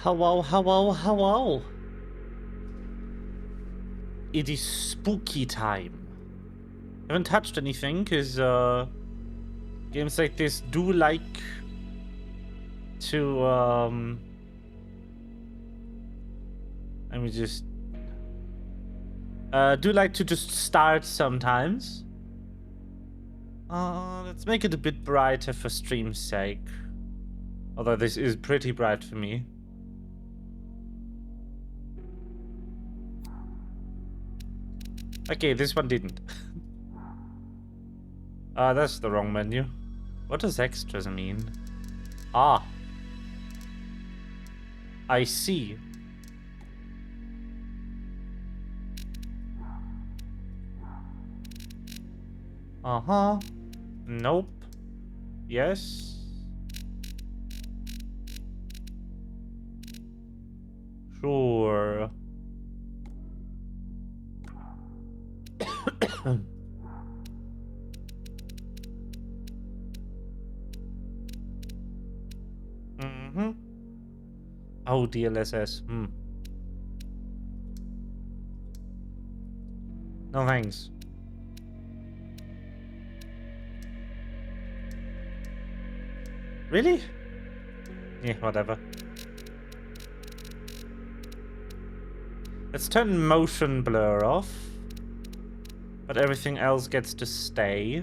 Hello, hello, hello. It is spooky time. Haven't touched anything because games like this do like to let me just do like to just start sometimes. Let's make it a bit brighter for stream's sake. Although this is pretty bright for me. Okay, this one didn't. That's the wrong menu. What does extras mean? Ah. I see. Uh-huh. Nope. Yes. Sure. Mm-hmm. Oh, DLSS. No thanks. Really? Yeah, whatever. Let's turn motion blur off. But everything else gets to stay.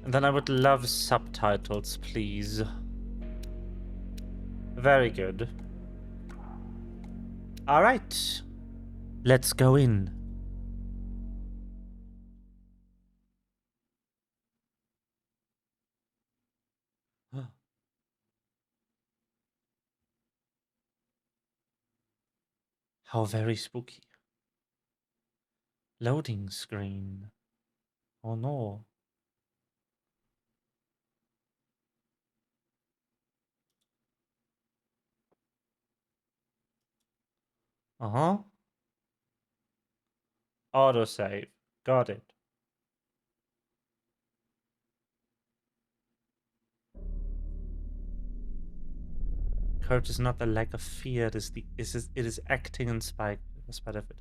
And then I would love subtitles, please. Very good. Alright. Let's go in. How very spooky. Loading screen. Oh no. Uh-huh. Autosave. Got it. Courage is not the lack of fear, it is acting in spite of it.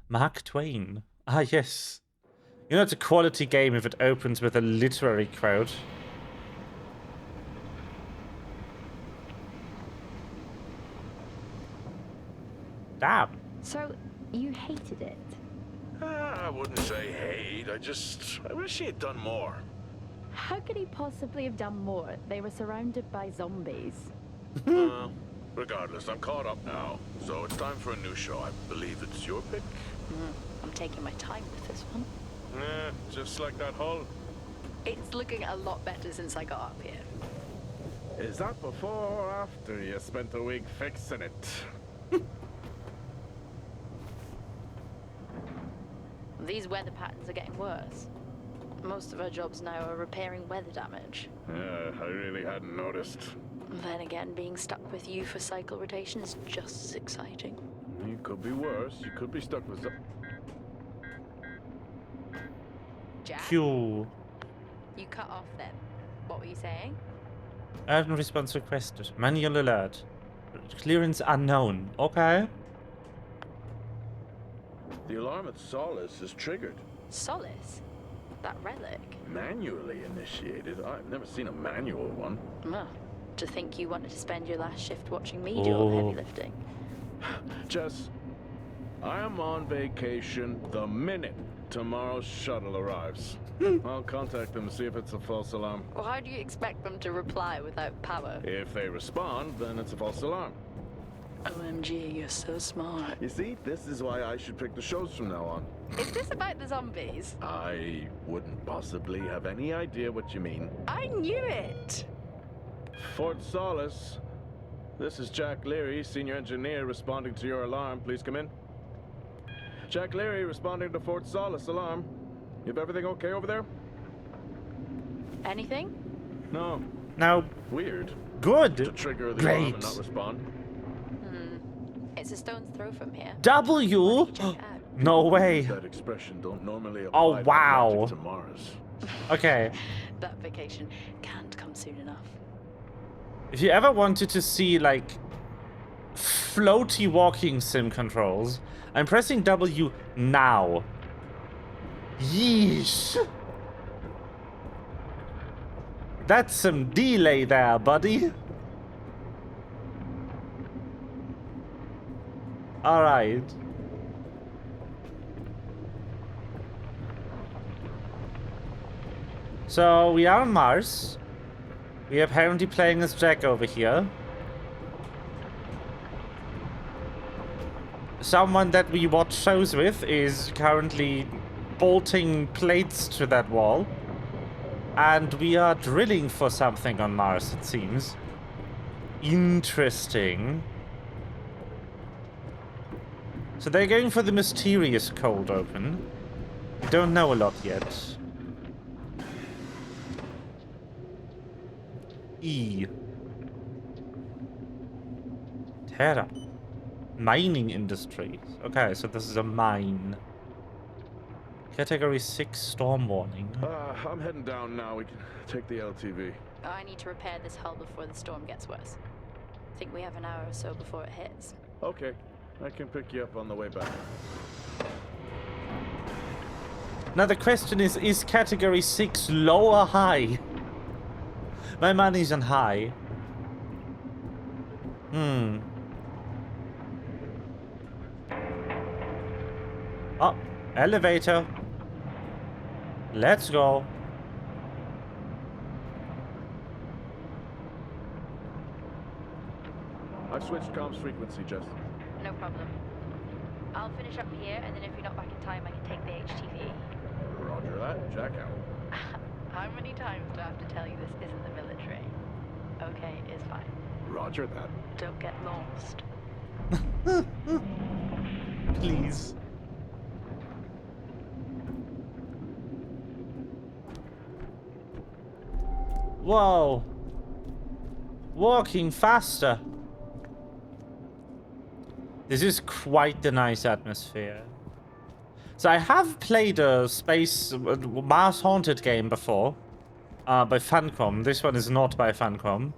Mark Twain. Ah, yes. You know, it's a quality game if it opens with a literary quote. Damn. So, you hated it? I wouldn't say hate. I wish he had done more. How could he possibly have done more? They were surrounded by zombies. Regardless, I'm caught up now. So it's time for a new show. I believe it's your pick. I'm taking my time with this one. Just like that hull. It's looking a lot better since I got up here. Is that before or after you spent a week fixing it? These weather patterns are getting worse. Most of our jobs now are repairing weather damage. Yeah, I really hadn't noticed. Then again, being stuck with you for cycle rotation is just as exciting. You could be worse. You could be stuck with some... Jack? Q. You cut off then. What were you saying? Urgent response requested. Manual alert. Clearance unknown. Okay. The alarm at Solis is triggered. Solis? That relic? Manually initiated? I've never seen a manual one. To think you wanted to spend your last shift watching me do all the heavy lifting. Jess, I am on vacation the minute tomorrow's shuttle arrives. I'll contact them to see if it's a false alarm. Well, how do you expect them to reply without power? If they respond, then it's a false alarm. OMG, you're so smart. You see, this is why I should pick the shows from now on. Is this about the zombies? I wouldn't possibly have any idea what you mean. I knew it! Fort Solis. This is Jack Leary, senior engineer, responding to your alarm. Please come in. Jack Leary, responding to Fort Solis alarm. You have everything okay over there? Anything? No. Now, Weird. good. To trigger the Great. alarm and not respond. It's a stone's throw from here. W? Check it out. No way. That expression don't normally apply Oh, wow. to Mars. Okay. That vacation can't come soon enough. If you ever wanted to see, like, floaty walking sim controls, I'm pressing W now. Yeesh. That's some delay there, buddy. Alright. So, we are on Mars. We are apparently playing as Jack over here. Someone that we watch shows with is currently bolting plates to that wall. And we are drilling for something on Mars, it seems. Interesting. So they're going for the mysterious cold open. Don't know a lot yet. E. Terra. Mining industries. Okay, so this is a mine. Category 6 storm warning. I'm heading down now. We can take the LTV. I need to repair this hull before the storm gets worse. Think we have an hour or so before it hits. Okay. I can pick you up on the way back. Now the question is Category 6 low or high? My money's on high. Oh, elevator. Let's go. I've switched comms frequency, Jess. No problem. I'll finish up here, and then if you're not back in time, I can take the HTV. Roger that, Jack out. How many times do I have to tell you this isn't the military? Okay, it's fine. Roger that. Don't get lost. Please. Whoa. Walking faster. This is quite the nice atmosphere. So I have played a space Mars Haunted game before. By Funcom. This one is not by Funcom.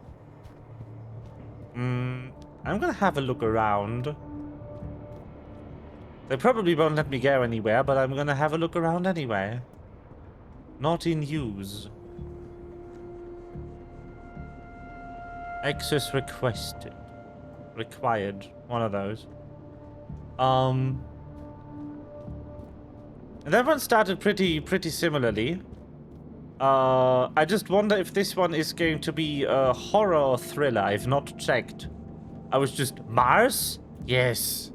I'm gonna have a look around. They probably won't let me go anywhere, but I'm gonna have a look around anyway. Not in use. Access requested. Required. One of those. And that one started pretty similarly. I just wonder if this one is going to be a horror or thriller. I've not checked. I was just Mars? Yes.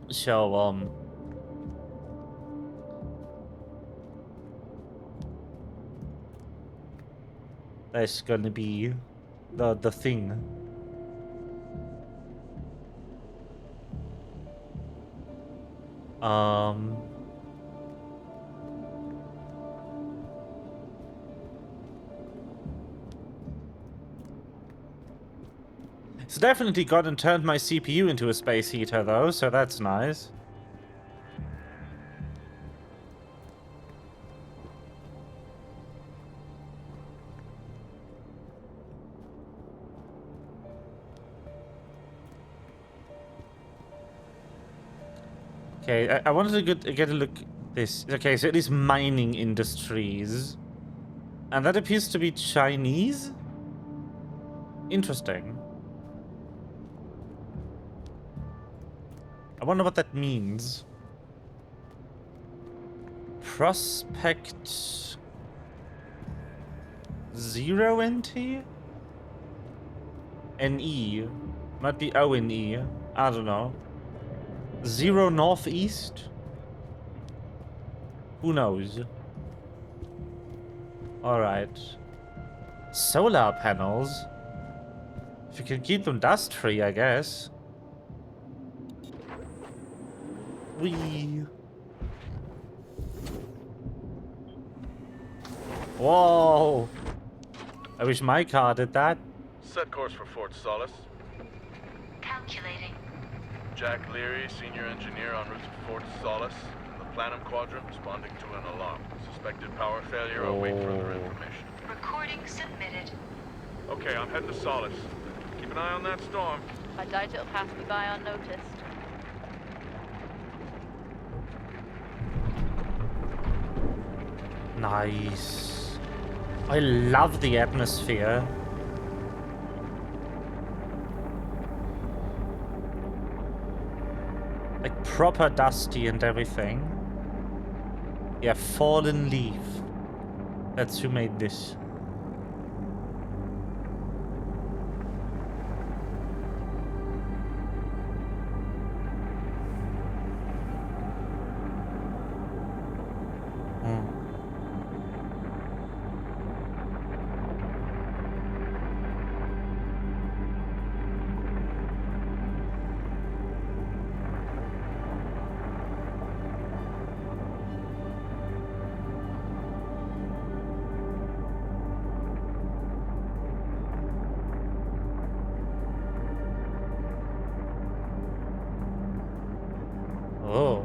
So, that's gonna be the thing. It's definitely gone and turned my CPU into a space heater though, so that's nice. Okay, I wanted to get a look at this. Okay, so it is mining industries. And that appears to be Chinese? Interesting. I wonder what that means. Prospect 0 NT? NE. Might be ONE. I don't know. 0 Northeast? Who knows? Alright. Solar panels? If you can keep them dust free, I guess. Whee. Whoa. I wish my car did that. Set course for Fort Solis. Calculating. Jack Leary, senior engineer en route to Fort Solis. The Planum Quadrant, responding to an alarm. Suspected power failure, I'll wait further information. Recording submitted. Okay, I'm heading to Solis. Keep an eye on that storm. I doubt it'll pass me by unnoticed. Nice. I love the atmosphere. Like proper dusty and everything. Yeah, fallen leaf. That's who made this. Oh.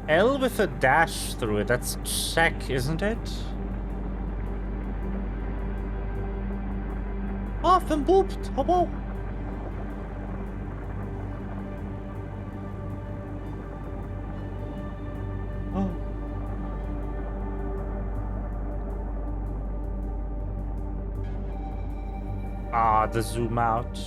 L with a dash through it. That's check, isn't it? Off and booped. Hello. Oh. Ah, the zoom out.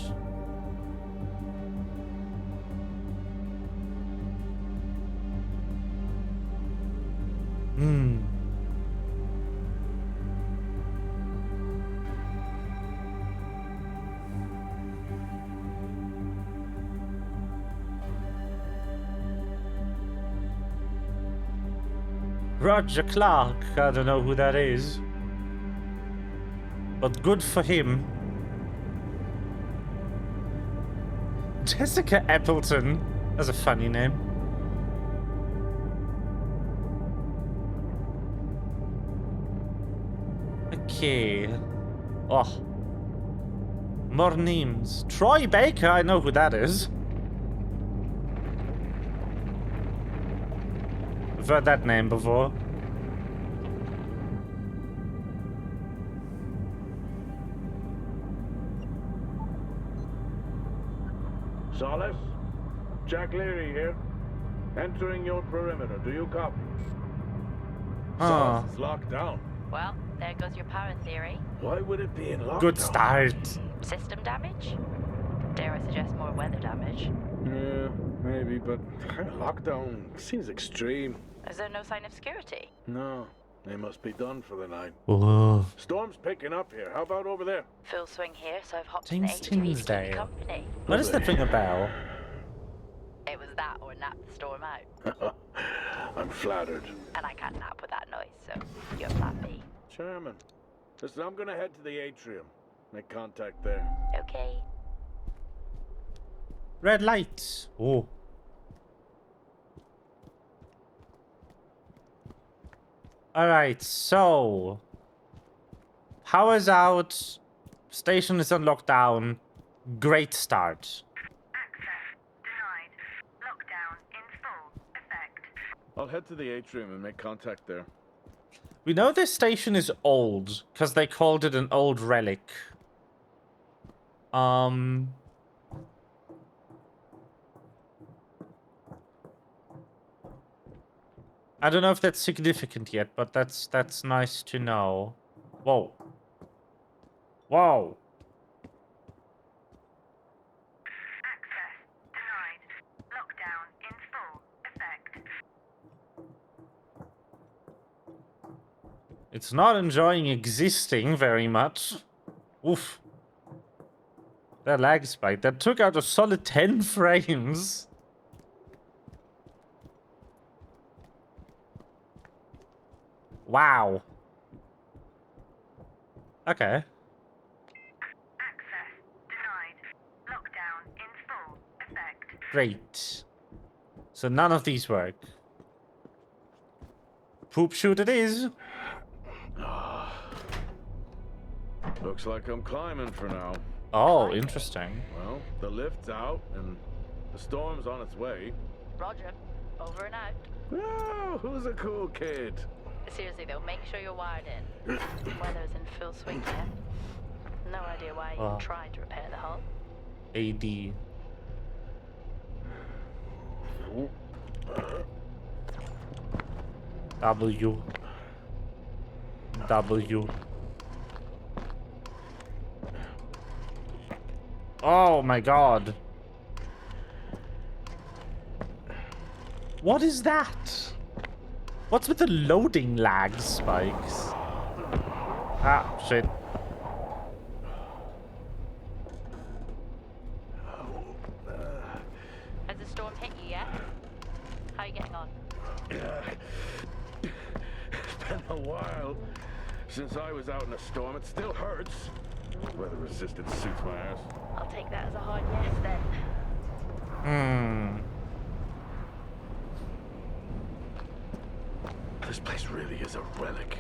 Roger Clark. I don't know who that is. But good for him. Jessica Appleton. That's a funny name. Okay. Oh. More names. Troy Baker. I know who that is. I've heard that name before. Solis? Jack Leary here. Entering your perimeter. Do you copy? Ah, Solis is locked down. Well, there goes your power theory. Why would it be in lockdown? good start. System damage? Dare I suggest more weather damage? Yeah, maybe, but lockdown seems extreme. Is there no sign of security? No, they must be done for the night. Whoa. Storm's picking up here. How about over there? Full swing here, so I've hopped James in the HTV to keep you Tinsdale. company. Why does that ring a bell? It was that or nap the storm out. I'm flattered. And I can't nap with that noise, so you're plan B. Chairman, listen, I'm gonna head to the atrium. Make contact there. Okay. Red light. Oh. Alright, so. Power's out. Station is on lockdown. Great start. Access denied. Lockdown in full effect. I'll head to the atrium and make contact there. We know this station is old, because they called it an old relic. I don't know if that's significant yet, but that's nice to know. Whoa. Whoa. Access denied. Lockdown in full effect. It's not enjoying existing very much. Oof. That lag spike. That took out a solid 10 frames. Wow. Okay. Access denied. Lockdown in full effect. Great. So none of these work. Poop shoot it is. Looks like I'm climbing for now. Oh, interesting. Well, the lift's out and the storm's on its way. Roger. Over and out. Oh, who's a cool kid? Seriously though, make sure you're wired in. Weather's in full swing here. No idea why you tried to repair the hull. AD. W. W. Oh my god. What is that? What's with the loading lag spikes? Ah, shit. Has the storm hit you yet? How are you getting on? It's been a while since I was out in a storm. It still hurts. Weather resistant suits my ass. I'll take that as a hard yes then. This place really is a relic.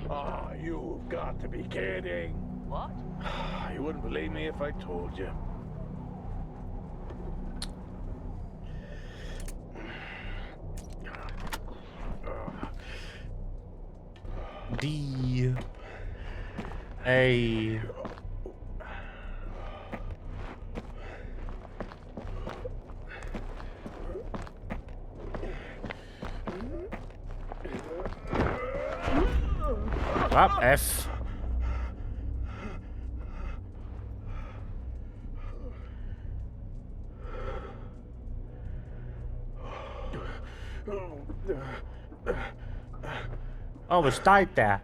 Ah, you've got to be kidding. What? You wouldn't believe me if I told you. D. A. Up F. Oh, we died there.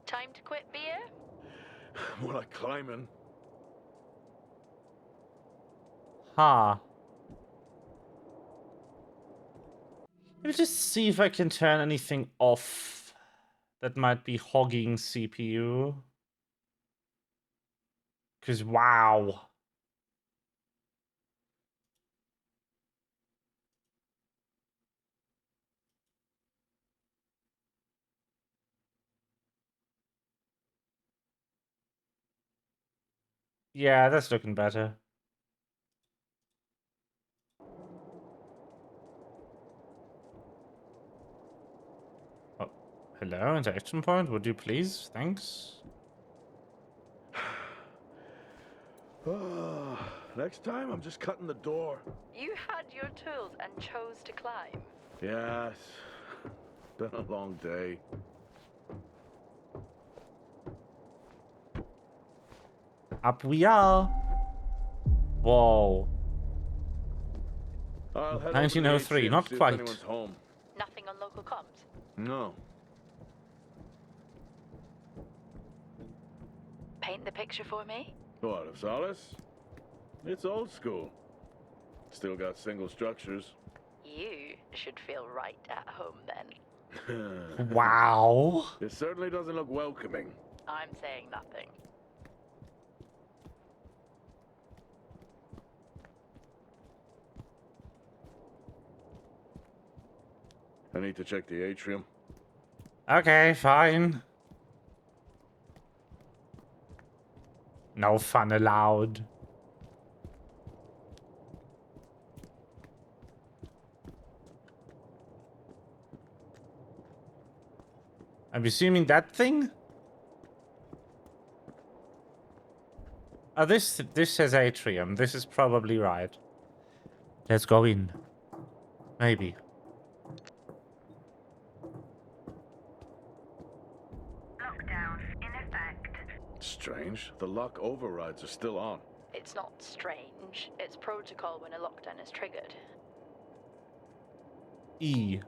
Time to quit beer? More like climbing. Ha. Let me just see if I can turn anything off that might be hogging CPU. Because, wow. Yeah, that's looking better. Oh, hello, interaction point. Would you please? Thanks. Next time, I'm just cutting the door. You had your tools and chose to climb. Yes. Been a long day. Up we are. Whoa. I'll head over to the 1903, atrium, not see if quite. anyone's home. Nothing on local comms. No. Paint the picture for me? What, of Solis? It's old school. Still got single structures. You should feel right at home then. Wow. It certainly doesn't look welcoming. I'm saying nothing. I need to check the atrium. Okay, fine. No fun allowed. I'm assuming that thing? Oh, this says atrium. This is probably right. Let's go in. Maybe. Lockdown in effect. Strange. The lock overrides are still on. It's not strange. It's protocol when a lockdown is triggered. E.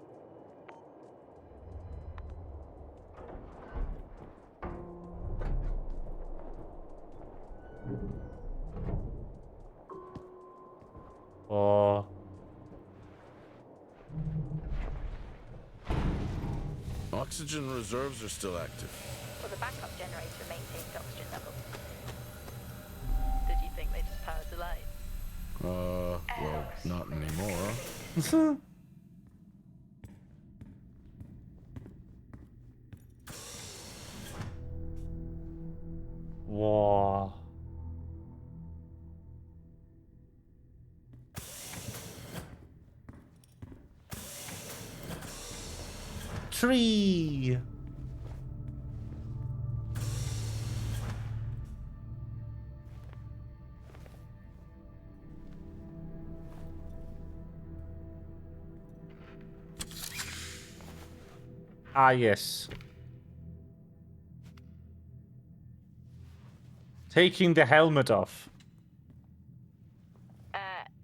oxygen reserves are still active. Well, the backup generator maintained oxygen levels. Did you think they just powered the lights? Well, not anymore. Whoa. Tree. Ah, yes. Taking the helmet off.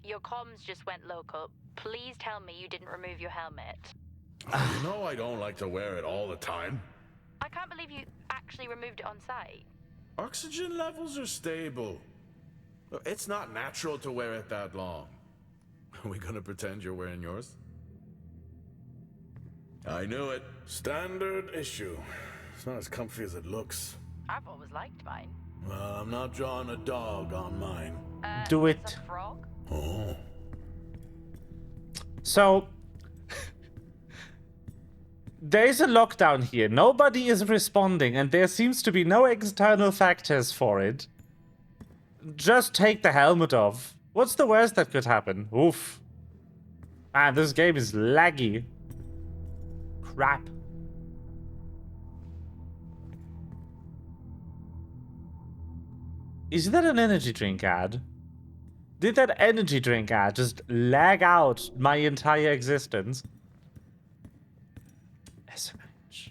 Your comms just went local. Please tell me you didn't remove your helmet. You know I don't like to wear it all the time. I can't believe you actually removed it on site. Oxygen levels are stable. It's not natural to wear it that long. Are we gonna pretend you're wearing yours? I knew it. Standard issue. It's not as comfy as it looks. I've always liked mine. Well, I'm not drawing a dog on mine. Do Is it. a frog? Oh. So, there is a lockdown here. Nobody is responding, and there seems to be no external factors for it. Just take the helmet off. What's the worst that could happen? Oof. Man, this game is laggy. Crap. Is that an energy drink ad? Did that energy drink ad just lag out my entire existence? SMH.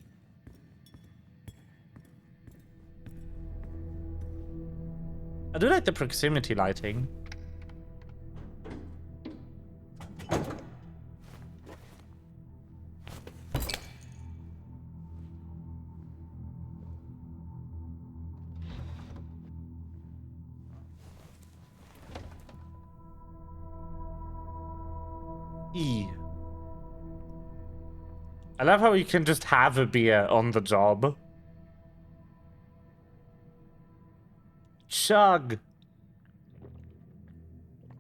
I do like the proximity lighting. E. I love how you can just have a beer on the job. Chug.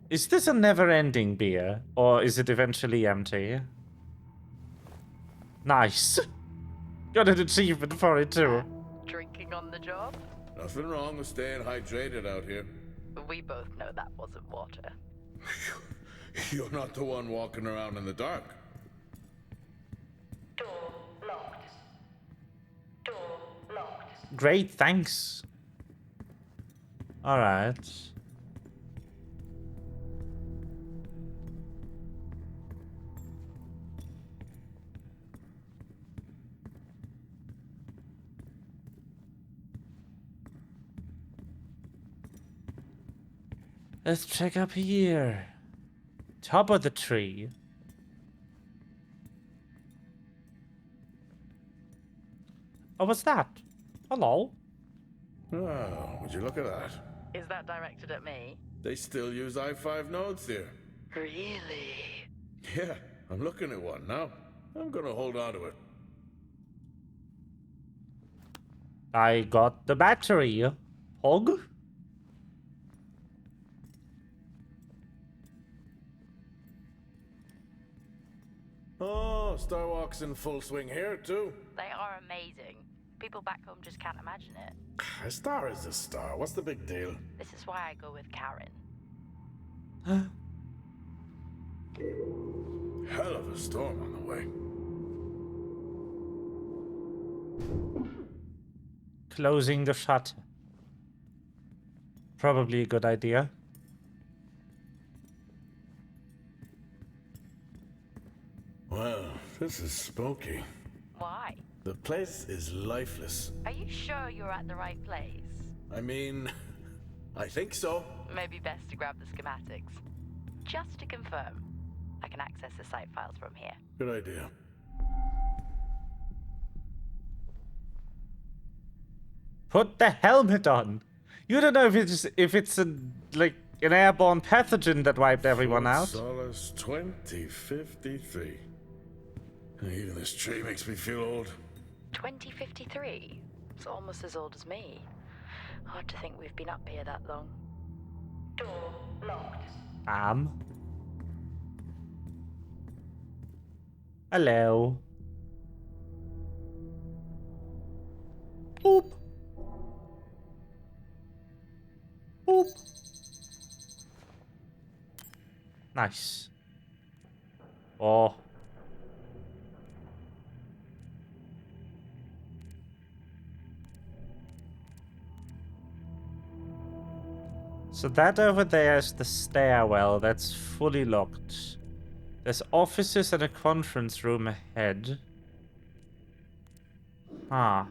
Is this a never-ending beer, or is it eventually empty? Nice. Got an achievement for it too. Drinking on the job? Nothing wrong with staying hydrated out here. We both know that wasn't water. You're not the one walking around in the dark. Door locked. Door locked. Great, thanks. Alright. Let's check up here. Top of the tree. Oh, what's that? Hello? Oh, would you look at that? Is that directed at me? They still use i5 nodes here. Really? Yeah, I'm looking at one now. I'm gonna hold on to it. I got the battery. Hog? Oh, Star Walk's in full swing here, too. They are amazing. People back home just can't imagine it. A star is a star. What's the big deal? This is why I go with Karen. Hell of a storm on the way. Closing the shutter. Probably a good idea. Well, this is spooky. Why? The place is lifeless. Are you sure you're at the right place? I mean, I think so. Maybe best to grab the schematics. Just to confirm, I can access the site files from here. Good idea. Put the helmet on. You don't know if it's an airborne pathogen that wiped everyone out. Solis 2053. Even this tree makes me feel old. 2053? It's almost as old as me. Hard to think we've been up here that long. Door locked. Hello. Boop. Boop. Nice. Oh. So that over there is the stairwell that's fully locked. There's offices and a conference room ahead. Huh.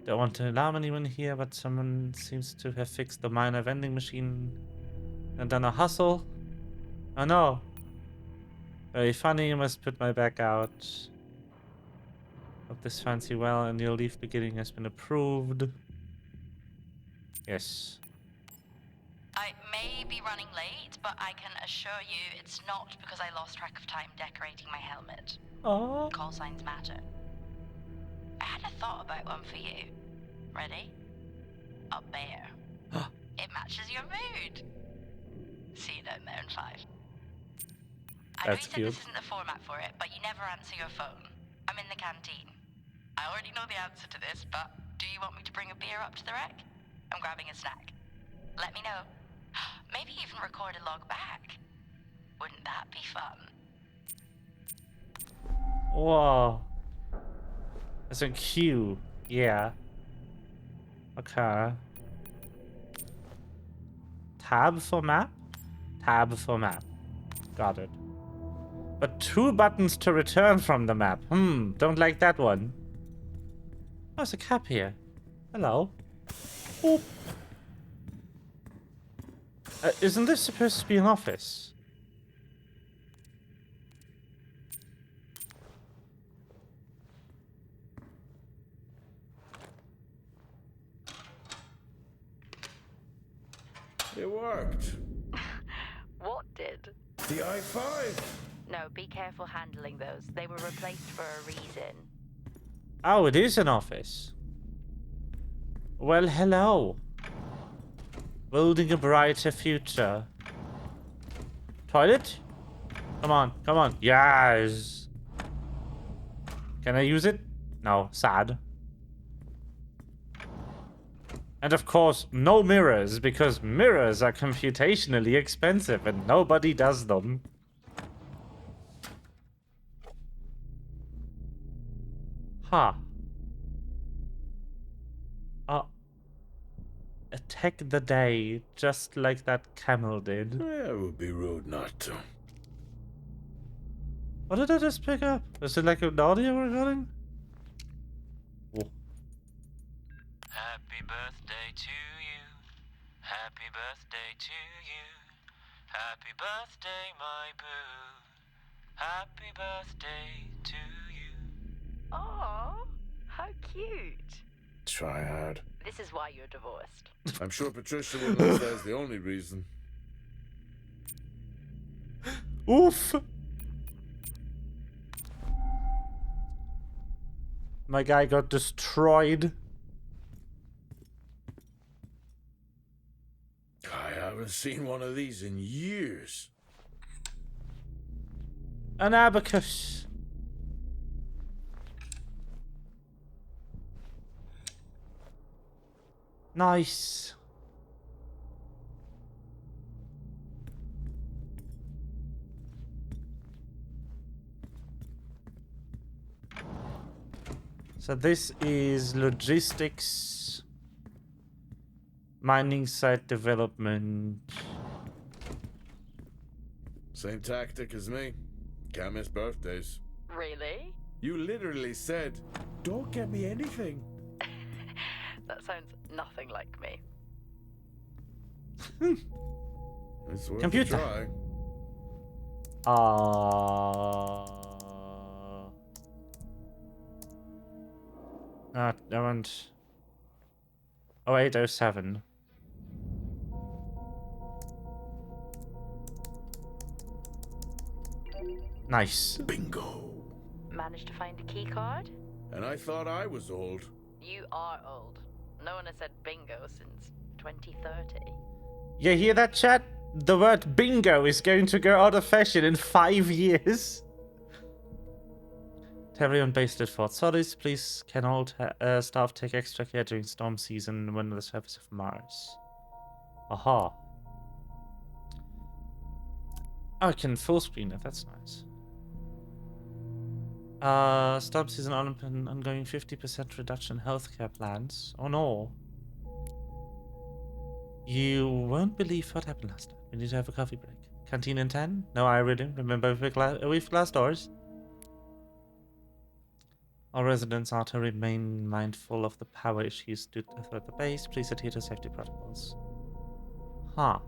Don't want to alarm anyone here, but someone seems to have fixed the minor vending machine and done a hustle. Oh no. Very funny, you must put my back out of this fancy well, and your leave beginning has been approved. Yes. I may be running late, but I can assure you it's not because I lost track of time decorating my helmet. Oh. Call signs matter. I had a thought about one for you. Ready? A bear. It matches your mood. See you down there in 5. I know you That's said cute. this isn't the format for it, but you never answer your phone. I'm in the canteen. I already know the answer to this, but do you want me to bring a beer up to the wreck? I'm grabbing a snack. Let me know. Maybe even record a log back. Wouldn't that be fun? Whoa. That's a cue. Yeah. Okay. Tab for map? Tab for map. Got it. But 2 buttons to return from the map. Don't like that one. Oh, there's a cap here. Hello. Boop. Isn't this supposed to be an office? It worked. What did? The I-5. No, be careful handling those. They were replaced for a reason. Oh, it is an office. Well, hello. Building a brighter future. Toilet? Come on, come on. Yes. Can I use it? No, sad. And of course, no mirrors, because mirrors are computationally expensive and nobody does them. Huh. Attack the day, just like that camel did. Yeah, it would be rude not to. What did I just pick up? Is it like an audio recording? Oh. Happy birthday to you. Happy birthday to you. Happy birthday, my boo. Happy birthday to you. Aww, how cute. Try hard. This is why you're divorced. I'm sure Patricia wouldn't say it's the only reason. Oof! My guy got destroyed. I haven't seen one of these in years. An abacus. Nice. So this is logistics, mining site development. Same tactic as me. Can't miss birthdays. Really? You literally said, "Don't get me anything." That sounds nothing like me. It's worth Computer. a try. I want 0807. Nice. Bingo. Managed to find a key card? And I thought I was old. You are old. No one has said bingo since 2030. You hear that, chat? The word bingo is going to go out of fashion in 5 years. To everyone based at Fort Solis, please can all staff take extra care during storm season when on the surface of Mars. Aha. Oh, I can full screen it, that's nice. Storm season ongoing 50% reduction in healthcare plans. Oh no. You won't believe what happened last night. We need to have a coffee break. Canteen in 10? No, I really remember with glass doors. All residents are to remain mindful of the power issues due to the base. Please adhere to safety protocols. Huh.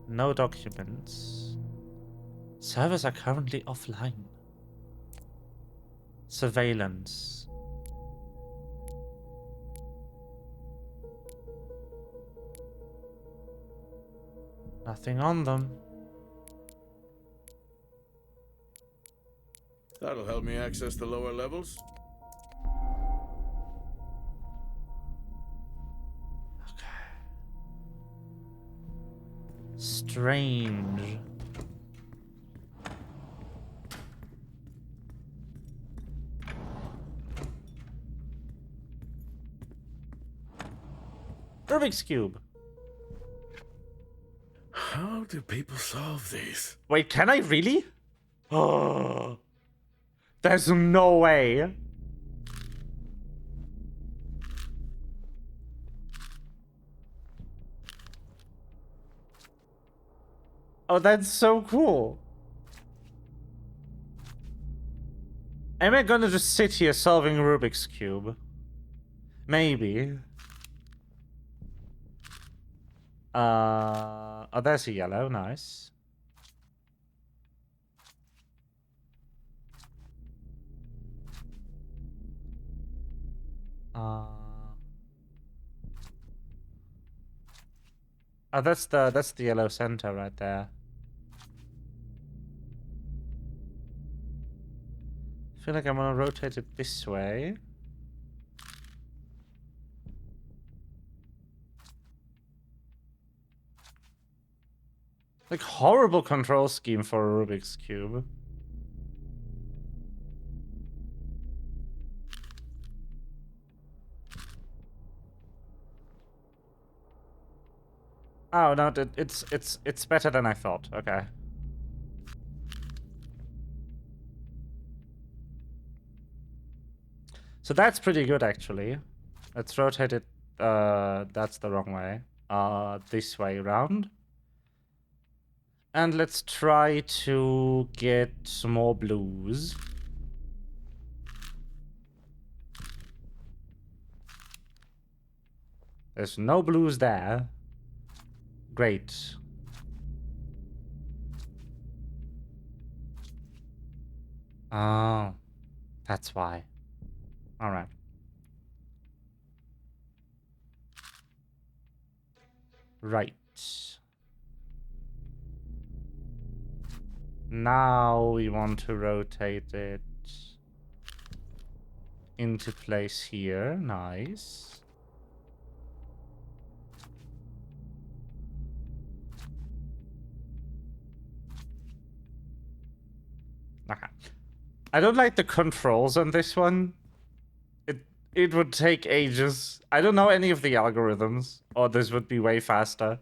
No documents. Servers are currently offline. Surveillance. Nothing on them. That'll help me access the lower levels. Okay. Strange. Rubik's Cube. How do people solve these? Wait, can I really? Oh, there's no way. Oh, that's so cool. Am I gonna just sit here solving Rubik's Cube? Maybe. Oh, there's a yellow, nice. Oh, that's the yellow center right there. I feel like I'm gonna rotate it this way. Like, horrible control scheme for a Rubik's Cube. Oh no, it's better than I thought. Okay. So that's pretty good actually. Let's rotate it. That's the wrong way. This way around. And let's try to get some more blues. There's no blues there. Great. Oh, that's why. All right. Right. Now we want to rotate it into place here. Nice. Okay. I don't like the controls on this one. It would take ages. I don't know any of the algorithms, or this would be way faster.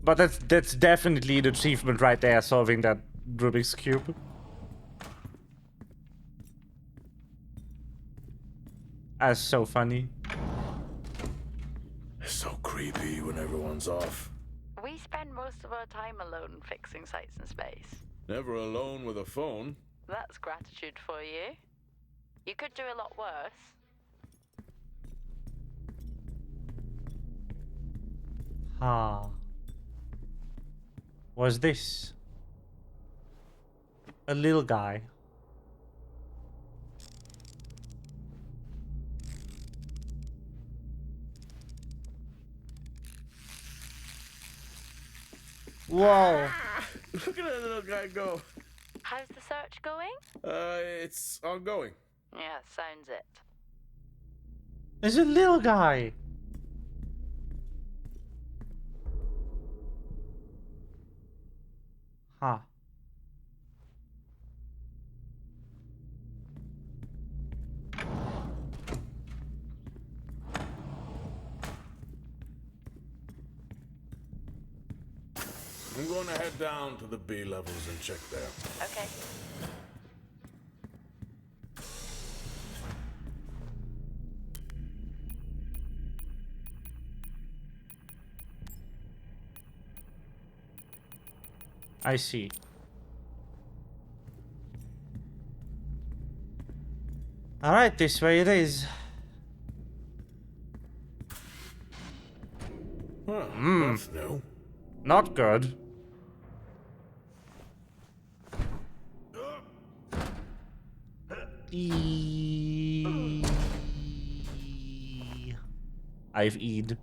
But that's definitely an achievement right there, solving that Rubik's Cube. That's so funny. It's so creepy when everyone's off. We spend most of our time alone fixing sites in space. Never alone with a phone. That's gratitude for you. You could do a lot worse. Ah. Was this a little guy? Whoa. Look at that little guy go. How's the search going? It's ongoing. Yeah, sounds it. There's a little guy. Huh. I'm going to head down to the B levels and check there. Okay. I see. Alright, this way it is. Huh, that's new. Not good. I've eed.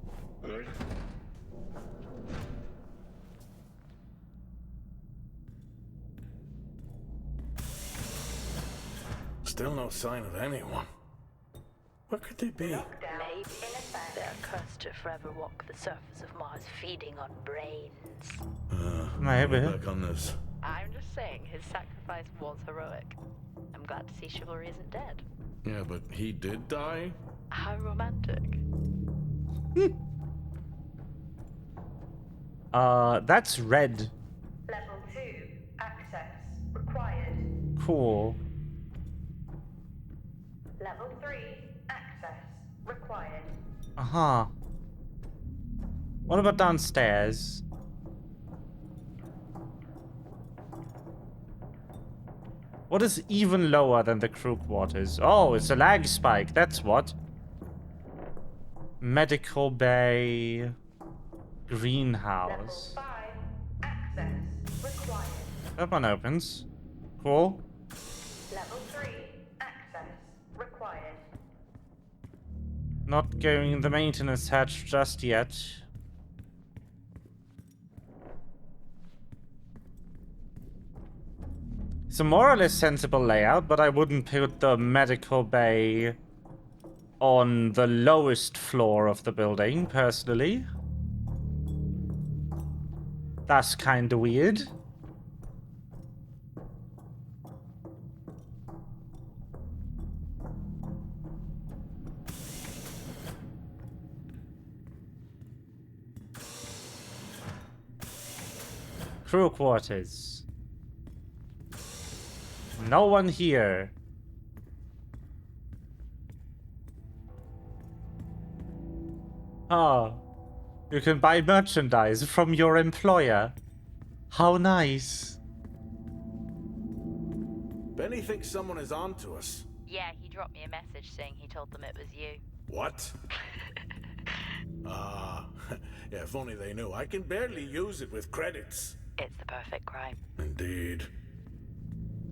Still no sign of anyone. Where could they be? Maybe they're cursed to forever walk the surface of Mars feeding on brains. Maybe. Back on this. I'm just saying, his sacrifice was heroic. I'm glad to see chivalry isn't dead. Yeah, but he did die? How romantic. That's red. Level 2. Access required. Cool. Level 3. Access required. Uh-huh. What about downstairs? What is even lower than the crew quarters? Oh, it's a lag spike, that's what. Medical bay. Greenhouse. Level 5. Access required. That one opens. Cool. Level 3. Access required. Not going in the maintenance hatch just yet. It's a more or less sensible layout, but I wouldn't put the medical bay on the lowest floor of the building, personally. That's kinda weird. Crew quarters. No one here. Oh, you can buy merchandise from your employer. How nice. Benny thinks someone is on to us. Yeah, he dropped me a message saying he told them it was you. What? Yeah, if only they knew. I can barely use it with credits. It's the perfect crime. Indeed.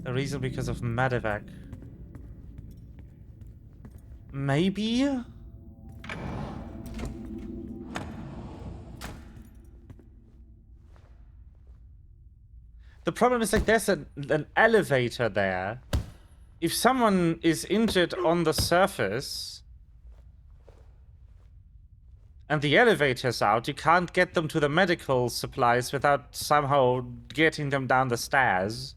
The reason because of medevac. Maybe? The problem is, like, there's an elevator there. If someone is injured on the surface and the elevator's out, you can't get them to the medical supplies without somehow getting them down the stairs.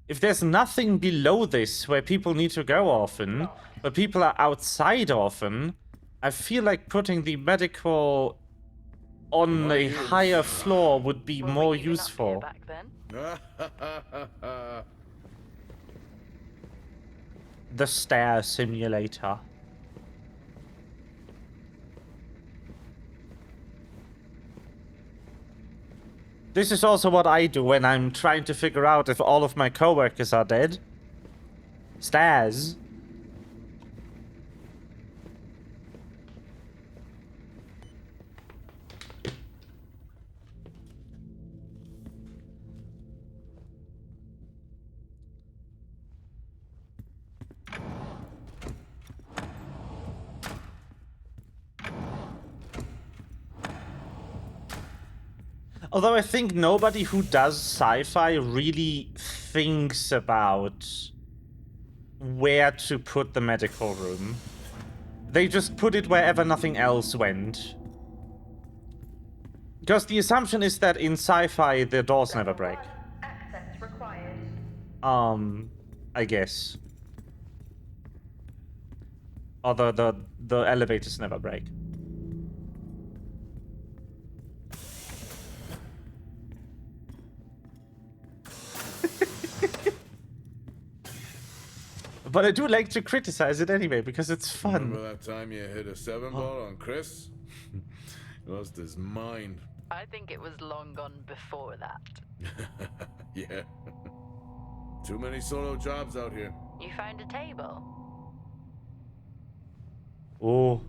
If there's nothing below this where people need to go often, but people are outside often, I feel like putting the medical on a higher floor would be What more were you even up to useful. back then? The stair simulator. This is also what I do when I'm trying to figure out if all of my coworkers are dead. Stairs. Although I think nobody who does sci-fi really thinks about where to put the medical room. They just put it wherever nothing else went. Because the assumption is that in sci-fi the doors never Level break. 1. Access required. I guess. Or the elevators never break. But I do like to criticize it anyway, because it's fun. Remember that time you hit a 7-ball on Chris? Lost his mind. I think it was long gone before that. Yeah. Too many solo jobs out here. You found a table? Oh.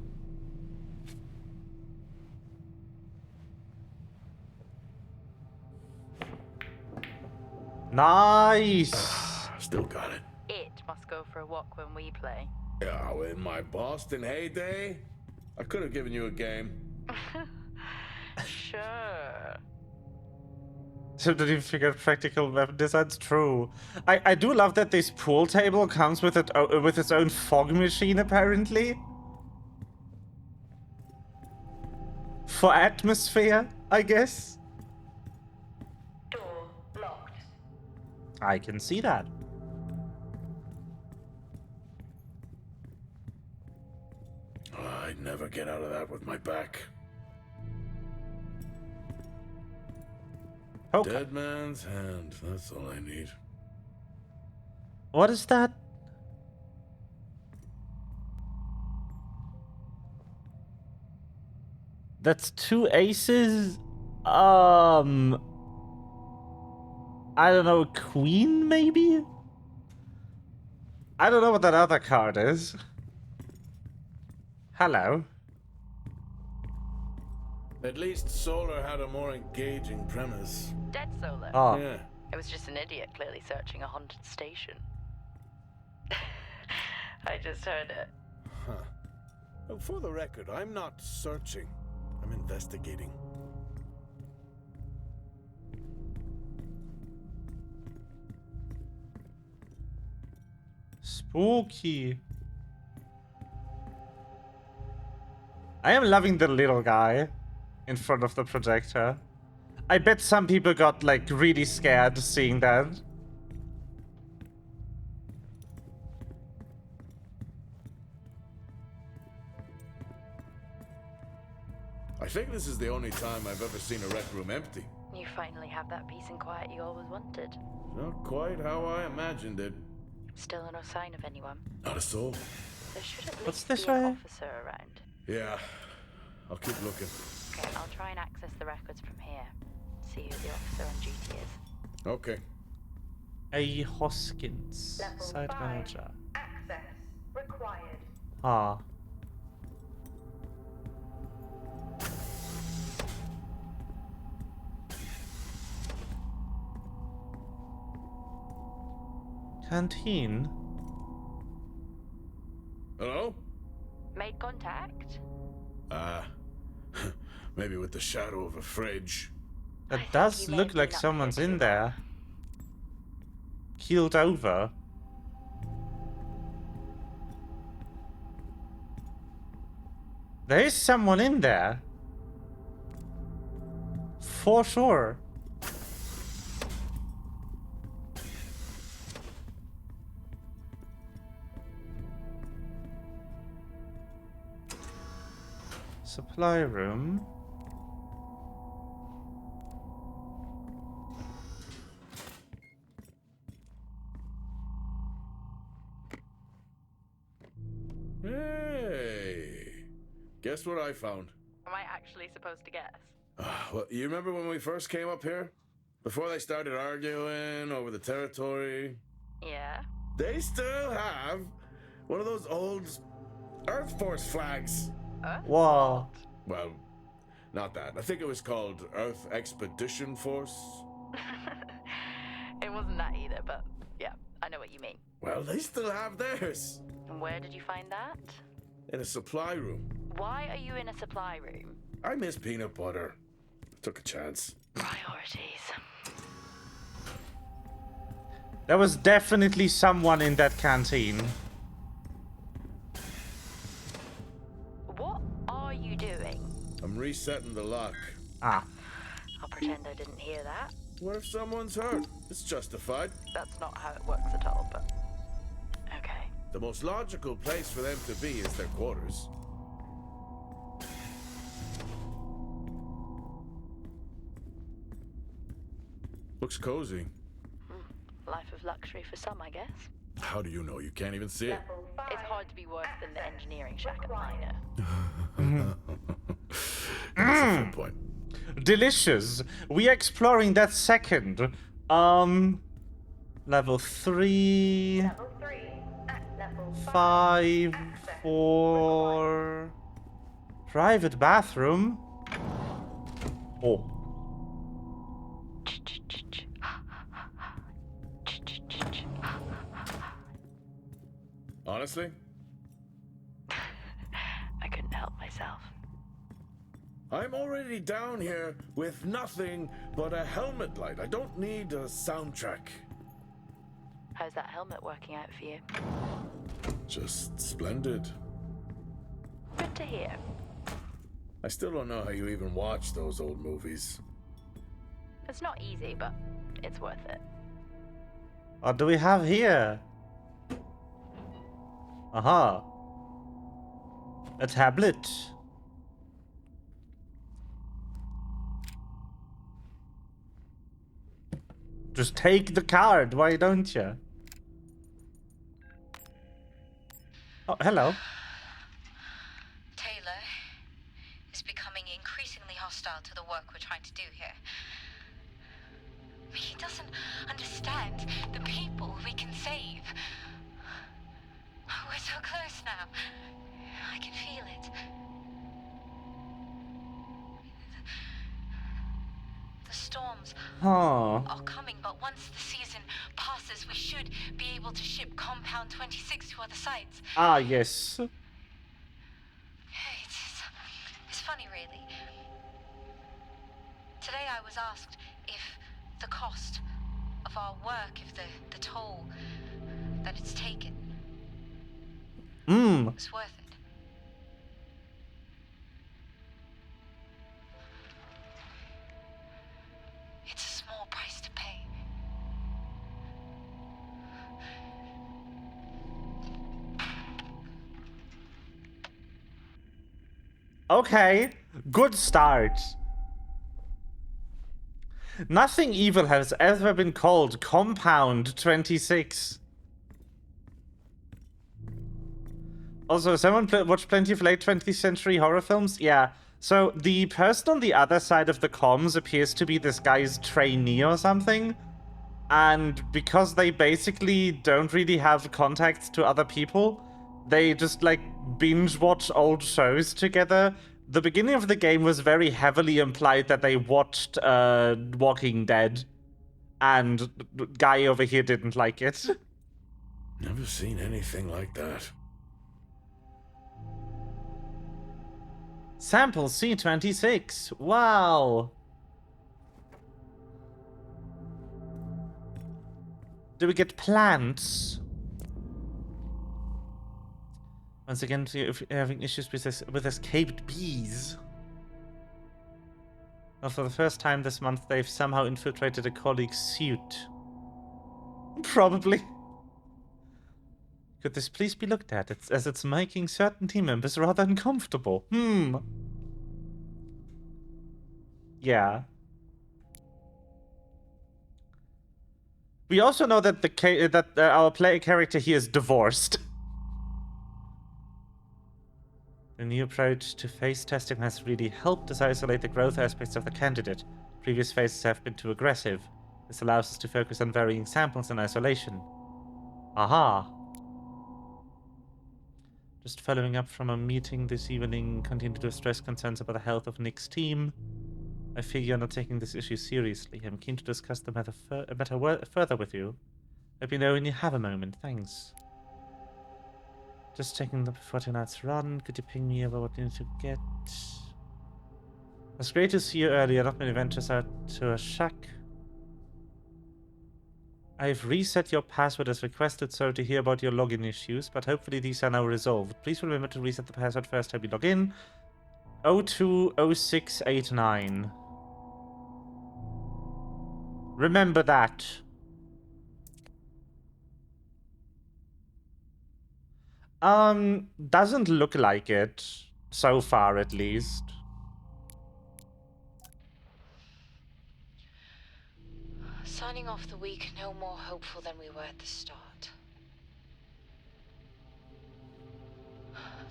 Nice! Still got it. It must go for a walk when we play. Yeah, in my Boston heyday, I could have given you a game. Sure. So did you figure out practical weapon designs? True. I do love that this pool table comes with with its own fog machine, apparently. For atmosphere, I guess. Door locked. I can see that. I'd never get out of that with my back. Okay. Dead man's hand, that's all I need. What is that? That's 2 aces? I don't know, queen maybe? I don't know what that other card is. Hello. At least Solar had a more engaging premise. Dead Solar. Oh. Yeah. It was just an idiot clearly searching a haunted station. I just heard it. Huh. Well, for the record, I'm not searching. I'm investigating. Spooky. I am loving the little guy in front of the projector. I bet some people got like really scared seeing that. I think this is the only time I've ever seen a rec room empty. You finally have that peace and quiet you always wanted. Not quite how I imagined it. Still no sign of anyone. Not a soul. There should at What's least this be an way? officer around. Yeah, I'll keep looking. Okay, I'll try and access the records from here. See who the officer on duty is. Okay. A Hoskins, Level site 5. manager. Access required. Ah. Canteen? Hello? Made contact? Maybe with the shadow of a fridge. I That think does you may look have like been up someone's here in too there. Keeled over. There is someone in there. For sure. Supply room. Hey! Guess what I found? Am I actually supposed to guess? Well, you remember when we first came up here? Before they started arguing over the territory? Yeah? They still have one of those old Earth Force flags. Whoa. Well, not that. I think it was called Earth Expedition Force. It wasn't that either, but yeah, I know what you mean. Well, they still have theirs. And where did you find that? In a supply room. Why are you in a supply room? I miss peanut butter. Took a chance. Priorities. There was definitely someone in that canteen. What are you doing? I'm resetting the lock. Ah. I'll pretend I didn't hear that. What if someone's hurt? It's justified. That's not how it works at all, but... Okay. The most logical place for them to be is their quarters. Looks cozy. Life of luxury for some, I guess. How do you know? You can't even see it. Level 5. It's hard to be worse than the engineering shack at Minor. That's a fair point. Delicious. We exploring that second. Level 3, Level 3. At level 5, Access 4. Private bathroom. Oh. Honestly, I couldn't help myself. I'm already down here with nothing but a helmet light. I don't need a soundtrack. How's that helmet working out for you? Just splendid. Good to hear. I still don't know how you even watch those old movies. It's not easy, but it's worth it. What do we have here? Aha. A tablet. Just take the card, why don't you? Oh, hello. Taylor is becoming increasingly hostile to the work we're trying to do here. He doesn't understand the people we can save. We're so close now. I can feel it. The storms Huh. are coming, but once the season passes, we should be able to ship Compound 26 to other sites. Ah, yes. It's funny, really. Today I was asked if the cost of our work, if the toll that it's taken was worth it. It's a small price to pay. Okay, good start. Nothing evil has ever been called Compound 26. Also, someone watched plenty of late 20th century horror films? Yeah. So, the person on the other side of the comms appears to be this guy's trainee or something. And because they basically don't really have contacts to other people, they just, like, binge watch old shows together. The beginning of the game was very heavily implied that they watched Walking Dead. And the guy over here didn't like it. Never seen anything like that. Sample C26. Wow. Do we get plants? Once again, if you're having issues with escaped bees. Well, for the first time this month, they've somehow infiltrated a colleague's suit. Probably. Could this please be looked at, as it's making certain team members rather uncomfortable? Yeah. We also know that our player character here is divorced. The new approach to phase testing has really helped us isolate the growth aspects of the candidate. Previous phases have been too aggressive. This allows us to focus on varying samples in isolation. Aha. Just following up from a meeting this evening, continue to stress concerns about the health of Nick's team. I figure you're not taking this issue seriously. I'm keen to discuss the matter further with you. Let me know when you have a moment. Thanks. Just checking before tonight's run. Could you ping me over what you need to get? It's great to see you earlier. Not many ventures out to a shack. I've reset your password as requested. Sorry to hear about your login issues, but hopefully these are now resolved. Please remember to reset the password first time you log in. 020689. Remember that. Doesn't look like it. So far, at least. Signing off the week no more hopeful than we were at the start.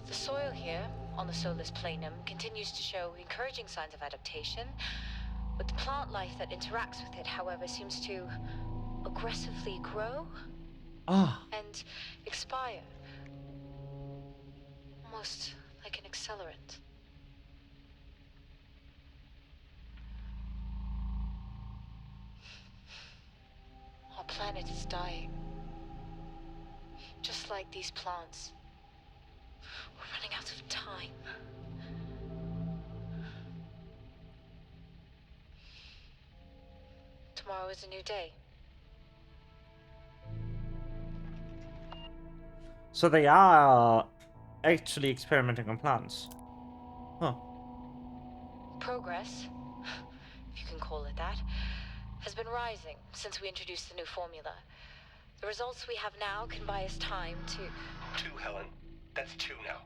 The soil here, on the Solis Planum, continues to show encouraging signs of adaptation, but the plant life that interacts with it, however, seems to aggressively grow and expire. Almost like an accelerant. Our planet is dying. Just like these plants. We're running out of time. Tomorrow is a new day. So they are actually experimenting on plants. Huh. Progress, if you can call it that, has been rising since we introduced the new formula. The results we have now can buy us time to... 2, Helen. That's 2 now.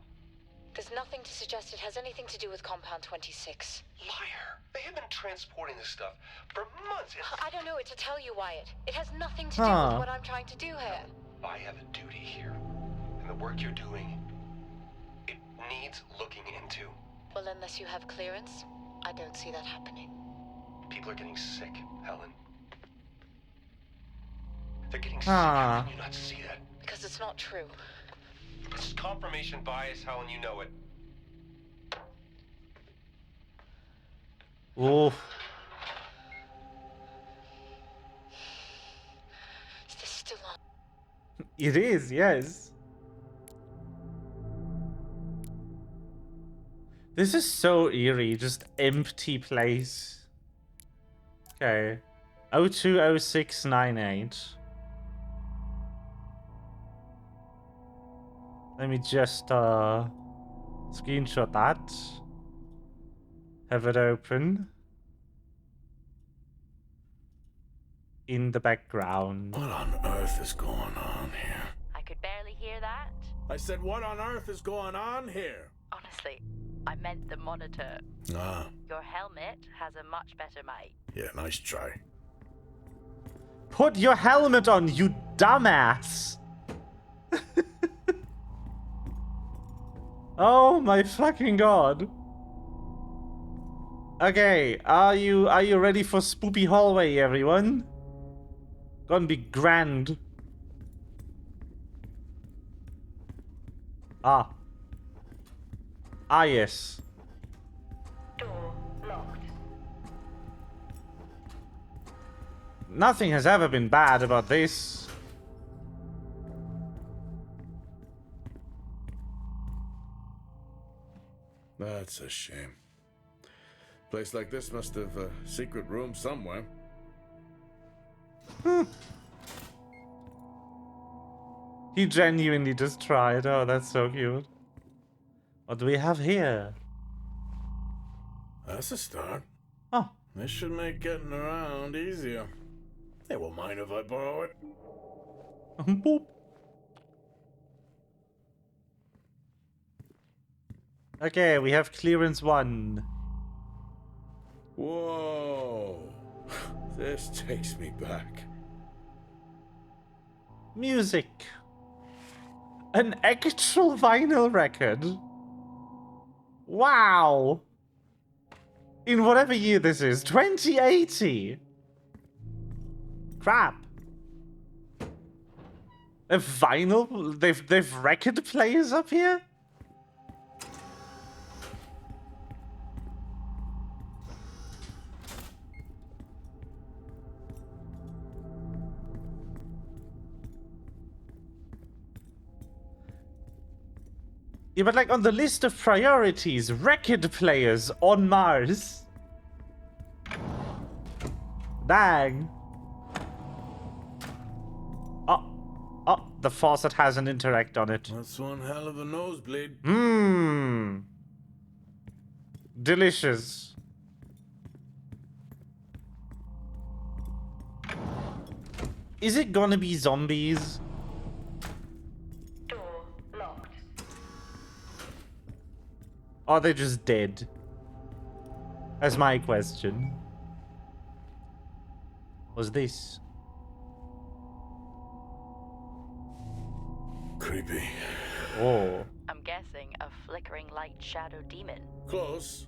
There's nothing to suggest it has anything to do with Compound 26. Liar. They have been transporting this stuff for months. I don't know what to tell you, Wyatt. It has nothing to do with what I'm trying to do here. I have a duty here. And the work you're doing, it needs looking into. Well, unless you have clearance, I don't see that happening. People are getting sick, Helen. They're getting sick. How can you not see that? Because it's not true. This is confirmation bias, Helen, you know it. Oh. Is this still on? It is, yes. This is so eerie, just empty place. Okay. 020698. Let me just screenshot that. Have it open. In the background. What on earth is going on here? I could barely hear that. I said, what on earth is going on here? Honestly, I meant the monitor. Ah, Your helmet has a much better mic. yeah, nice try. Put your helmet on, you dumbass! Oh my fucking god. Okay, are you ready for Spoopy Hallway, everyone? Gonna be grand. Ah, yes. Door locked. Nothing has ever been bad about this. That's a shame. Place like this must have a secret room somewhere. He genuinely just tried. Oh, that's so cute. What do we have here? That's a start. Oh. This should make getting around easier. They won't mind if I borrow it. Boop. Okay, we have clearance 1. Whoa. This takes me back. Music. An actual vinyl record. Wow. In whatever year this is, 2080. Crap. A vinyl? They've record players up here? Yeah, but like on the list of priorities, record players on Mars. Dang. Oh, oh, the faucet has an interact on it. That's one hell of a nosebleed. Mmm. Delicious. Is it gonna be zombies? Door locked. Or are they just dead? That's my question. What's this? Creepy. Oh. I'm guessing a flickering light shadow demon. Close.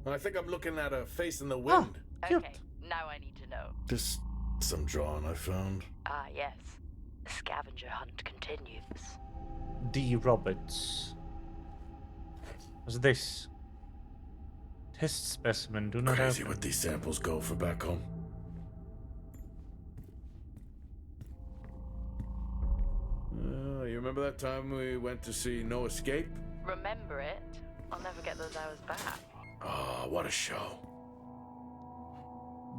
I think I'm looking at a face in the Oh, wind. cute. Okay, now I need to know. Just some drawing I found. Ah, yes. The scavenger hunt continues. D. Roberts. What's this? Test specimen. Do not Crazy open. what these samples go for back home. You remember that time we went to see No Escape? Remember it? I'll never get those hours back. Ah, what a show.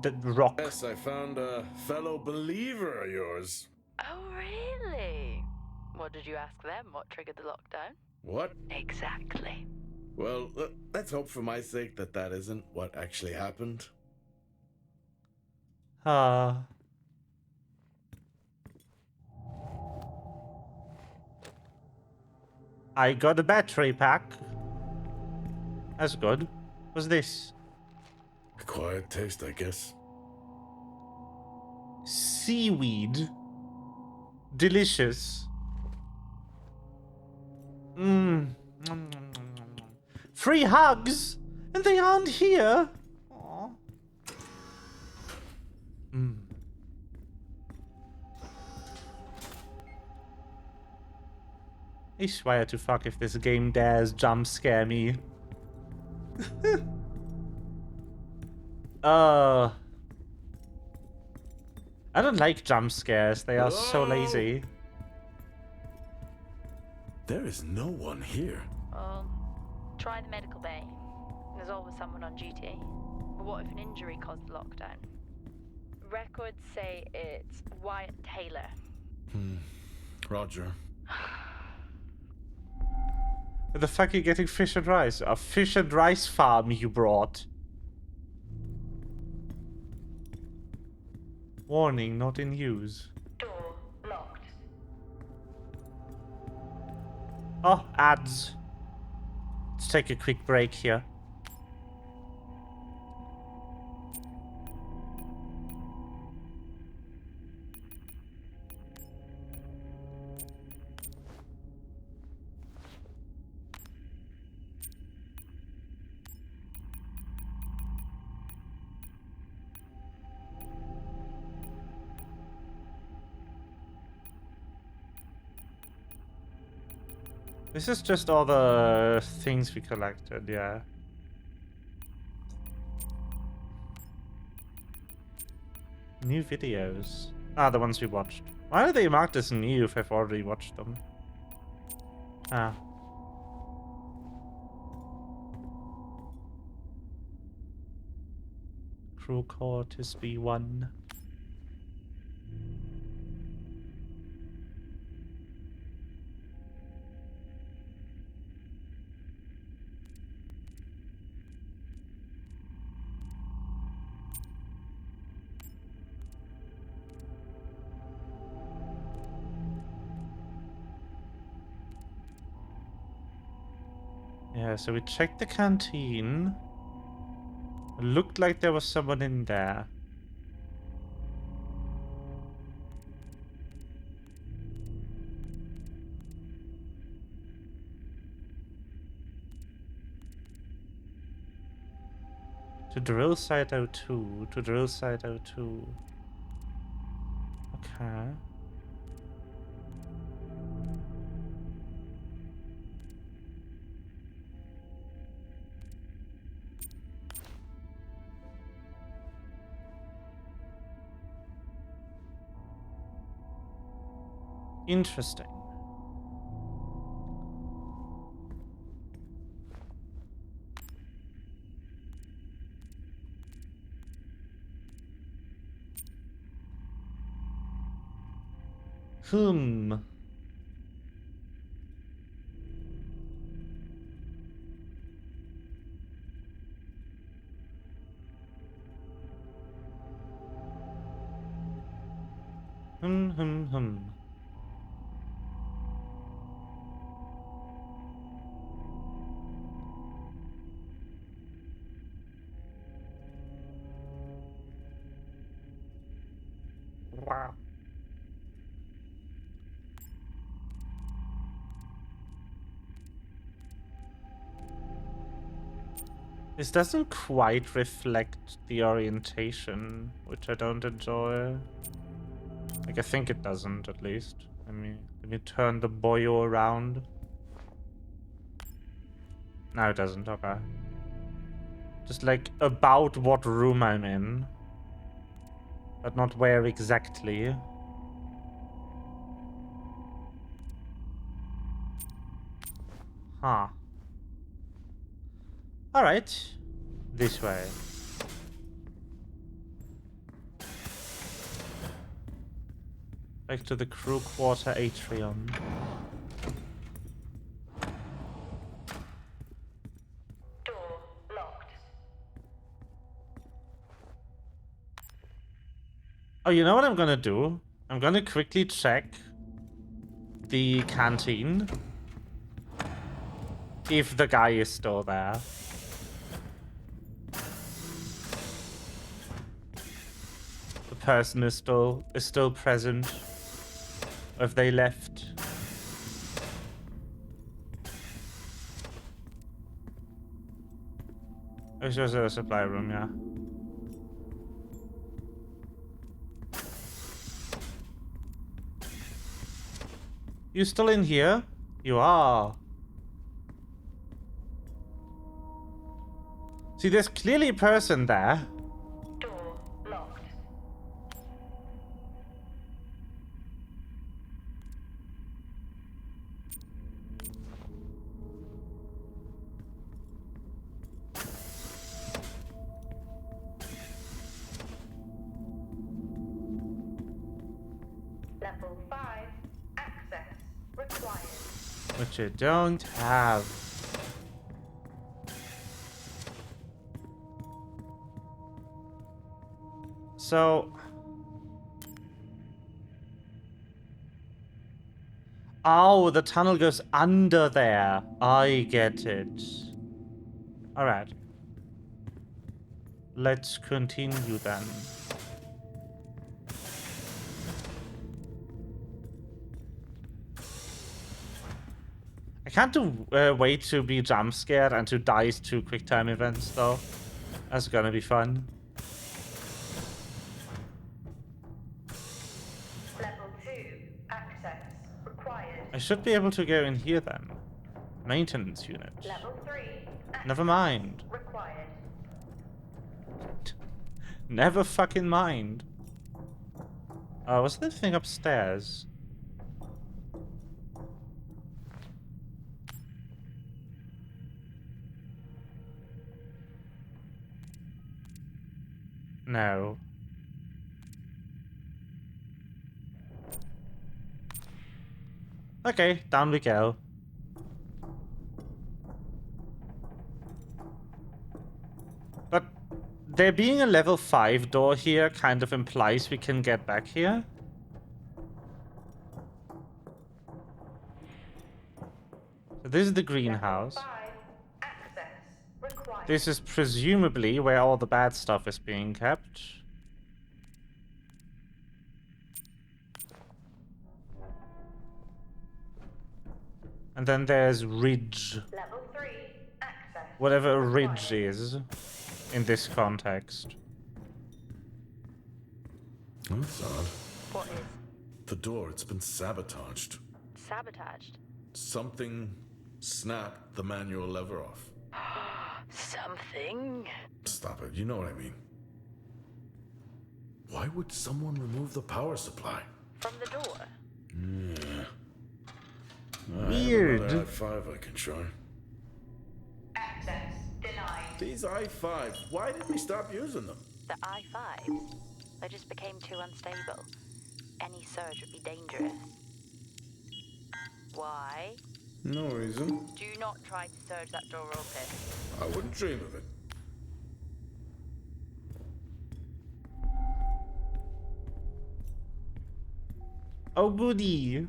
The rock. Yes, I found a fellow believer of yours. Oh, really? What did you ask them? What triggered the lockdown? What? Exactly. Well, let's hope for my sake that that isn't what actually happened. Ah. I got a battery pack. That's good. What's this? A quiet taste, I guess. Seaweed. Delicious. Mmm. Free hugs? And they aren't here? Aw. Mmm. I swear to fuck if this game dares jump scare me. I don't like jump scares. They are so Hello? lazy. There is no one here. Well, try the medical bay. There's always someone on duty. But what if an injury caused the lockdown? Records say it's Wyatt Taylor. Roger. Where the fuck are you getting fish and rice? A fish and rice farm you brought. Warning, not in use. Door locked. Oh, ads. Let's take a quick break here. This is just all the things we collected, yeah. New videos. Ah, the ones we watched. Why are they marked as new if I've already watched them? Ah. Crew Cortis B1. Yeah, so we checked the canteen. It looked like there was someone in there. To drill site 02. To drill site 02. Okay. Interesting. Hmm. Hmm. Wow. This doesn't quite reflect the orientation, which I don't enjoy. Like, I think it doesn't, at least. Let me turn the boyo around. No, it doesn't. Okay. Just, like, about what room I'm in. But not where exactly. Huh. Alright. This way. Back to the crew quarter atrium. Door locked. Oh, you know what I'm gonna do? I'm gonna quickly check the canteen. If the guy is still there. The person is still present. Or if they left. It's just a supply room, yeah. You still in here? You are. See, there's clearly a person there. Door locked. Level 5. Access required. Which you don't have. So... Oh, the tunnel goes under there. I get it. Alright. Let's continue then. I can't wait to be jump scared and to die to quick time events though. That's gonna be fun. Level 2. Access required. I should be able to go in here then. Maintenance unit. Level 3. Access Never mind. required. Never fucking mind. What's the thing upstairs? No. Okay, down we go. But there being a level 5 door here kind of implies we can get back here. So this is the greenhouse. Level 5. Access required. This is presumably where all the bad stuff is being kept. And then there's Ridge. Level 3. Access Whatever required. Ridge is in this context. That's odd. What is The door, it's been sabotaged. sabotaged? Something snapped the manual lever off. Something? Stop it, you know what I mean. Why would someone remove the power supply? From the door? Yeah. Weird. I have another i5 I can try. Access denied. These i5s, why did we stop using them? The i5s? They just became too unstable. any surge would be dangerous. Why? No reason. Do not try to surge that door open. I wouldn't dream of it. Oh, goody.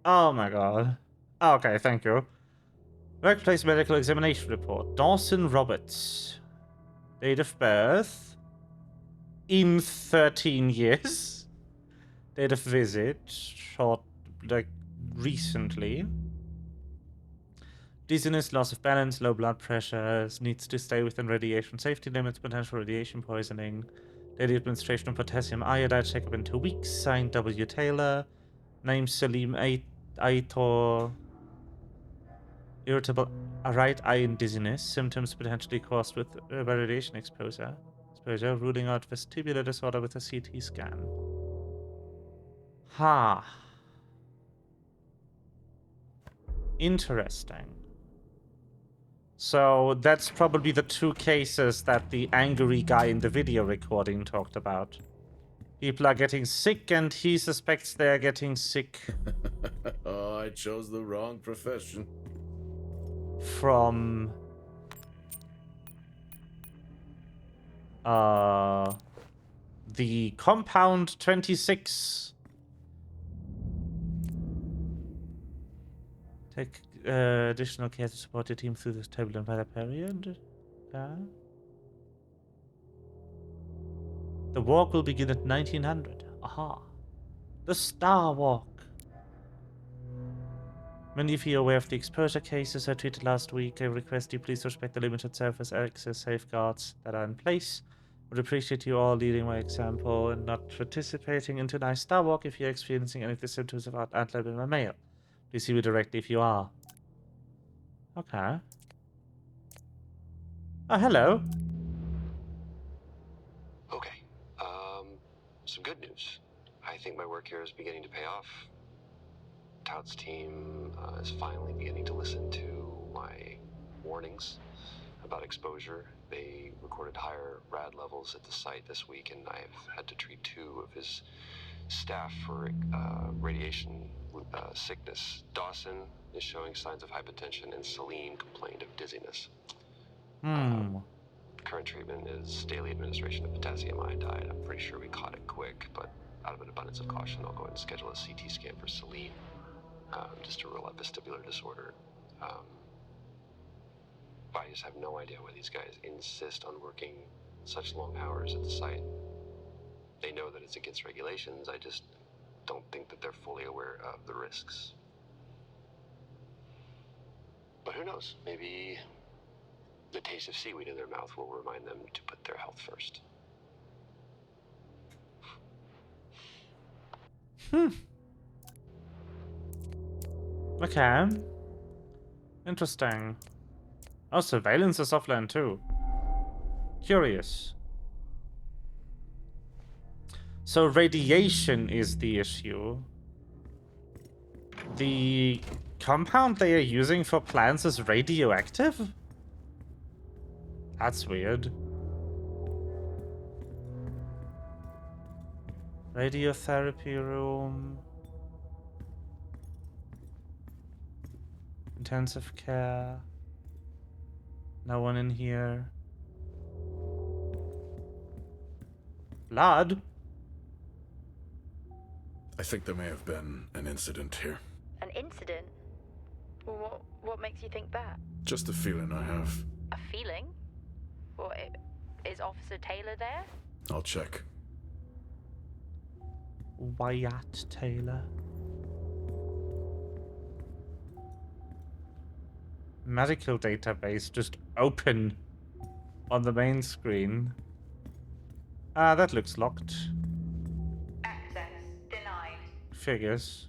Oh my god. Okay, thank you. Workplace medical examination report. Dawson Roberts. Date of birth. In 13 years. Date of visit. Short, like, recently. Dizziness, loss of balance, low blood pressure, needs to stay within radiation safety limits, potential radiation poisoning. Daily administration of potassium iodide, checkup in 2 weeks. Signed W. Taylor. Name Salim Aitor. Irritable right eye and dizziness. Symptoms potentially caused with by radiation exposure. Ruling out vestibular disorder with a CT scan. Ha. Interesting. So that's probably the 2 cases that the angry guy in the video recording talked about. People are getting sick and he suspects they're getting sick Oh, I chose the wrong profession. from the Compound 26. Take additional care to support your team through this turbulent weather period. The walk will begin at 1900. Aha. The Star Walk. Many of you are aware of the exposure cases I treated last week. I request you please respect the limited surface access safeguards that are in place. Would appreciate you all leading by example and not participating in tonight's Star Walk if you're experiencing any of the symptoms of antler in my mail. Please see me directly if you are. Okay. Oh, hello. Okay. Some good news. I think my work here is beginning to pay off. Todd's team is finally beginning to listen to my warnings about exposure. They recorded higher rad levels at the site this week, and I've had to treat 2 of his staff for radiation sickness. Dawson is showing signs of hypotension, and Celine complained of dizziness. Current treatment is daily administration of potassium iodide. I'm pretty sure we caught it quick, but out of an abundance of caution, I'll go ahead and schedule a CT scan for Celine, just to rule out vestibular disorder. I just have no idea why these guys insist on working such long hours at the site. They know that it's against regulations. I just don't think that they're fully aware of the risks. But who knows? Maybe the taste of seaweed in their mouth will remind them to put their health first. Okay. Interesting. Oh, surveillance is offline too. Curious. So radiation is the issue. The compound they are using for plants is radioactive? That's weird. Radiotherapy room. Intensive care. No one in here. Blood? I think there may have been an incident here. An incident? What makes you think that? Just a feeling I have. A feeling? Well, is Officer Taylor there? I'll check. Wyatt Taylor. Medical database just open on the main screen. Ah, that looks locked. Access denied. Figures.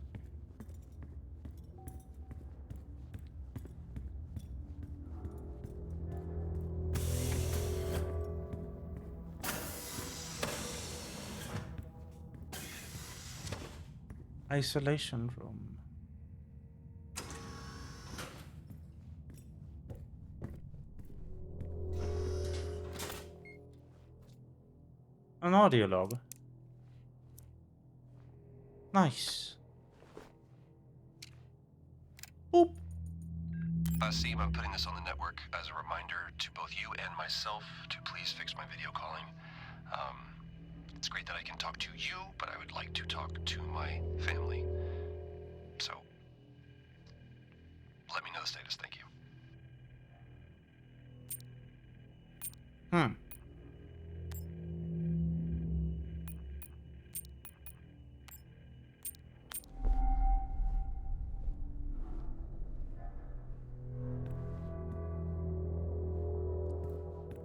Isolation room. An audio log. Nice. Boop. Seem I'm putting this on the network as a reminder to both you and myself to please fix my video calling. It's great that I can talk to you, but I would like to talk to my family. So, let me know the status. Thank you. Hmm.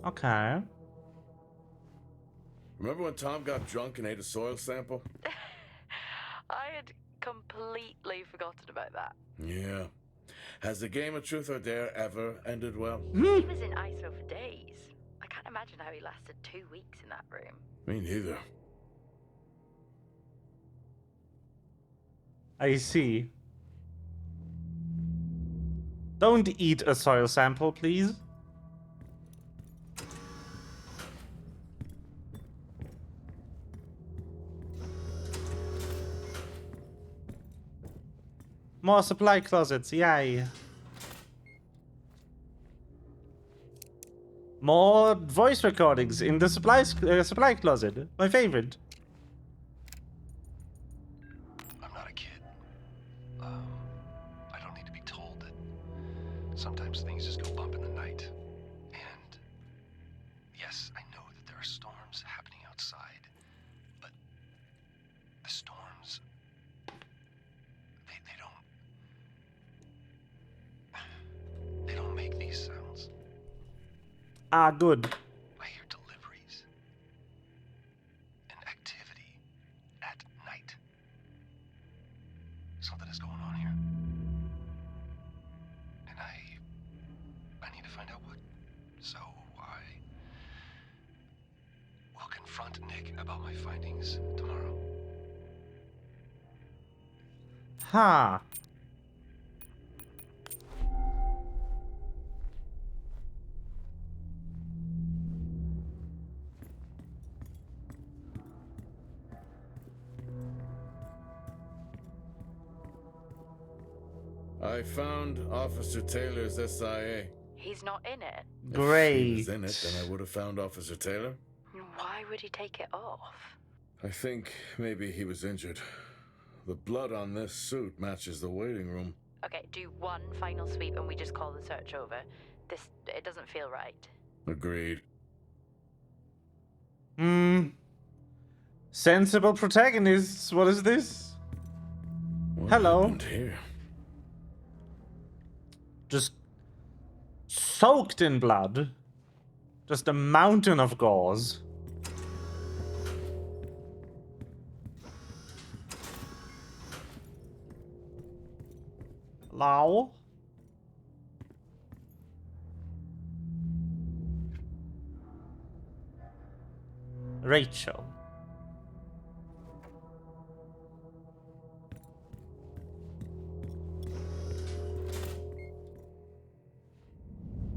Okay. Remember when Tom got drunk and ate a soil sample? I had completely forgotten about that. Yeah. Has the game of Truth or Dare ever ended well? He was in ISO for days. I can't imagine how he lasted 2 weeks in that room. Me neither. I see. Don't eat a soil sample, please. More supply closets, yay. More voice recordings in the supply closet. My favorite. I'm not a kid. I don't need to be told that sometimes things just go bump in the night. And yes, I know that there are storms happening outside, but the storms, they don't make these sounds. Ah, good. I hear deliveries and activity at night. Something is going on here. And I need to find out what. So I will confront Nick about my findings tomorrow. Ha. I found Officer Taylor's SIA. He's not in it. Great. If he was in it, then I would have found Officer Taylor. Why would he take it off? I think maybe he was injured. The blood on this suit matches the waiting room. Okay, do one final sweep and we just call the search over. It doesn't feel right. Agreed. Sensible protagonists. What is this? What Hello. happened here? Just soaked in blood. Just a mountain of gauze. Hello? Rachel.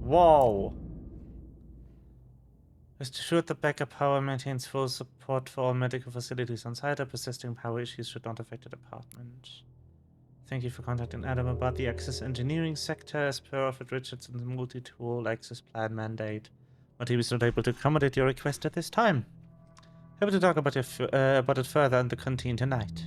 Whoa. Rest assured the backup power maintains full support for all medical facilities on site. Persisting power issues should not affect the department. Thank you for contacting Adam about the access engineering sector as per Alfred Richardson's multi-tool access plan mandate. My team is not able to accommodate your request at this time. Happy to talk about it further in the canteen tonight.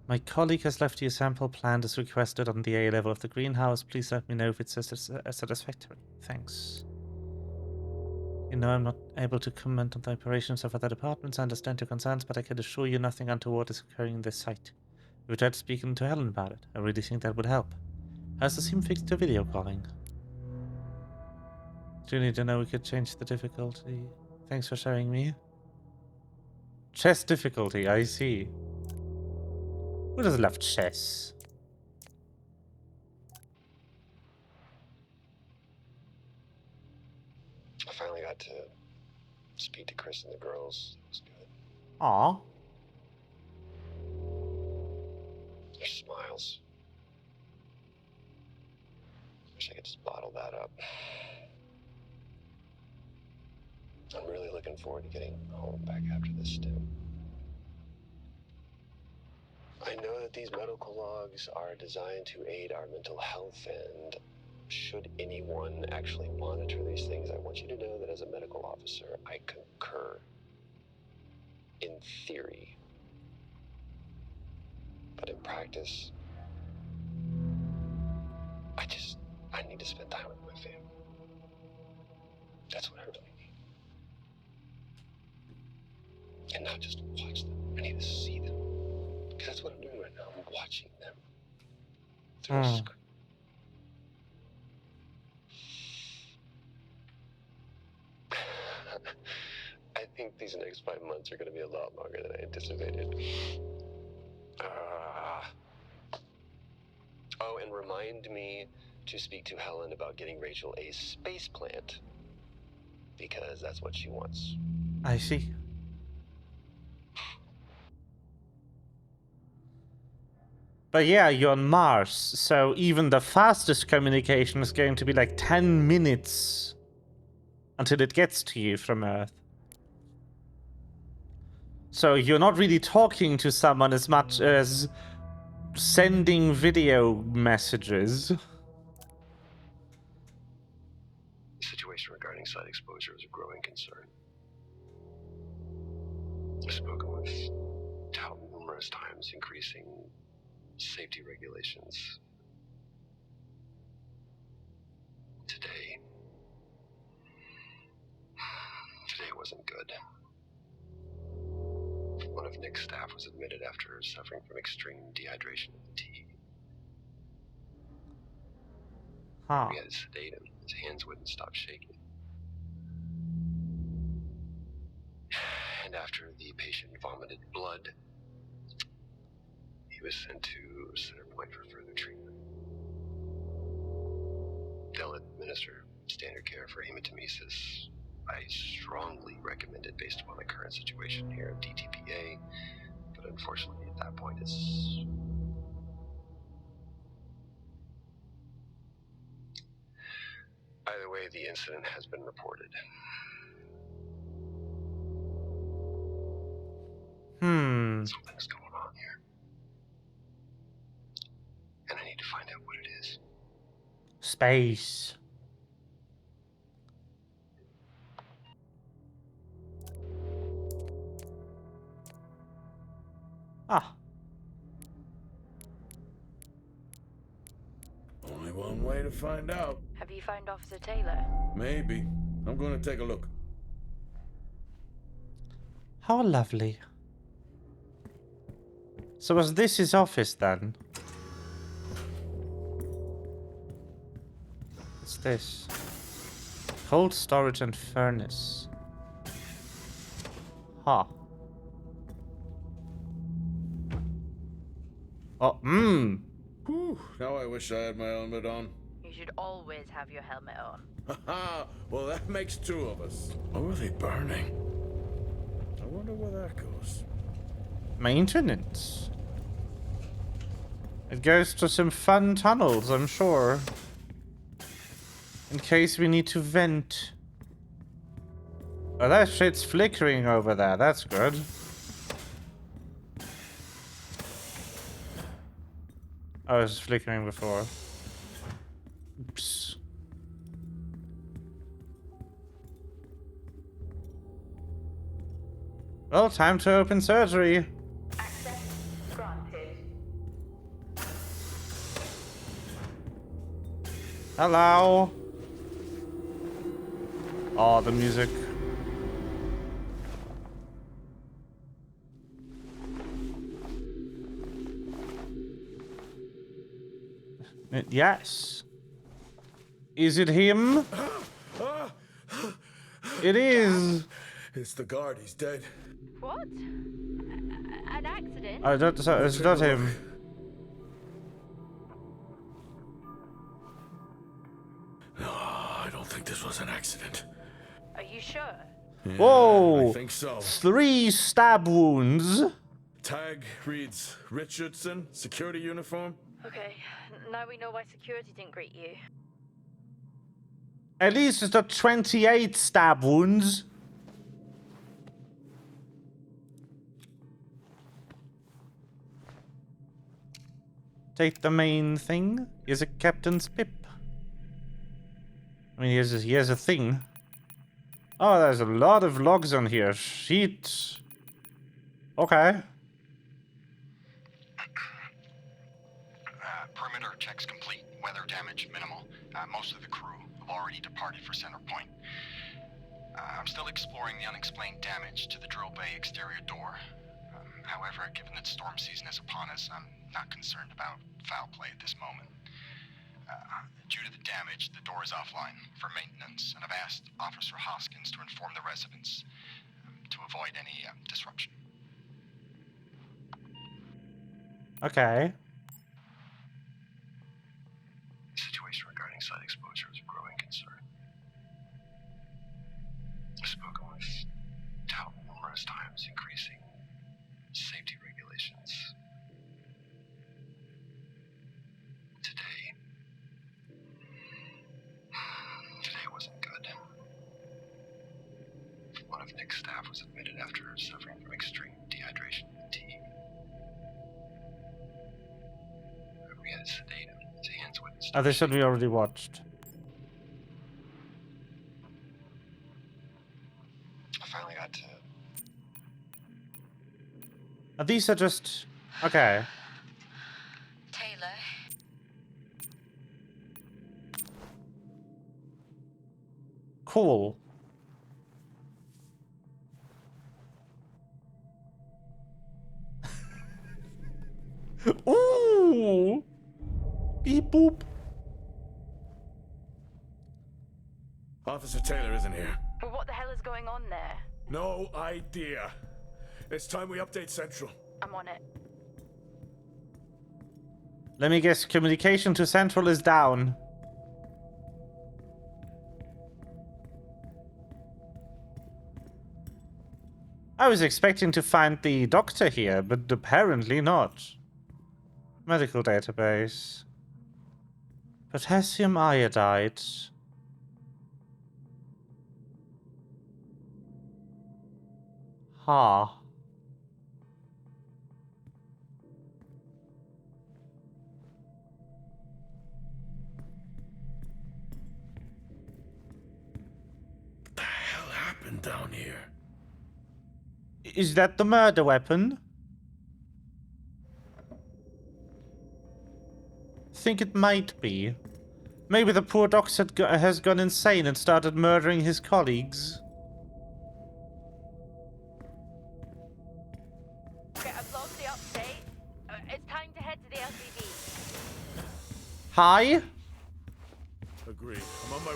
My colleague has left you a sample planned as requested on the A level of the greenhouse. Please let me know if it's satisfactory. Thanks. You know I'm not able to comment on the operations of other departments. I understand your concerns, but I can assure you nothing untoward is occurring in this site. We tried speaking to Helen about it. I really think that would help. How's the sim fixed to video calling? Do you need to know we could change the difficulty? Thanks for showing me. Chess difficulty, I see. Who doesn't love chess? I finally got to speak to Chris and the girls. It was good. Aw. Their smiles. Wish I could just bottle that up. I'm really looking forward to getting home back after this stint. I know that these medical logs are designed to aid our mental health, and should anyone actually monitor these things, I want you to know that as a medical officer, I concur. In theory. But in practice, I need to spend time with my family. That's what I really need. And not just watch them. I need to see them. Because that's what I'm doing right now. I'm watching them through a screen. I think these next 5 months are going to be a lot longer than I anticipated. Oh, and remind me to speak to Helen about getting Rachel a space plant. Because that's what she wants. I see. But yeah, you're on Mars, so even the fastest communication is going to be like 10 minutes until it gets to you from Earth. So you're not really talking to someone as much as sending video messages. The situation regarding site exposure is a growing concern. I've spoken with Tout numerous times, increasing safety regulations. Today wasn't good. One of Nick's staff was admitted after suffering from extreme dehydration and fatigue. Huh. We had to sedate him. His hands wouldn't stop shaking. And after the patient vomited blood, he was sent to Center Point for further treatment. They'll administer standard care for hematemesis. I strongly recommend it based upon the current situation here at DTPA, but unfortunately at that point it's... Either way, the incident has been reported. Something's going on here. And I need to find out what it is. Space. Ah. Only one way to find out. Have you found Officer Taylor? Maybe. I'm going to take a look. How lovely. So was this his office then? What's this? Cold storage and furnace. Huh. Oh, Whew, now I wish I had my helmet on. You should always have your helmet on. Haha, well that makes two of us. What were they burning? I wonder where that goes. Maintenance. It goes to some fun tunnels, I'm sure. In case we need to vent. Oh, that shit's flickering over there. That's good. Oh, it was flickering before. Oops. Well, time to open surgery. Access granted. Hello. Oh, the music. Yes. Is it him? It is. It's the guard, he's dead. What? An accident? I don't. It's not him. No, I don't think this was an accident. Are you sure? Yeah, Whoa! I think so. 3 stab wounds. Tag reads Richardson, security uniform. Okay, now we know why security didn't greet you. At least it's not 28 stab wounds. Take the main thing. Here's a captain's pip. I mean, here's a thing. Oh, there's a lot of logs on here. Shit. Okay. Perimeter checks complete. Weather damage minimal. Most of the crew have already departed for Center Point. I'm still exploring the unexplained damage to the drill bay exterior door. However, given that storm season is upon us, I'm not concerned about foul play at this moment. Due to the damage, the door is offline for maintenance, and I've asked Officer Hoskins to inform the residents to avoid any disruption. Okay. The situation regarding site exposure is a growing concern. I've spoken with Tout numerous times, increasing safety regulations. Today wasn't good. One of Nick's staff was admitted after suffering from extreme dehydration and fatigue. We had to sedate him. His hands wouldn't stop. Oh, this one we already watched. I finally got to... These are just... Okay. Taylor, Cool. Ooh! Beep boop. Officer Taylor isn't here. But what the hell is going on there? No idea. It's time we update Central. I'm on it. Let me guess, communication to Central is down. I was expecting to find the doctor here, but apparently not. Medical database. Potassium iodide. Ha. What the hell happened down here? Is that the murder weapon? Think it might be. Maybe the poor doctor has gone insane and started murdering his colleagues. Okay, I've lost the update. It's time to head to the LCD. Hi? Agreed. I'm on my...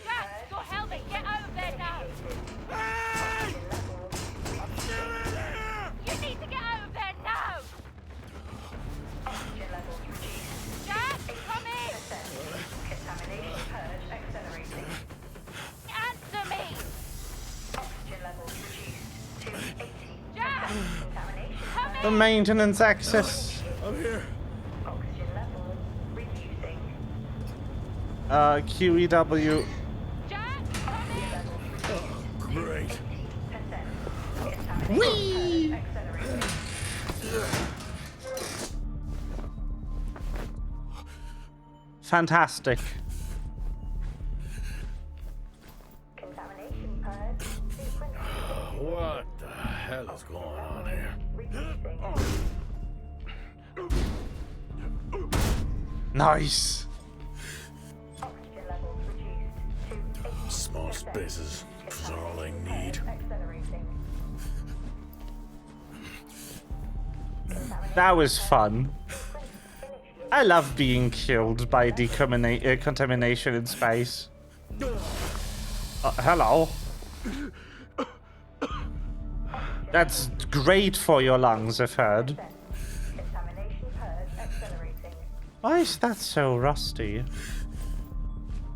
Jack, your helmet, get out of there now! Hey! I'm still in here! You need to get out of there now! oxygen levels reduced. Jack, come in! Contamination purge accelerating. Answer me! Oxygen levels reduced to 80. Jack! Contamination Come The in! maintenance access. I'm here. oxygen levels reducing. QEW. Jack, come in! Oh, great. 80%. Contamination purge accelerating. Fantastic. Contamination purge sequence What the hell is going on here? reducing. Nice. Oxygen levels reduced to 80%. Small spaces is all I need. Accelerating. That was fun. I love being killed by contamination in space. Hello. That's great for your lungs, I've heard. Contamination purge accelerating. Why is that so rusty?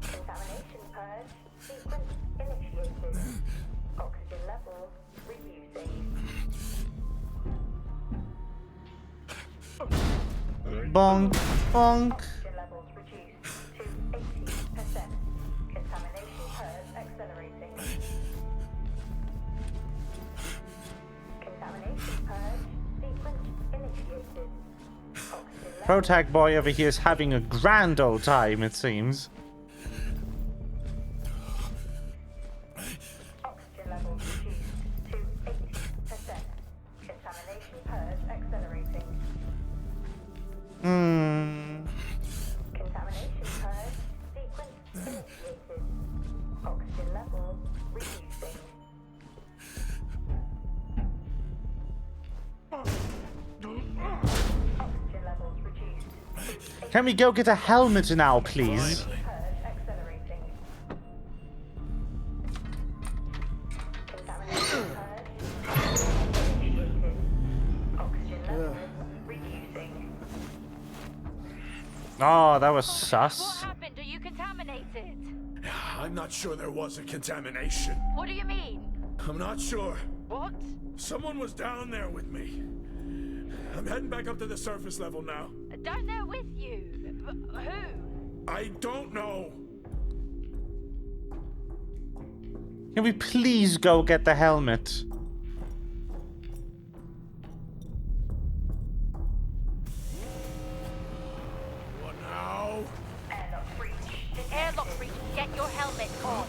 Contamination purge sequence initiated. Oxygen levels reducing. Bonk, bonk. Oxygen levels reduced to 80%. Contamination purge accelerating. Contamination purge sequence Protag boy over here is having a grand old time, it seems. Oxygen levels reduced to 8%. Contamination purge accelerating. Contamination purge sequence initiated. Oxygen levels reducing. Oxygen levels reduced. Can we go get a helmet now, please? Purge accelerating. Contamination purge initiated. Oxygen levels reducing. Oh, that was What sus. happened? Are you contaminated? I'm not sure there was a contamination. What do you mean? I'm not sure. What? Someone was down there with me. I'm heading back up to the surface level now. Down there with you? Who? I don't know. Can we please go get the helmet? What now? Airlock breach. The airlock breach. Get your helmet on.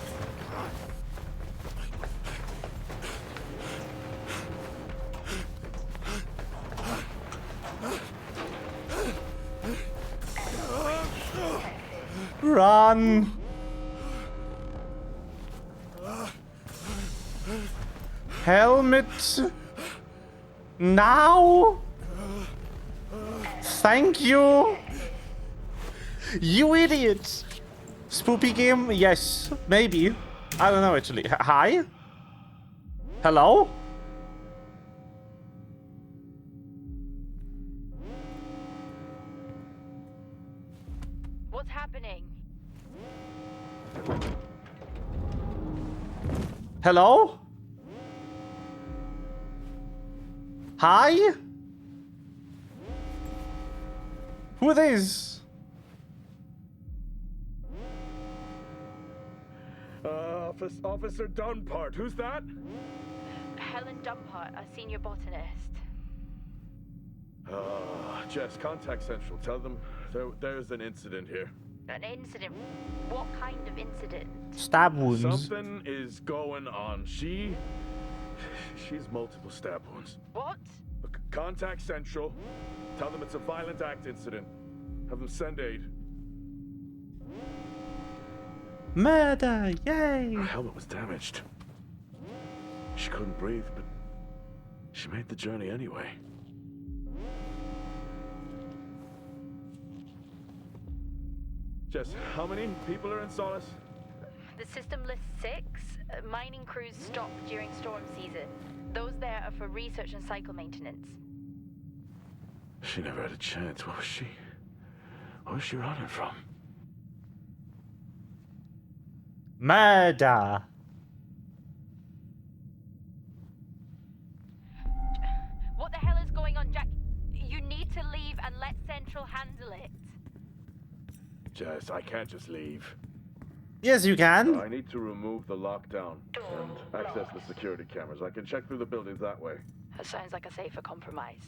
Run! Helmet! Now! Thank you! You idiot! Spoopy game? Yes, maybe. I don't know actually. Hi? Hello? What's happening? Hello? Hi? Who are these? Officer Dunpart, who's that? Helen Dumpart, a senior botanist. Jess, contact Central. Tell them there's an incident here. An incident? What kind of incident? Stab wounds. Something is going on. She's multiple stab wounds. What? Look, contact Central. Tell them it's a violent act incident. Have them send aid. Murder! Yay! Her helmet was damaged. She couldn't breathe, but she made the journey anyway. Jess, how many people are in Solis? The system lists 6. Mining crews stopped during storm season. Those there are for research and cycle maintenance. She never had a chance. What was she running from? Murder! What the hell is going on, Jack? You need to leave and let Central handle it. Jess, I can't just leave. Yes, you can. I need to remove the lockdown and access the security cameras. I can check through the buildings that way. That sounds like a safer compromise.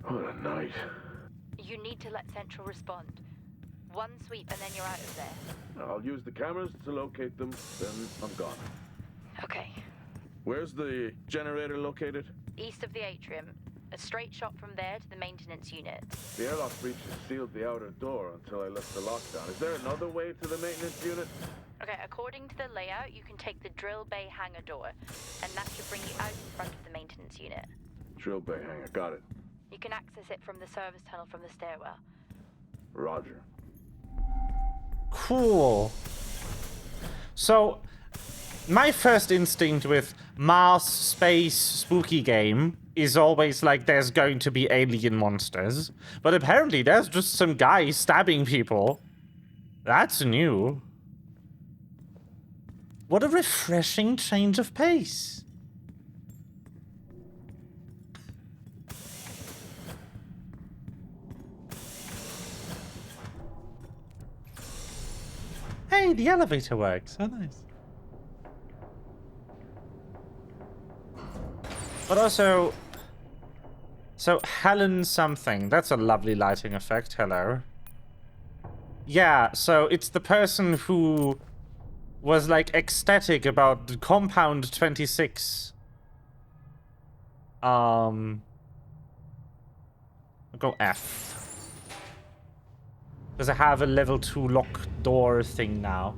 What a night. You need to let Central respond. One sweep and then you're out of there. I'll use the cameras to locate them, then I'm gone. Okay. Where's the generator located? East of the atrium. A straight shot from there to the maintenance unit. The airlock breach sealed the outer door until I left the lockdown. Is there another way to the maintenance unit? Okay, according to the layout, you can take the drill bay hangar door, and that should bring you out in front of the maintenance unit. Drill bay hangar, got it. You can access it from the service tunnel from the stairwell. Roger. Cool. So, my first instinct with Mars space spooky game is always like there's going to be alien monsters. But apparently there's just some guy stabbing people. That's new. What a refreshing change of pace. Hey, the elevator works. Oh, nice. But also, So, Helen something. That's a lovely lighting effect. Hello. Yeah, so it's the person who was, like, ecstatic about Compound 26. I'll go F. Because I have a level 2 lock door thing now.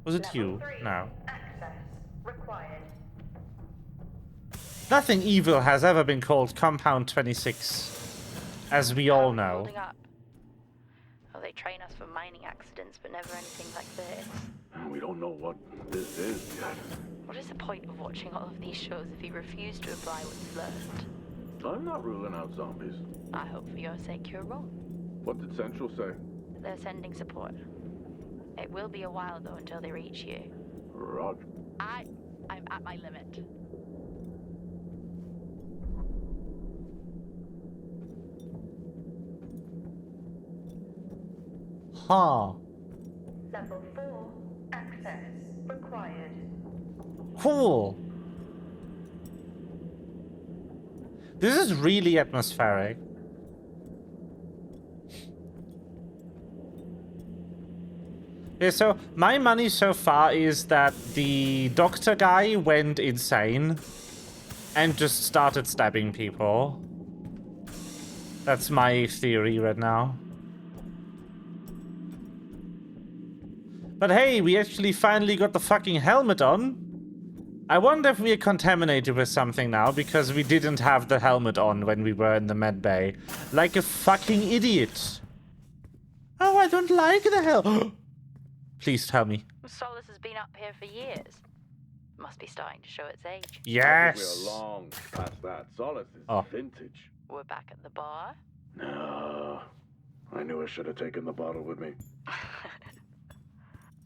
Was it you? No. Access required. Nothing evil has ever been called Compound 26, as we all know. Holding up. Oh, they train us for mining accidents, but never anything like this. We don't know what this is yet. What is the point of watching all of these shows if you refuse to apply what you've learned? I'm not ruling out zombies. I hope for your sake you're wrong. What did Central say? They're sending support. It will be a while, though, until they reach you. Roger. I'm at my limit. Huh. Level 4. Access required. Cool. This is really atmospheric. Yeah, so my money so far is that the doctor guy went insane and just started stabbing people. That's my theory right now. But hey, we actually finally got the fucking helmet on. I wonder if we are contaminated with something now because we didn't have the helmet on when we were in the med bay. Like a fucking idiot. Oh, I don't like the hell. Please tell me. Solis has been up here for years. Must be starting to show its age. Yes. We're long past that. Solis is vintage. We're back at the bar. No. I knew I should have taken the bottle with me.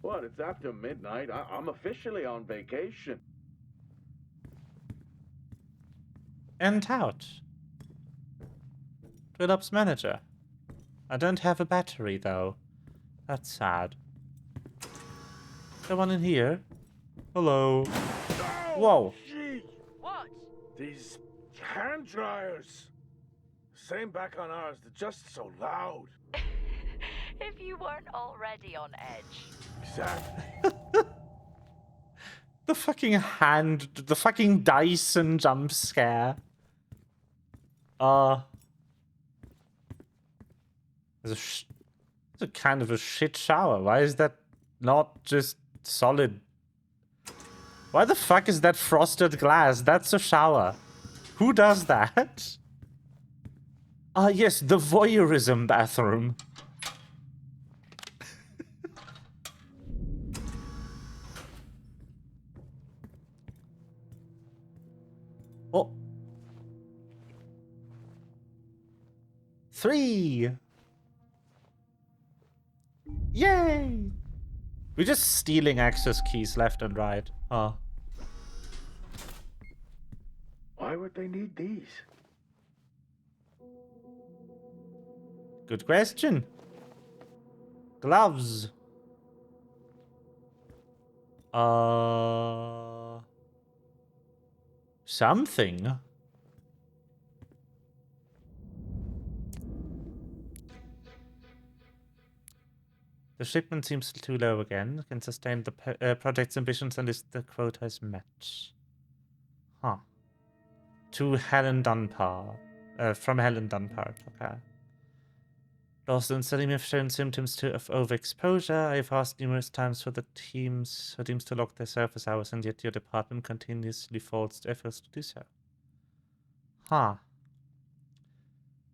What? It's after midnight. I'm officially on vacation. And out. Twilop's manager. I don't have a battery, though. That's sad. The one in here? Hello. Whoa. Gee. What? These hand dryers. Same back on ours. They're just so loud. If you weren't already on edge. Exactly. The fucking Dyson jump scare. It's a kind of a shit shower. Why is that not just solid? Why the fuck is that frosted glass? That's a shower. Who does that? Ah, yes, the voyeurism bathroom. Oh. 3. Yay! We're just stealing access keys left and right. Huh. Why would they need these? Good question. Gloves. Something. The shipment seems too low again. Can sustain the project's ambitions unless the quota is met. Huh. To Helen Dunbar. From Helen Dunbar. Okay. Dawson and Selim have shown symptoms of overexposure. I've asked numerous times for teams to lock their service hours, and yet your department continuously faults efforts to do so. Huh.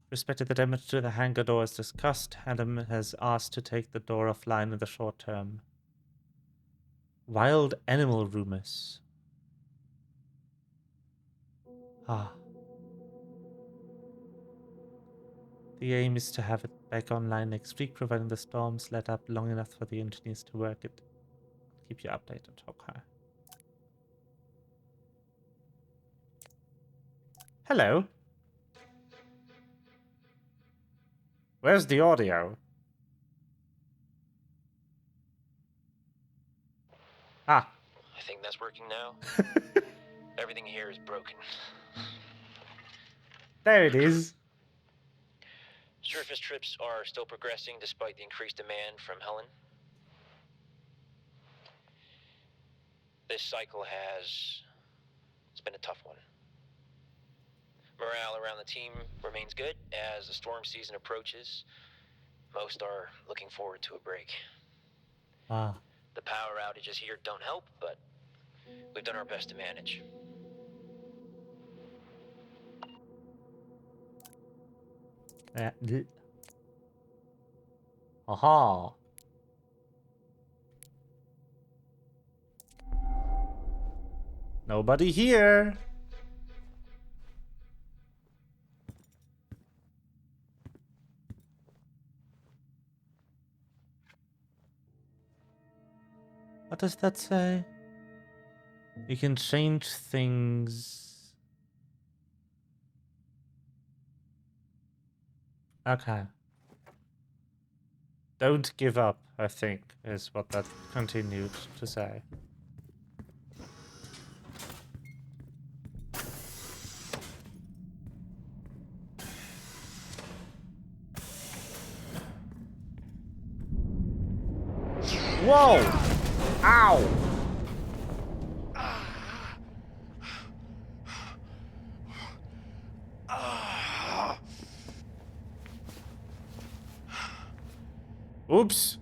Respected the damage to the hangar door as discussed. Adam has asked to take the door offline in the short term. Wild animal rumors. Ah. The aim is to have it back online next week, providing the storms let up long enough for the engineers to work it. Keep you updated, okay. Hello. Where's the audio? think that's working now? Everything here is broken. There it is. Surface trips are still progressing despite the increased demand from Helen. This cycle it's been a tough one. Morale around the team remains good as the storm season approaches. Most are looking forward to a break. Ah. The power outages here don't help, but we've done our best to manage. Aha. Nobody here. What does that say? You can change things. Okay. Don't give up, I think, is what that continued to say. Whoa! Ow! Oops!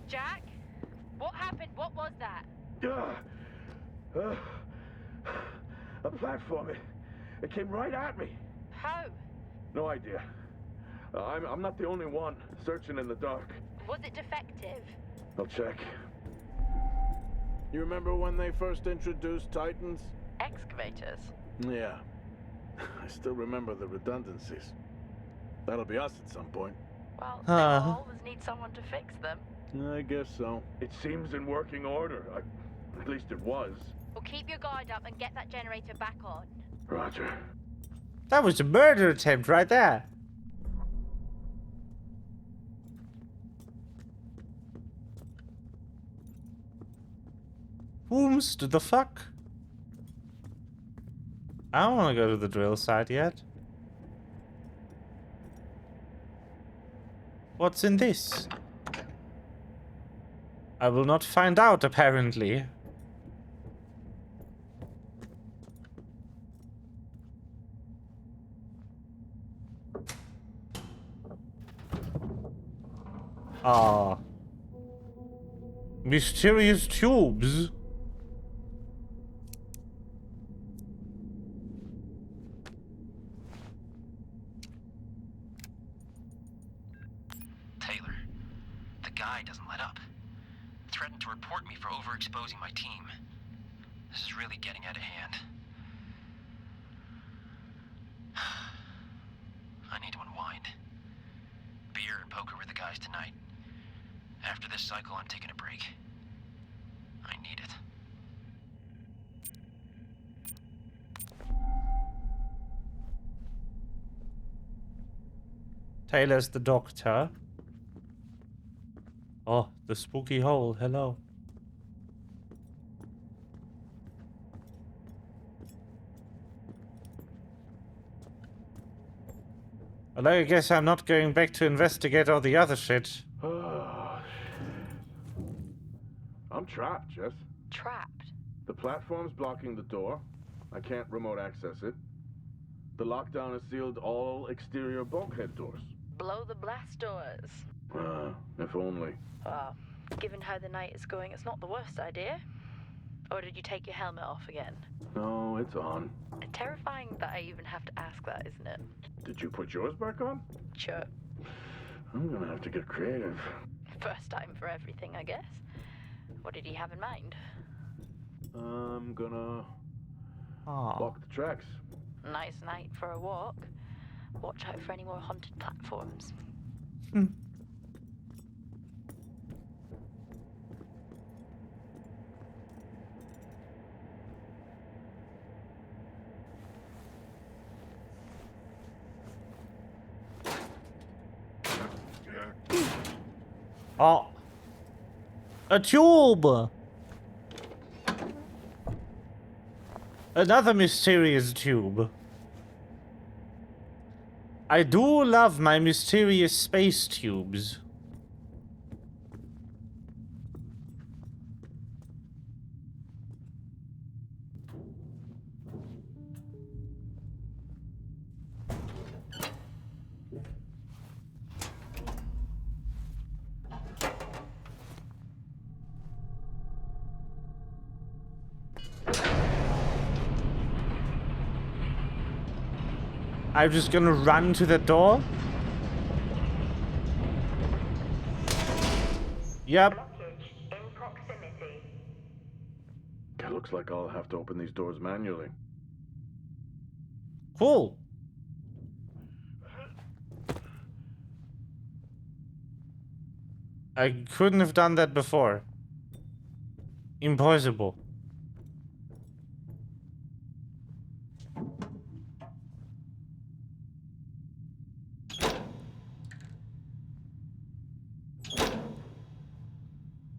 Jack? What happened? What was that? A platform. It came right at me. How? No idea. I'm not the only one searching in the dark. Was it defective? I'll check. You remember when they first introduced Titans? Excavators. Yeah. I still remember the redundancies. That'll be us at some point. Well, Huh. they'll always need someone to fix them. I guess so. It seems in working order. At least it was. Well, keep your guard up and get that generator back on. Roger. That was a murder attempt right there. Whomst the fuck? I don't want to go to the drill site yet. What's in this? I will not find out, apparently. Ah. Mysterious tubes. Taylor, the guy doesn't let up. Threatened to report me for overexposing my team. This is really getting out of hand. I need to unwind. Beer and poker with the guys tonight. After this cycle, I'm taking a break. I need it. Taylor's the doctor. Oh, the spooky hole. Hello. Well, I guess I'm not going back to investigate all the other shit. I'm trapped, Jess. Trapped. The platform's blocking the door. I can't remote access it. The lockdown has sealed all exterior bulkhead doors. Blow the blast doors. If only. Well, given how the night is going, it's not the worst idea. Or did you take your helmet off again? No, it's on. Terrifying that I even have to ask that, isn't it? Did you put yours back on? Sure. I'm gonna have to get creative. First time for everything, I guess. What did he have in mind? I'm gonna Aw. walk the tracks. Nice night for a walk. Watch out for any more haunted platforms. Oh. A tube! Another mysterious tube. I do love my mysterious space tubes. I'm just gonna run to the door. Yep. Blockage in proximity. It looks like I'll have to open these doors manually. Cool. I couldn't have done that before. Impossible.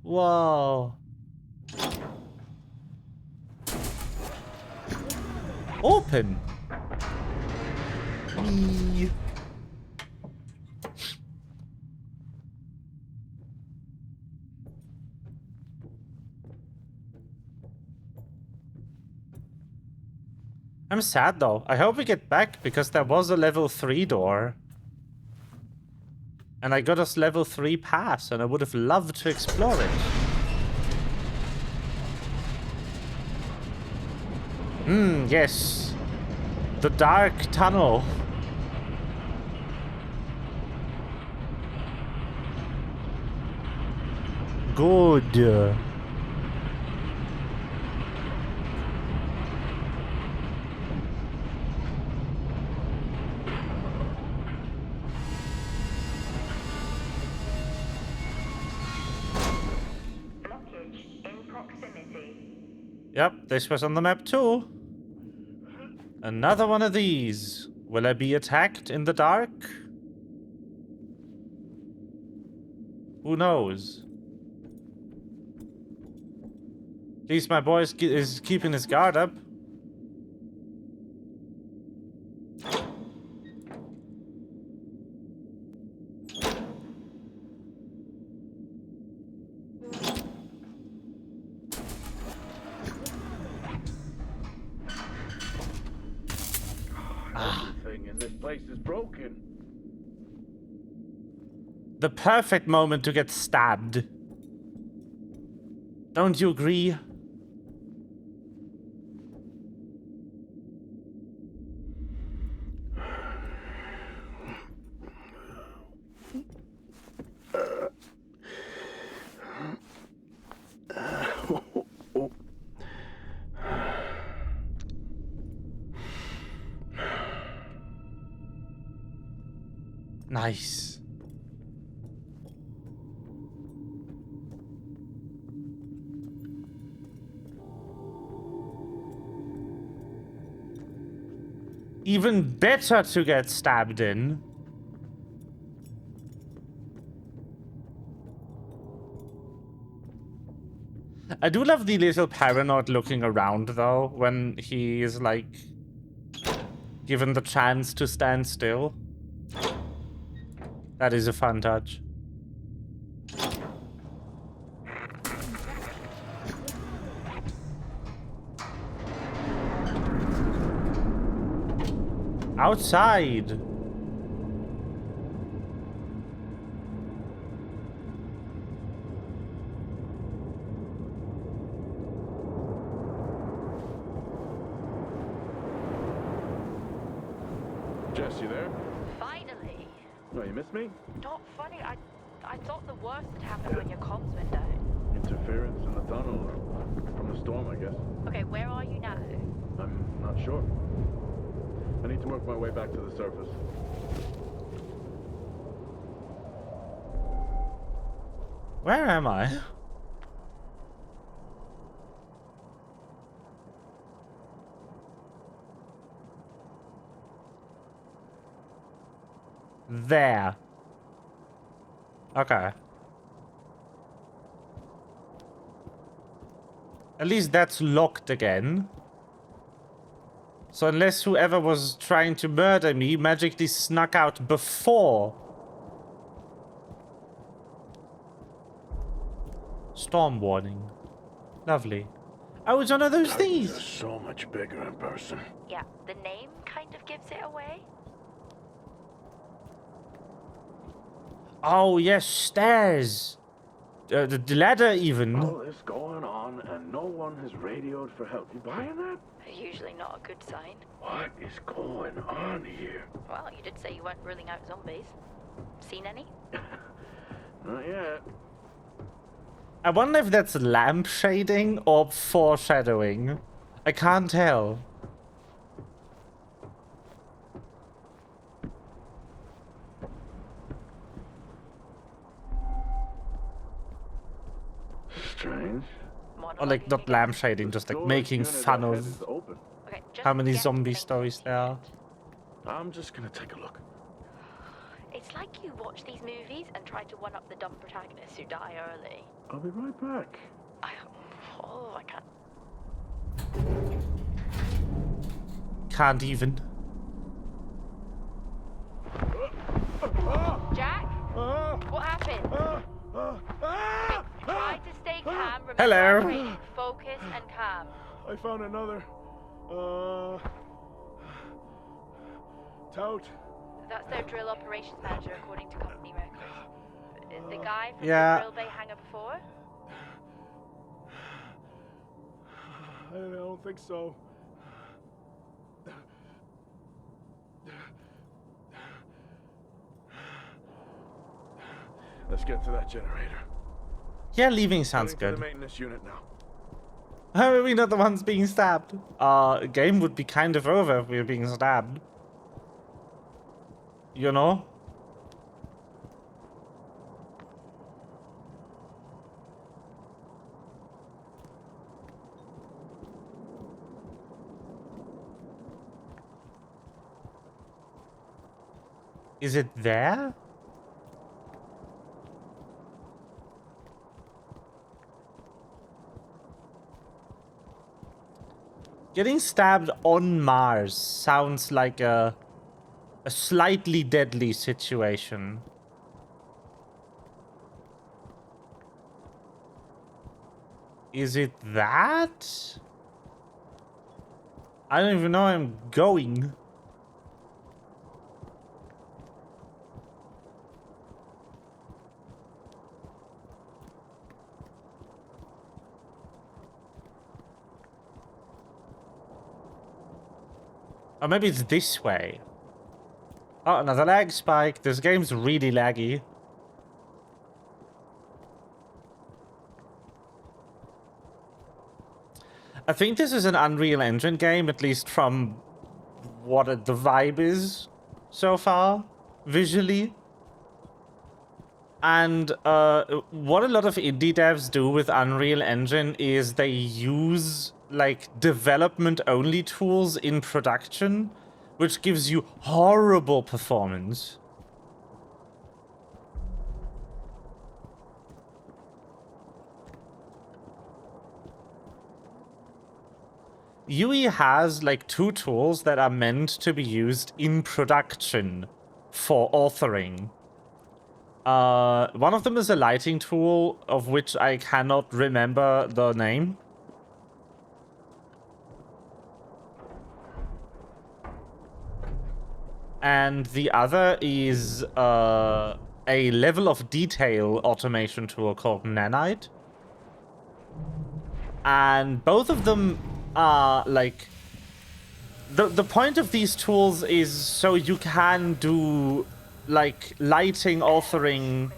Whoa. Open. Whee. I'm sad though. I hope we get back because there was a level 3 door. And I got us level 3 pass and I would have loved to explore it. Yes. The dark tunnel. Good. Blockage in proximity. Yep, this was on the map too. Another one of these. Will I be attacked in the dark? Who knows? At least my boy is keeping his guard up. Everything in this place is broken. The perfect moment to get stabbed. Don't you agree? Nice. Even better to get stabbed in. I do love the little paranoid looking around though when he is like given the chance to stand still. That is a fun touch. Outside. Jess, you there? Finally. Oh, you missed me? Not funny. I thought the worst had happened when your comms went down. Interference in the tunnel, or from the storm, I guess. Okay, where are you now? I'm not sure. I need to work my way back to the surface. Where am I? There. Okay. At least that's locked again. So unless whoever was trying to murder me magically snuck out before. Storm warning. Lovely. Oh, it's one of those things. So much bigger in person. Yeah, the name kind of gives it away. Oh, yes, stairs. The ladder even. All this going on and no one has radioed for help. You buying that? Usually not a good sign. What is going on here? Well, you did say you weren't ruling out zombies. Seen any? Not yet. I wonder if that's lamp shading or foreshadowing. I can't tell. Strange. Or like not lamp shading, just like making fun of Okay, just how many get zombie things stories there are. I'm just gonna take a look. It's like you watch these movies and try to one-up the dumb protagonists who die early. I'll be right back. I can't. Can't even. Jack? What happened? Try to stay calm. Remember Hello. our training. Focus and calm. I found another. Tout. That's their drill operations manager, according to company records. The guy from Yeah. the drill bay hangar before? I don't think so. Let's get to that generator. Yeah, leaving sounds Heading to good. the maintenance unit now. How are we not the ones being stabbed? Game would be kind of over if we were being stabbed. You know? Is it there? Getting stabbed on Mars sounds like a slightly deadly situation. Is it that? I don't even know where I'm going. Or maybe it's this way. Oh, another lag spike. This game's really laggy. I think this is an Unreal Engine game, at least from what the vibe is so far, visually. And what a lot of indie devs do with Unreal Engine is they use like development-only tools in production, which gives you horrible performance. UE has like two tools that are meant to be used in production for authoring. One of them is a lighting tool, of which I cannot remember the name. And the other is a level of detail automation tool called Nanite. And both of them are like... The point of these tools is so you can do like lighting authoring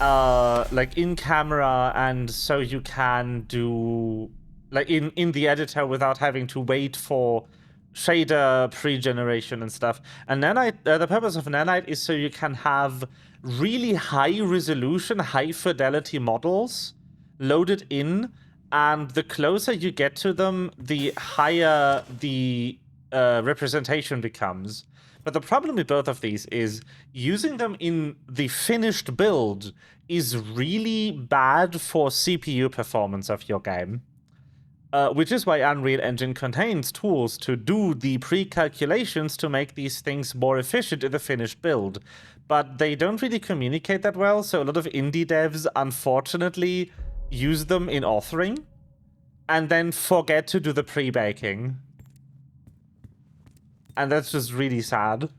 like in camera, and so you can do like in the editor without having to wait for shader pre-generation and stuff. And Nanite, the purpose of Nanite is so you can have really high resolution, high fidelity models loaded in, and the closer you get to them, the higher the representation becomes. But the problem with both of these is using them in the finished build is really bad for CPU performance of your game. Which is why Unreal Engine contains tools to do the pre-calculations to make these things more efficient in the finished build. But they don't really communicate that well, so a lot of indie devs, unfortunately, use them in authoring, and then forget to do the pre-baking. And that's just really sad.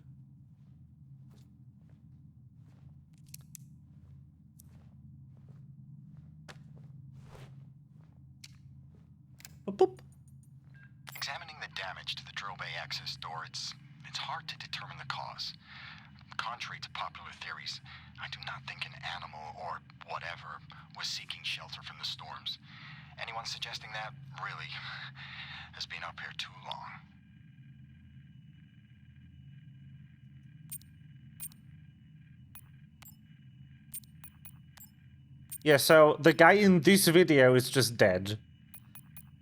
Boop. Examining the damage to the drill bay access door, it's hard to determine the cause. Contrary to popular theories, I do not think an animal or whatever was seeking shelter from the storms. Anyone suggesting that really has been up here too long. Yeah, so the guy in this video is just dead.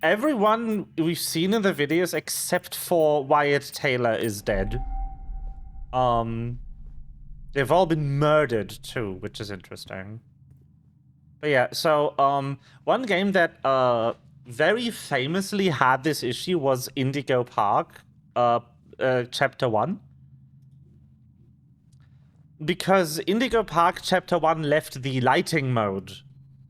Everyone we've seen in the videos except for Wyatt Taylor is dead. They've all been murdered too, which is interesting. But yeah, so one game that very famously had this issue was Indigo Park, Chapter 1. Because Indigo Park Chapter 1 left the lighting mode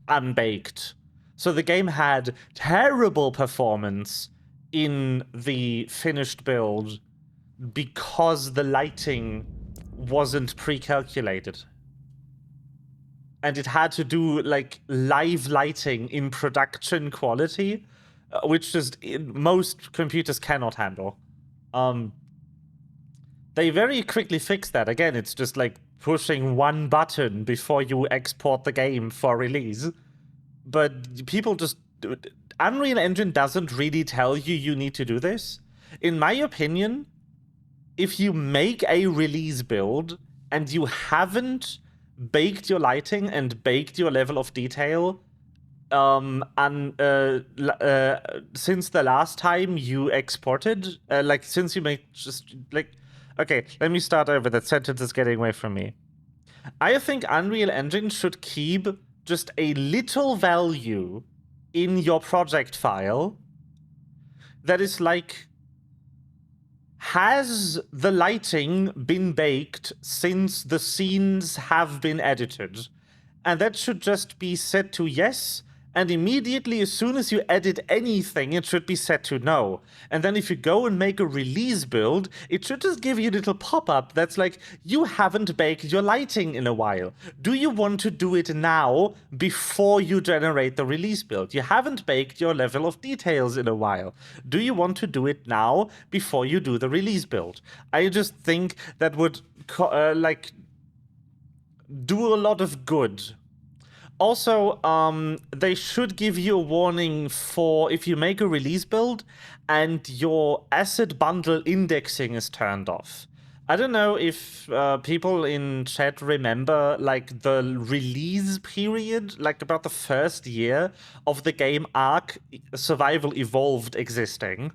unbaked. So the game had terrible performance in the finished build because the lighting wasn't pre-calculated. And it had to do, like, live lighting in production quality, which just most computers cannot handle. They very quickly fixed that. Again, it's just like pushing one button before you export the game for release. But people just... Unreal Engine doesn't really tell you need to do this. In my opinion, if you make a release build and you haven't baked your lighting and baked your level of detail since the last time you exported, like since you make just like... Okay, let me start over. That sentence is getting away from me. I think Unreal Engine should keep just a little value in your project file that is like, has the lighting been baked since the scenes have been edited? And that should just be set to yes, and immediately as soon as you edit anything, it should be set to no. And then if you go and make a release build, it should just give you a little pop-up that's like, you haven't baked your lighting in a while. Do you want to do it now before you generate the release build? You haven't baked your level of details in a while. Do you want to do it now before you do the release build? I just think that would do a lot of good. Also, they should give you a warning for if you make a release build and your asset bundle indexing is turned off. I don't know if people in chat remember, like, the release period, like about the first year of the game Ark Survival Evolved existing.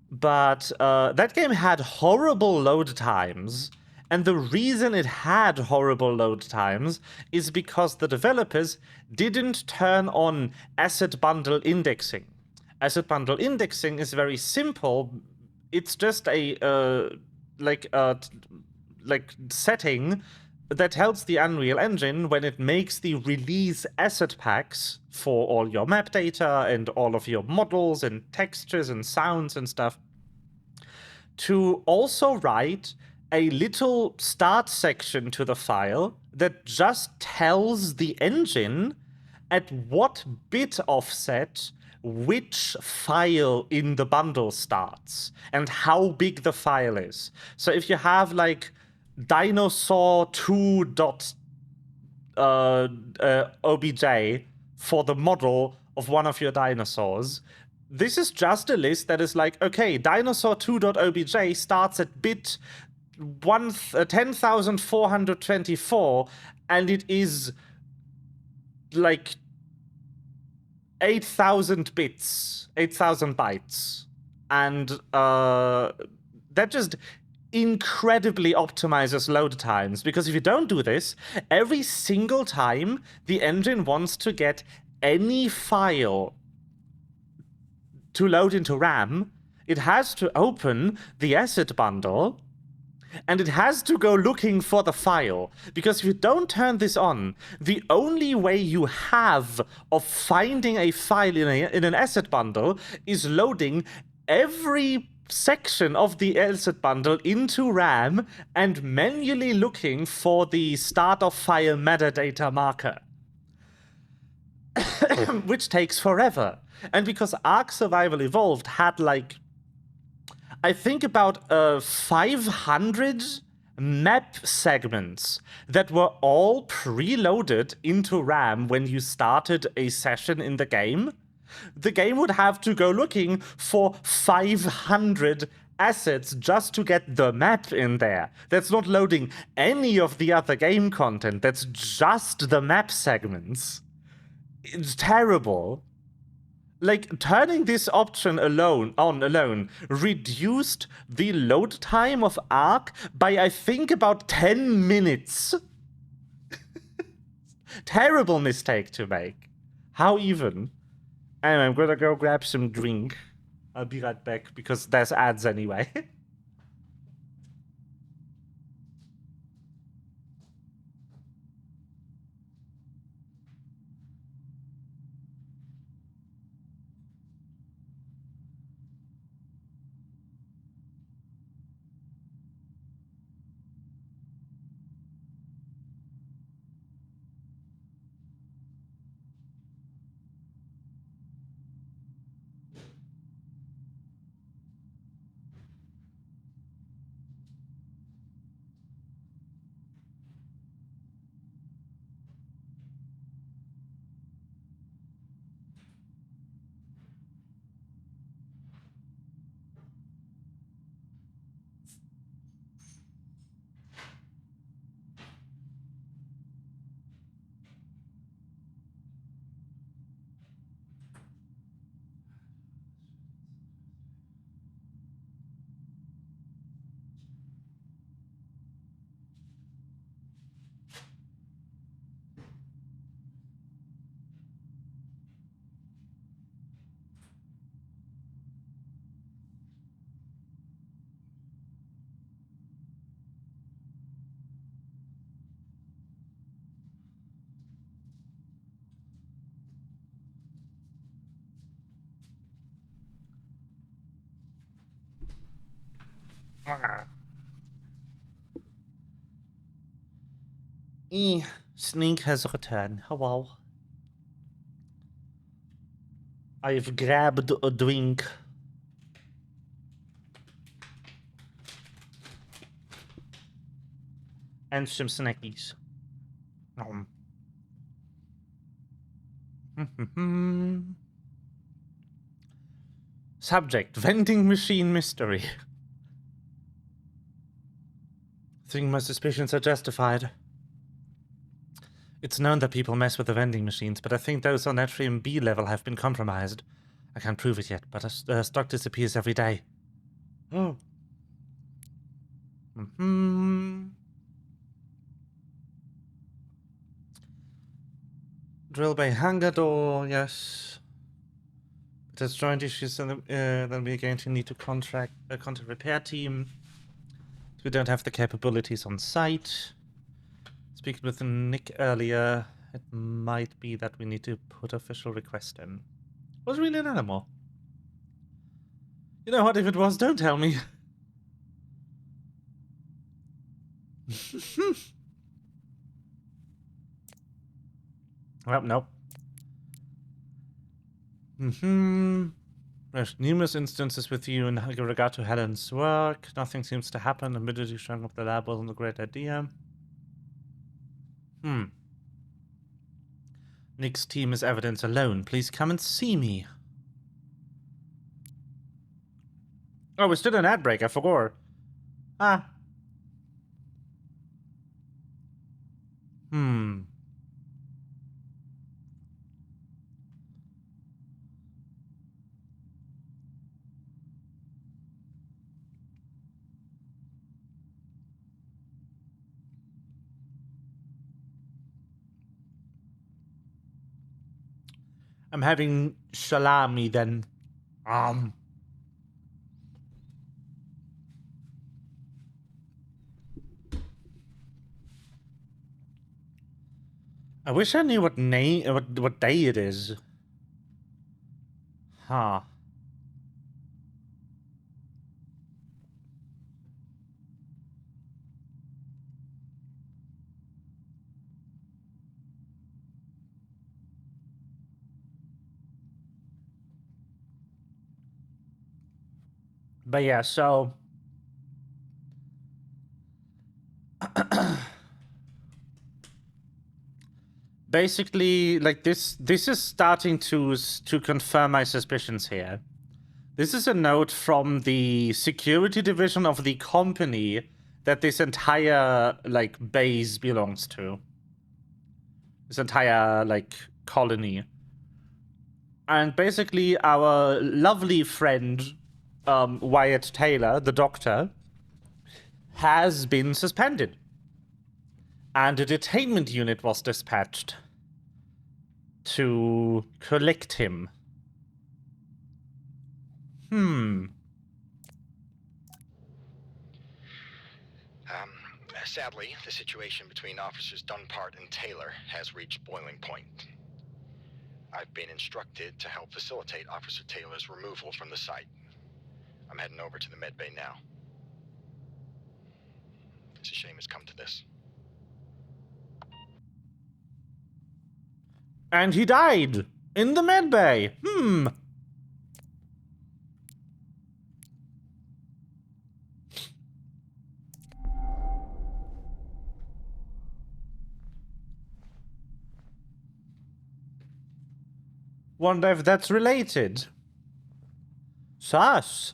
But that game had horrible load times. And the reason it had horrible load times is because the developers didn't turn on asset bundle indexing. Asset bundle indexing is very simple. It's just a setting that tells the Unreal Engine when it makes the release asset packs for all your map data and all of your models and textures and sounds and stuff to also write a little start section to the file that just tells the engine at what bit offset which file in the bundle starts and how big the file is. So if you have like dinosaur2.obj for the model of one of your dinosaurs, this is just a list that is like, okay, dinosaur2.obj starts at bit 10,424, and it is like 8,000 bits, 8,000 bytes. And that just incredibly optimizes load times, because if you don't do this, every single time the engine wants to get any file to load into RAM, it has to open the asset bundle, and it has to go looking for the file. Because if you don't turn this on, the only way you have of finding a file in an asset bundle is loading every section of the asset bundle into RAM and manually looking for the start of file metadata marker. Which takes forever. And because Ark Survival Evolved had like, I think about 500 map segments that were all preloaded into RAM when you started a session in the game would have to go looking for 500 assets just to get the map in there. That's not loading any of the other game content. That's just the map segments. It's terrible. Like, turning this option alone reduced the load time of Ark by, I think, about 10 minutes. Terrible mistake to make. How even? Anyway, I'm gonna go grab some drink. I'll be right back, because there's ads anyway. Snake has returned. Hello. I've grabbed a drink. And some snackies. Subject: vending machine mystery. I think my suspicions are justified. It's known that people mess with the vending machines, but I think those on Atrium B level have been compromised. I can't prove it yet, but stock disappears every day. Oh. Drill bay hangar door, yes. But there's joint issues, and then we're going to need to contact repair team. We don't have the capabilities on site. Speaking with Nick earlier, it might be that we need to put official request in. Was it really an animal? You know what, if it was, don't tell me. Well, nope. There's numerous instances with you in regard to Helen's work. Nothing seems to happen. Immediately showing up the lab wasn't a great idea. Nick's team is evidence alone. Please come and see me. Oh, we still an ad break. I forgot. I'm having salami then. I wish I knew what what day it is. Huh. But yeah, so basically, like this is starting to confirm my suspicions here. This is a note from the security division of the company that this entire like base belongs to. This entire like colony. And basically our lovely friend Wyatt Taylor, the doctor, has been suspended. And a detainment unit was dispatched to collect him. Sadly, the situation between Officers Dunpart and Taylor has reached boiling point. I've been instructed to help facilitate Officer Taylor's removal from the site. I'm heading over to the medbay now. It's a shame it's come to this. And he died in the medbay. Wonder if that's related. Sus.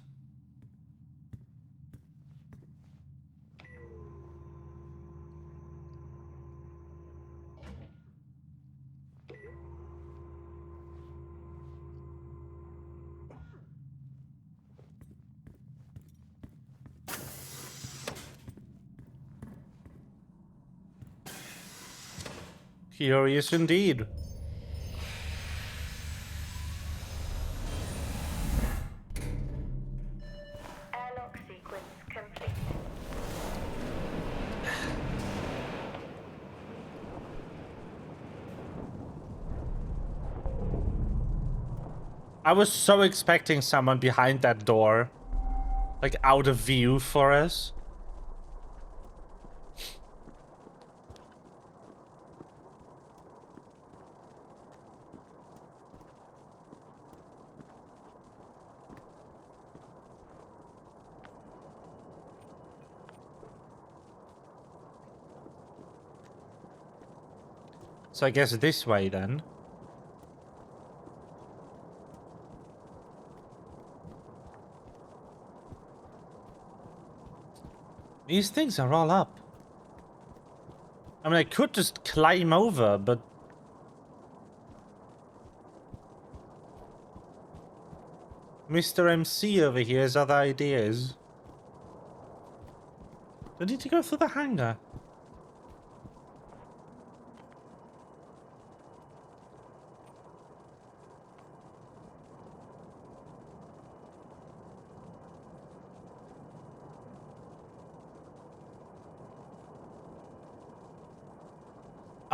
Curious indeed. Airlock sequence complete. I was so expecting someone behind that door. Like, out of view for us. So I guess this way then. These things are all up. I mean, I could just climb over, but... Mr. MC over here has other ideas. Do I need to go through the hangar?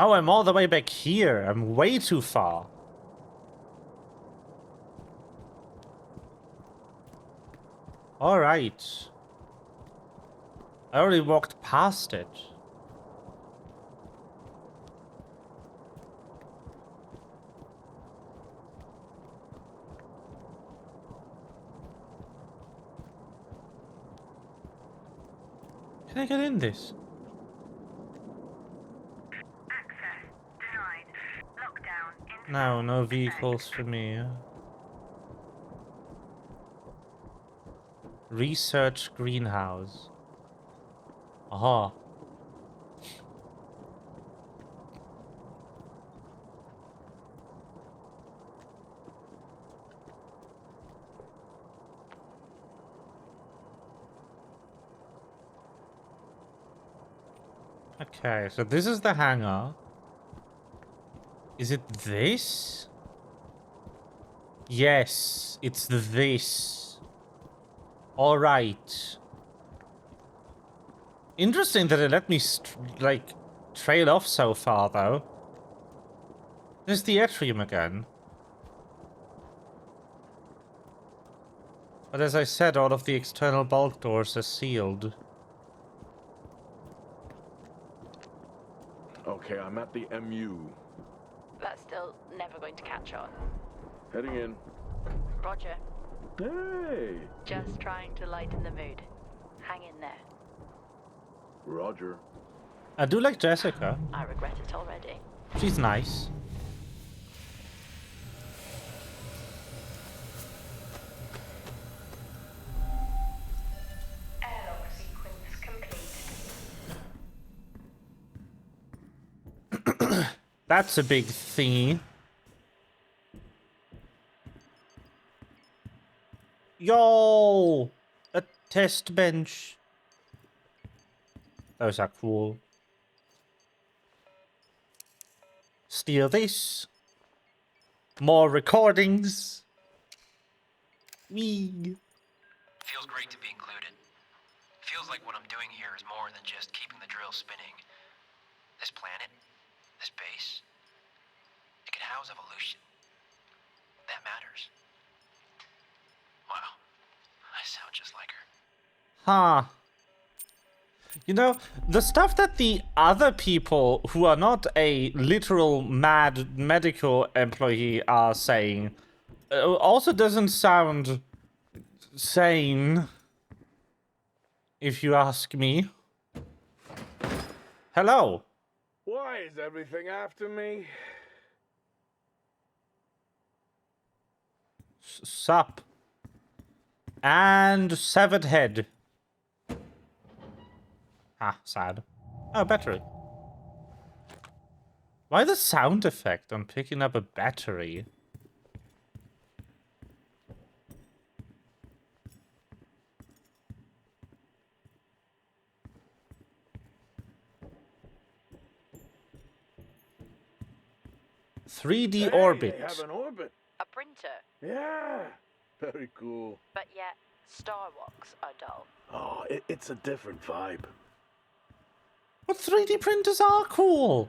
Oh, I'm all the way back here. I'm way too far. Alright. I already walked past it. Can I get in this? Access denied. Lockdown in. No, no vehicles for me. Research greenhouse. Aha. Okay, so this is the hangar. Is it this? Yes, it's this. Alright. Interesting that it let me, like, trail off so far, though. There's the atrium again. But as I said, all of the external bulk doors are sealed. Okay, I'm at the MU. That's still never going to catch on. Heading in. Roger. Hey! Just trying to lighten the mood. Hang in there. Roger. I do like Jessica. I regret it already. She's nice. Airlock sequence complete. That's a big thingy. Yo! A test bench. Those are cool. Steal this. More recordings. Wee. Feels great to be included. Feels like what I'm doing here is more than just keeping the drill spinning. This planet, this base, it could house evolution. That matters. Wow, I sound just like her. Huh. You know, the stuff that the other people who are not a literal mad medical employee are saying also doesn't sound sane, if you ask me. Hello. Why is everything after me? Sup. And severed head. Ah, sad. Oh, battery. Why the sound effect on picking up a battery? Hey, orbit. they have an orbit. A printer, Yeah. Very cool. but yet Star Walks are dull. Oh, it's a different vibe. But 3D printers are cool.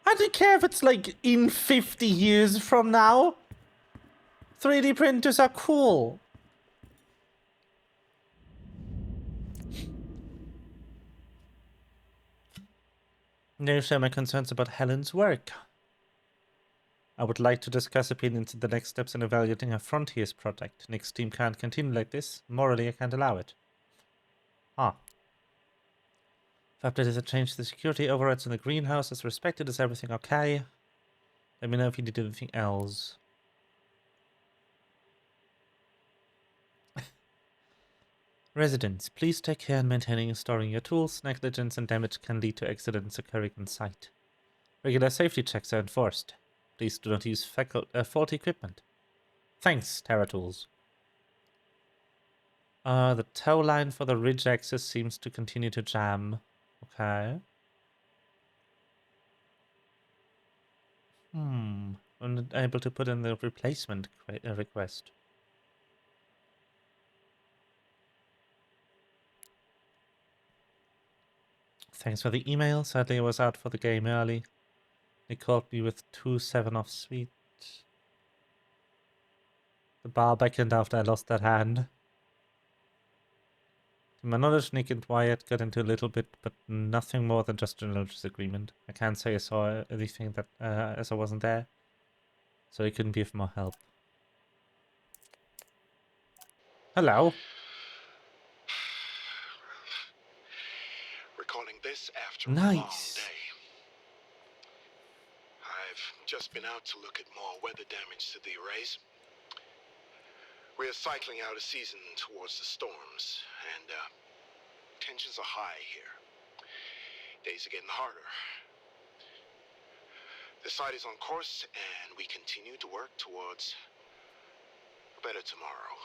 I don't care if it's like in 50 years from now. 3D printers are cool. Now share my concerns about Helen's work. I would like to discuss opinions in the next steps in evaluating a Frontiers project. Nick's team can't continue like this. Morally, I can't allow it. Huh. If update is a change to the security overrides in the greenhouse as respected, is everything okay? Let me know if you need anything else. Residents, please take care in maintaining and storing your tools. Negligence and damage can lead to accidents occurring on site. Regular safety checks are enforced. Please do not use faulty equipment. Thanks, TerraTools. The tow line for the ridge access seems to continue to jam. Okay. I'm not able to put in the replacement request. Thanks for the email. Sadly, I was out for the game early. They called me with 2 7-off sweet. The bar beckoned after I lost that hand. To my knowledge, Nick and Wyatt got into a little bit, but nothing more than just general disagreement. I can't say I saw anything that as I wasn't there, so I couldn't be of more help. Hello. Recording this after Nice. a long day. I've just been out to look at more weather damage to the arrays. We're cycling out a season towards the storms, and tensions are high here. Days are getting harder. The site is on course, and we continue to work towards a better tomorrow.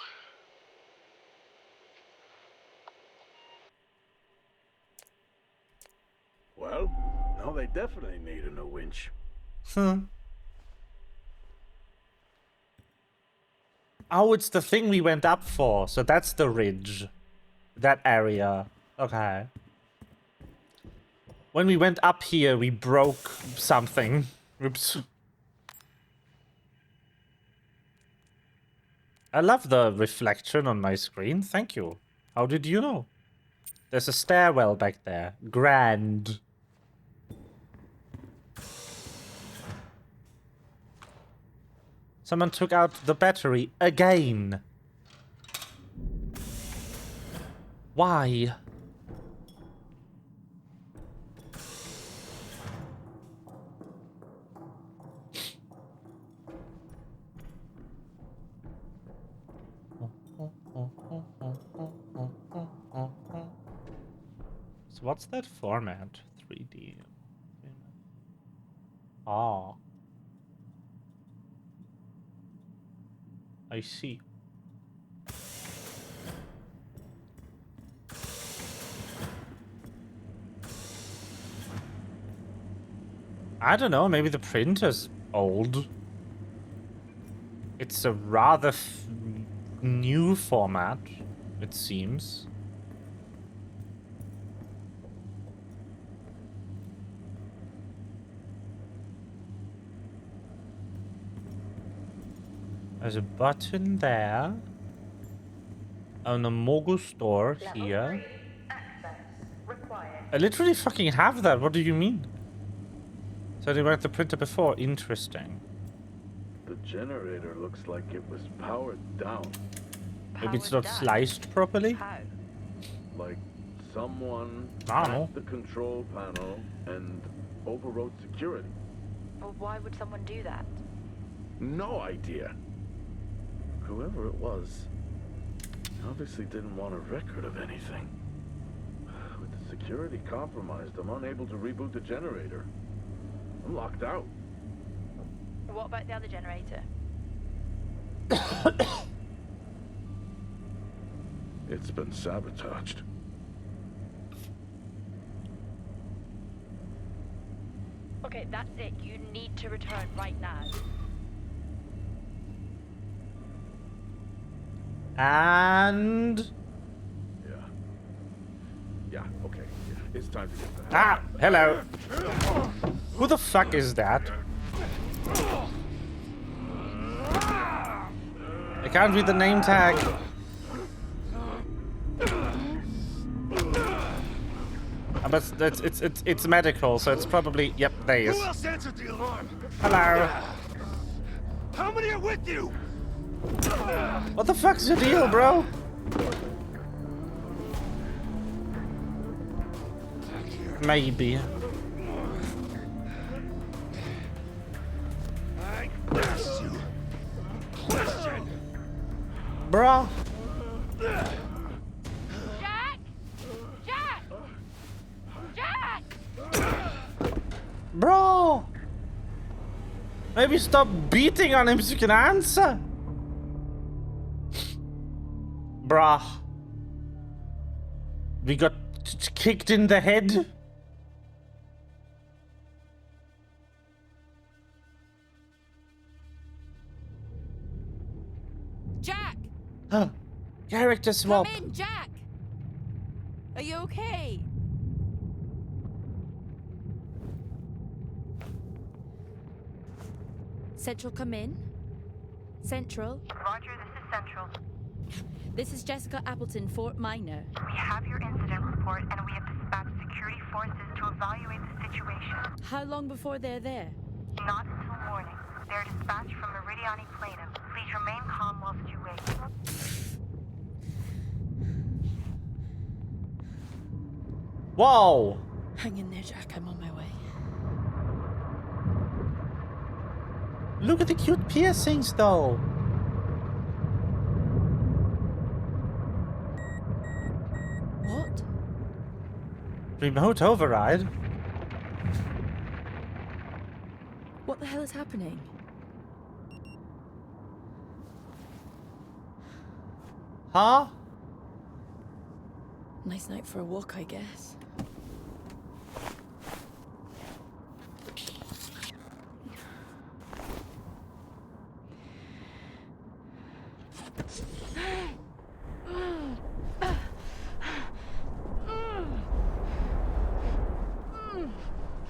Well, now they definitely need a new winch. Oh, it's the thing we went up for. So that's the ridge. That area. Okay. When we went up here, we broke something. Oops. I love the reflection on my screen. Thank you. How did you know? There's a stairwell back there. Grand. Someone took out the battery again. Why? So what's that format? 3D. Ah. I see. I don't know, maybe the printer's old. It's a rather new format, it seems. There's a button there. On the Mogu store here. I literally fucking have that. What do you mean? So they went the printer before. Interesting. The generator looks like it was powered down. Maybe it's not sliced properly? How? Like someone I don't know. hacked the control panel and overrode security. Well, why would someone do that? No idea. Whoever it was obviously didn't want a record of anything. With the security compromised, I'm unable to reboot the generator. I'm locked out. What about the other generator? It's been sabotaged. Okay, that's it. You need to return right now. And... Yeah, okay. Yeah, it's time to get back. Ah! Hello! Who the fuck is that? I can't read the name tag. But it's medical, so it's probably... Yep, there he is. Who else answered the alarm? Hello. How many are with you? What the fuck's your deal, bro? Maybe. I asked you a question. Bro. Jack! Jack! Jack! Bro. Maybe stop beating on him so you can answer. Bruh. We got kicked in the head. Jack! Huh. Character swap. Come in, Jack! Are you okay? Central, come in. Central. Roger, this is Central. This is Jessica Appleton, Fort Minor. We have your incident report and we have dispatched security forces to evaluate the situation. How long before they're there? Not until morning. They are dispatched from Meridiani Plano. Please remain calm whilst you wait. Whoa. Hang in there, Jack. I'm on my way. Look at the cute piercings, though. What? Remote override? What the hell is happening? Huh? Nice night for a walk, I guess.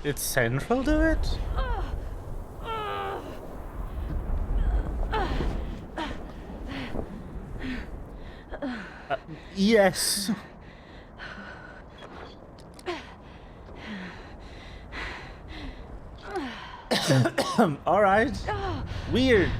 It's central to it? Yes. All right. Weird.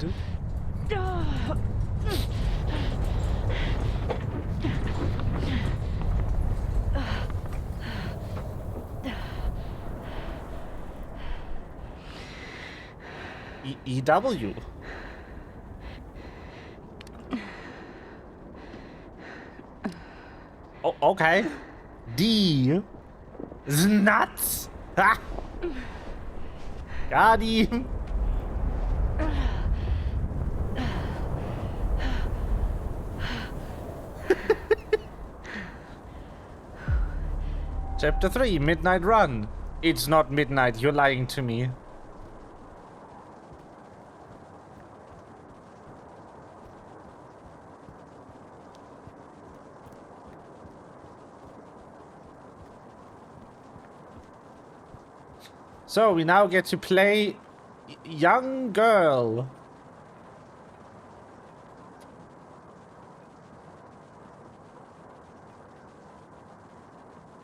EW. Oh, okay. D. Is nuts. Ha. Got him. Chapter 3, Midnight Run. It's not midnight, you're lying to me. So we now get to play young girl.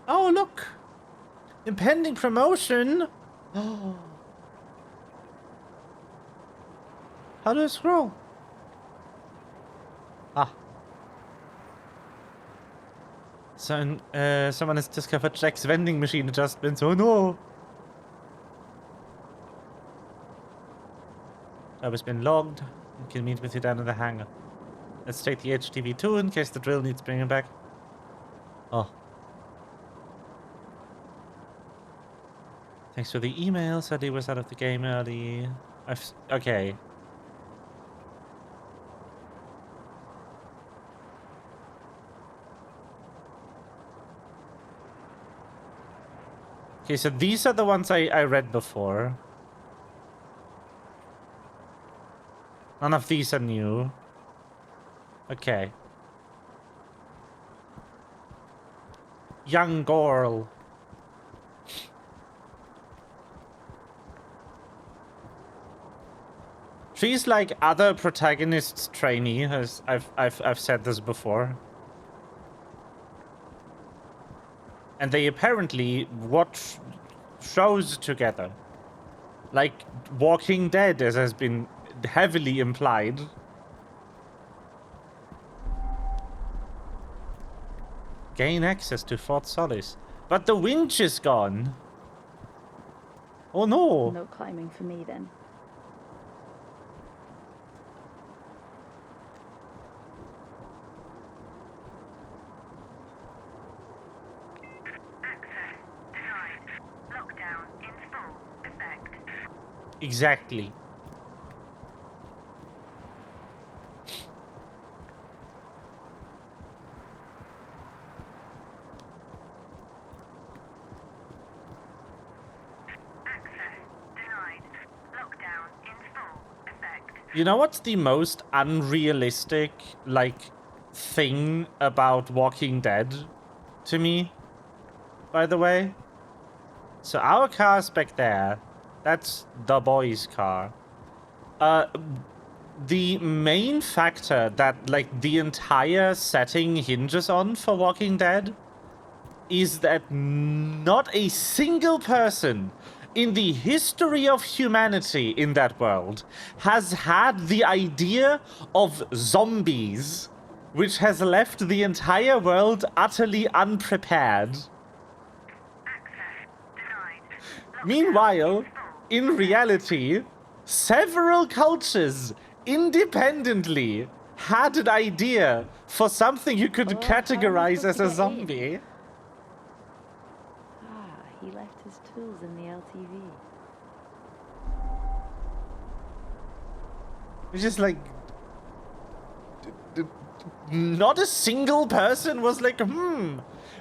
Oh, look. Impending promotion. Oh. How do I scroll? Ah. So, someone has discovered Jack's vending machine adjustments. Oh no. Job has been logged. We can meet with you down in the hangar. Let's take the HTV2 in case the drill needs bringing back. Oh. Thanks for the email. Sadly, was out of the game early. Okay. Okay, so these are the ones I read before. None of these are new. Okay. Young girl. She's like other protagonists' trainee, as I've said this before. And they apparently watch shows together. Like Walking Dead, as has been heavily implied. Gain access to Fort Solis. But the winch is gone. Oh no. No climbing for me then. Exactly. You know what's the most unrealistic, like, thing about Walking Dead to me? By the way? So our car's back there. That's the boys' car. The main factor that, like, the entire setting hinges on for Walking Dead is that not a single person in the history of humanity in that world has had the idea of zombies, which has left the entire world utterly unprepared. Meanwhile, in reality, several cultures independently had an idea for something you could categorize as a zombie. He left his tools in the LTV. It's just like... Not a single person was like,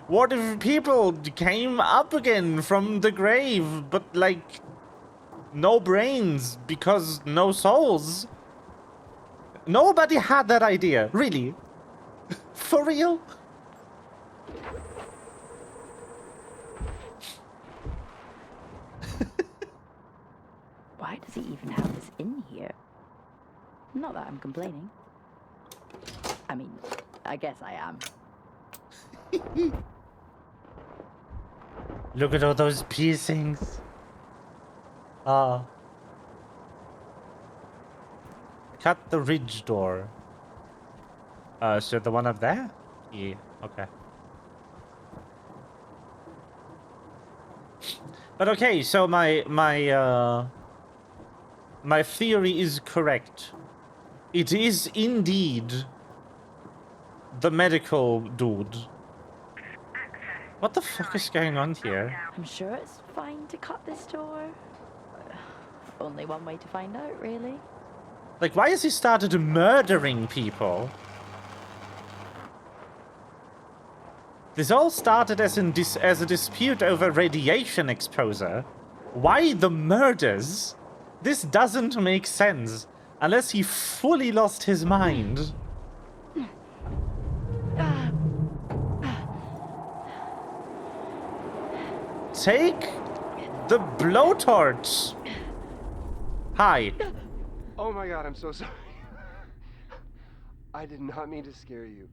what if people came up again from the grave, but like, no brains because no souls? Nobody had that idea, really? For real? fancy even have us in here. Not that I'm complaining. I mean, I guess I am. Look at all those piercings. Ah. Cut the ridge door. So the one up there? Yeah, okay. But okay, so my theory is correct. It is indeed the medical dude. What the fuck is going on here? I'm sure it's fine to cut this door. Only one way to find out, really. Like, why has he started murdering people? This all started as a dispute over radiation exposure. Why the murders? This doesn't make sense. Unless he fully lost his mind. Take the blowtorch. Hi. Oh my god, I'm so sorry. I did not mean to scare you.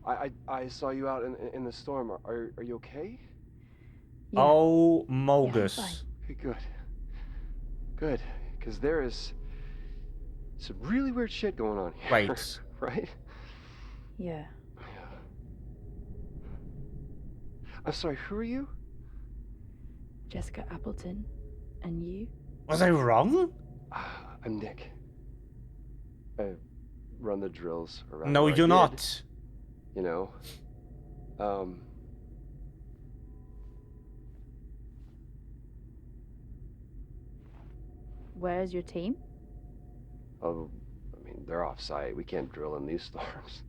I saw you out in the storm. Are you okay? Yeah. Oh, Yeah, Mogus. I'm fine. Okay, good. Good, because there is some really weird shit going on here. Wait. Right? Yeah. I'm sorry, who are you? Jessica Appleton. And you? Was I wrong? I'm Nick. I run the drills around. No, where I you're did, not. You know. Where's your team? Oh, I mean, they're off-site. We can't drill in these storms.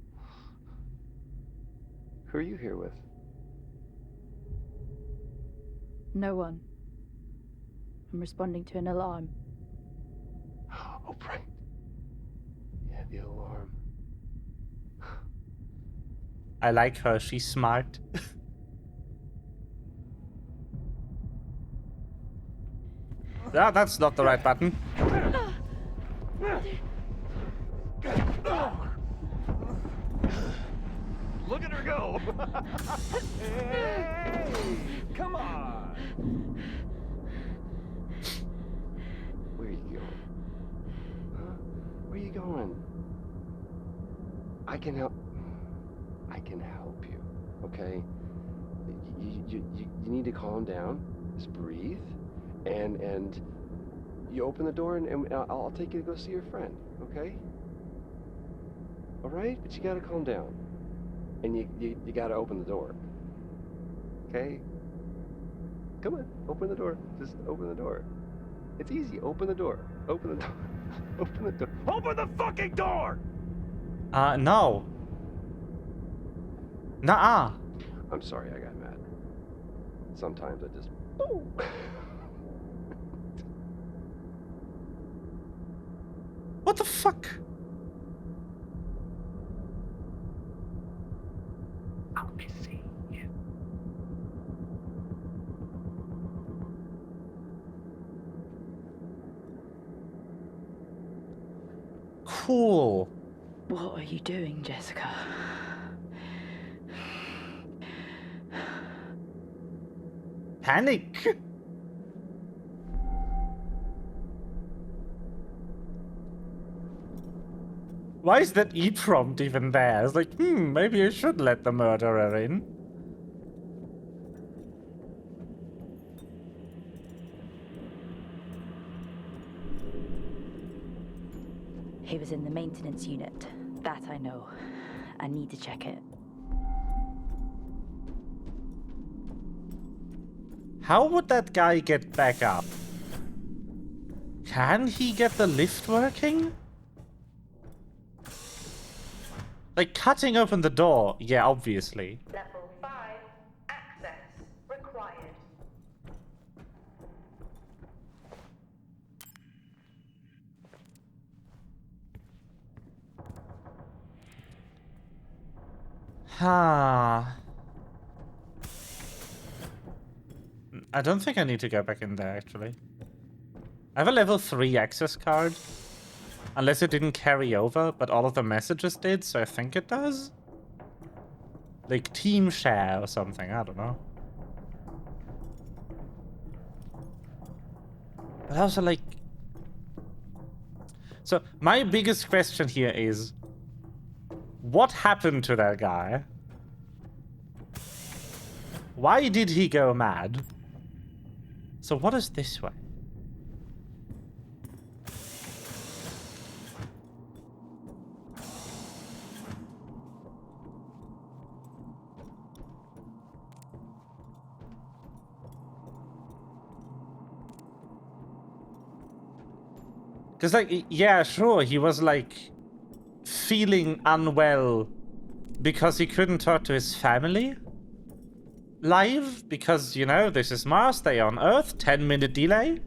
Who are you here with? No one. I'm responding to an alarm. Oh, right. Yeah, the alarm. I like her. She's smart. Yeah, that's not the right button. Look at her go! Hey! Come on! Where are you going? Huh? Where are you going? I can help. I can help you, okay? You need to calm down. Just breathe, and you open the door, and I'll take you to go see your friend, okay? All right, but you gotta calm down, and you gotta open the door, okay? Come on, open the door. Just open the door. It's easy. Open the door. Open the door. Open the door. Open the fucking door! No. Nuh-uh. I'm sorry, I got mad. Sometimes I just. What the fuck? I'll be seeing you. Cool. What are you doing, Jessica? Panic. Why is that E prompt even there? It's like, maybe I should let the murderer in. He was in the maintenance unit. That I know. I need to check it. How would that guy get back up? Can he get the lift working? Like, cutting open the door, yeah, obviously. Level 5, access required. I don't think I need to go back in there, actually. I have a level 3 access card. Unless it didn't carry over, but all of the messages did, so I think it does. Like team share or something, I don't know. But also like... So, my biggest question here is... What happened to that guy? Why did he go mad? So what is this way? Because, like, yeah, sure, he was, like, feeling unwell because he couldn't talk to his family live. Because, you know, this is Mars, they on Earth, 10-minute delay.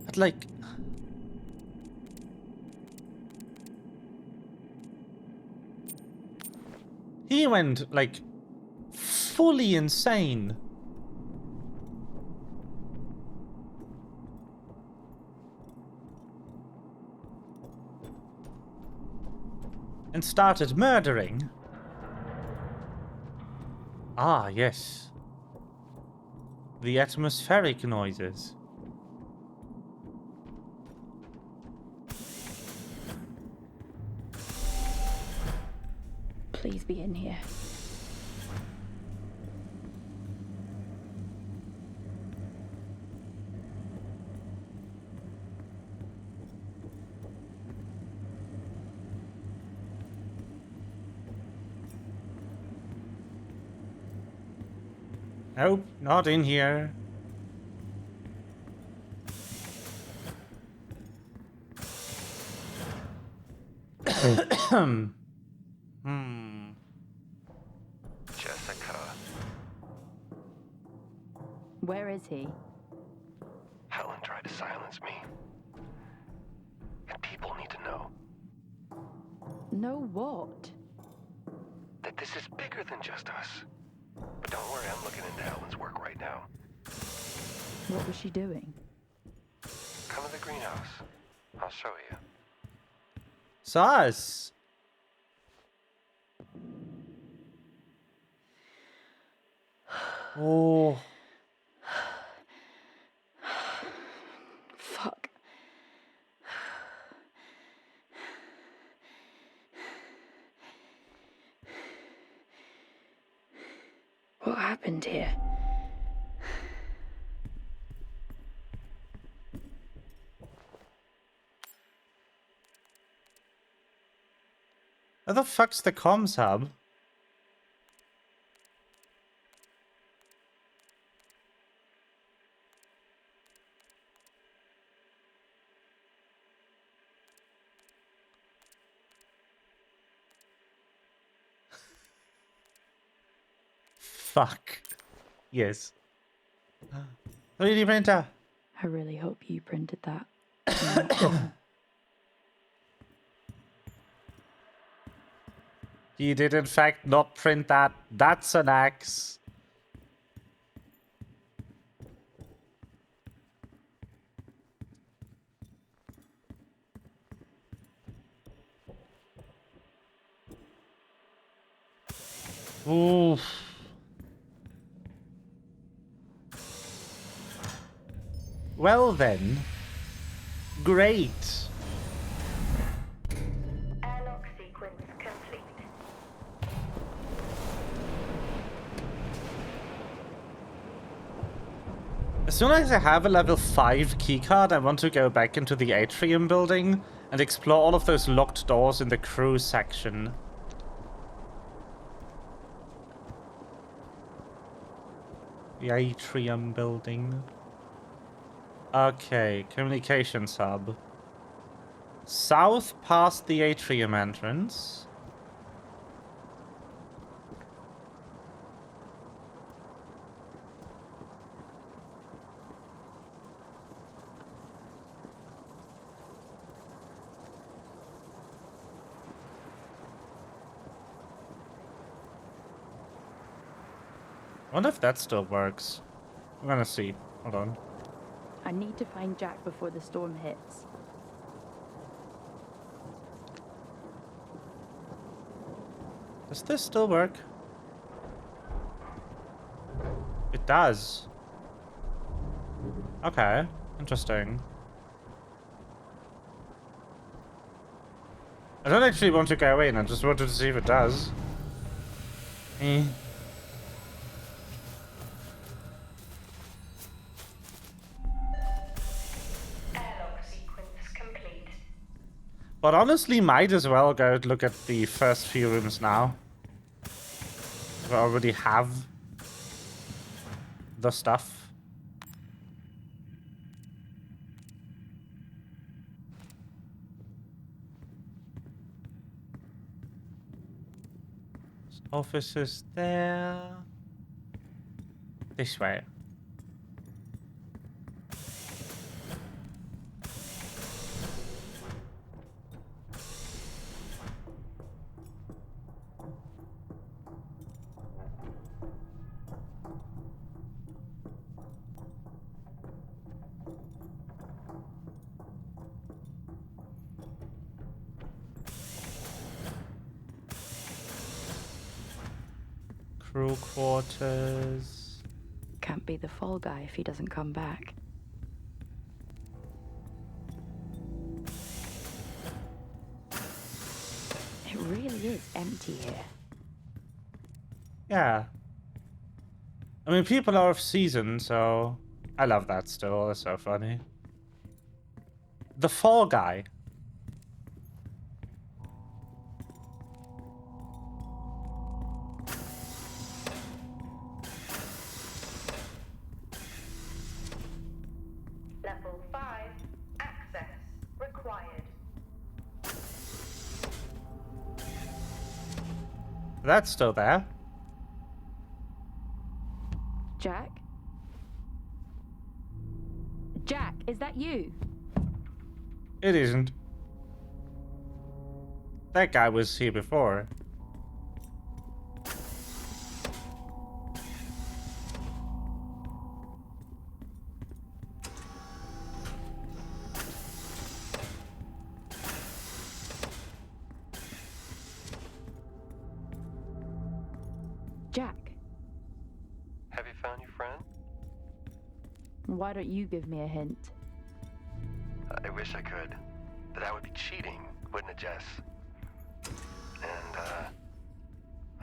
But, like... He went, like, fully insane. And started murdering. Ah, yes. The atmospheric noises. Please be in here. Nope, not in here. Jessica. Where is he? Helen tried to silence me. And people need to know No what? that this is bigger than just us. But don't worry, I'm looking into Helen's work right now. What was she doing? Come to the greenhouse. I'll show you. Sus. Oh. Fuck. What happened here? Where the fuck's the comms hub? Fuck. Yes. 3D printer. I really hope you printed that. He did in fact not print that. That's an axe. Oof. Well then. Great. Airlock sequence complete. As soon as I have a level 5 keycard, I want to go back into the atrium building and explore all of those locked doors in the crew section. The atrium building. Okay, communications hub. South past the atrium entrance. wonder if that still works. I'm gonna see. Hold on. I need to find Jack before the storm hits. Does this still work? It does. Okay, interesting. I don't actually want to go in, I just wanted to see if it does. Eh. Airlock sequence complete. But honestly, might as well go look at the first few rooms now. We already have the stuff. Office is there. This way. Crew quarters. Can't be the fall guy if he doesn't come back. It really is empty here. Yeah. I mean, people are off season, so I love that still. It's so funny. The Fall Guy. Level 5. Access required. That's still there. Jack? Jack, is that you? It isn't. That guy was here before. Jack, Have you found your friend? why don't you give me a hint? I wish I could. But that would be cheating, wouldn't it, Jess? And,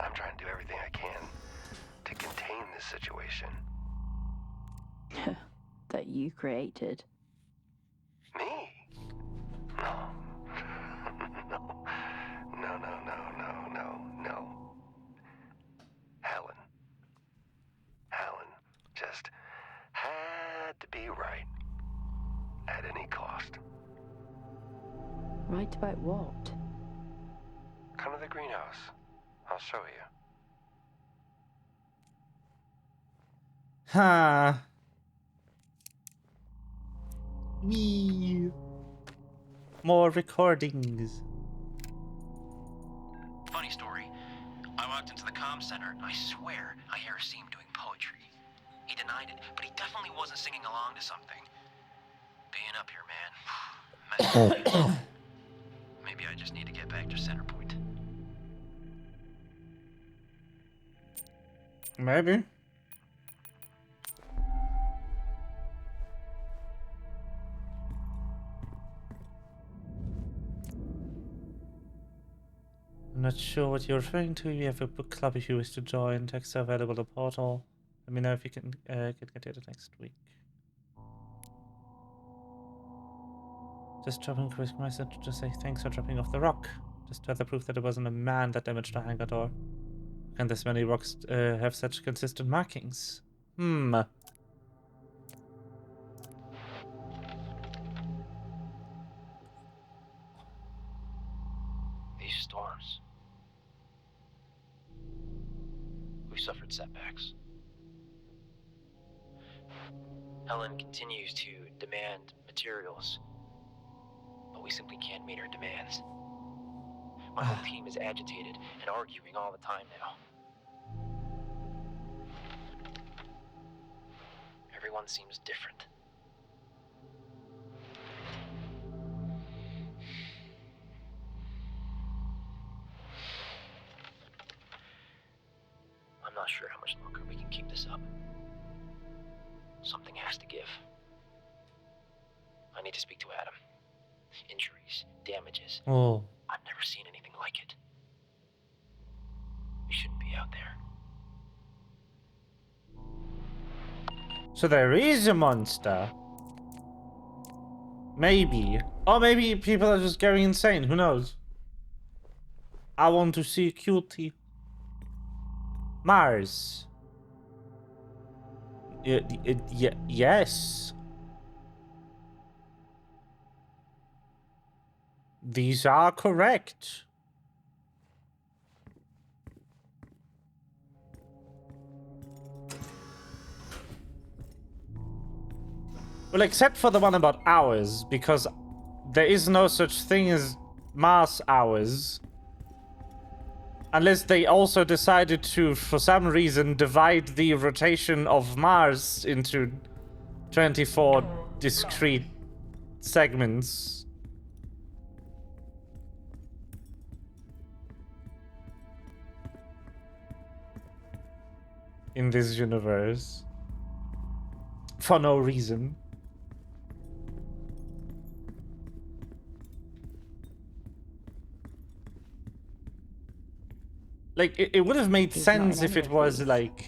I'm trying to do everything I can to contain this situation. That you created. Me? No. No. No, no, no, no, no, no. Helen. Helen just had to be right. At any cost. Right about what? Come to the greenhouse. I'll show you. Ha. Me. More recordings. Funny story. I walked into the comm center, and I swear I hear Asim doing poetry. He denied it, but he definitely wasn't singing along to something. Being up here, man. Maybe I just need to get back to center point. Maybe. I'm not sure what you're referring to. We have a book club if you wish to join. Texts are available in the portal. Let me know if you can get it next week. Just dropping a quick message to say thanks for dropping off the rock. Just further proof that it wasn't a man that damaged the hangar door. Can this many rocks have such consistent markings? Hmm. These storms. We've suffered setbacks. Helen continues to demand materials, but we simply can't meet her demands. My whole team is agitated and arguing all the time now. everyone seems different. I'm not sure how much longer we can keep this up. Something has to give. I need to speak to Adam. Injuries, damages. Oh. I've never seen anything like it. We shouldn't be out there. So there is a monster. Maybe. Or maybe people are just going insane. Who knows? I want to see cutie. Mars. Yes. These are correct. Well, except for the one about hours, because there is no such thing as Mars hours. Unless they also decided to, for some reason, divide the rotation of Mars into 24 discrete segments. In this universe. For no reason. Like, it would have made sense if it was, like...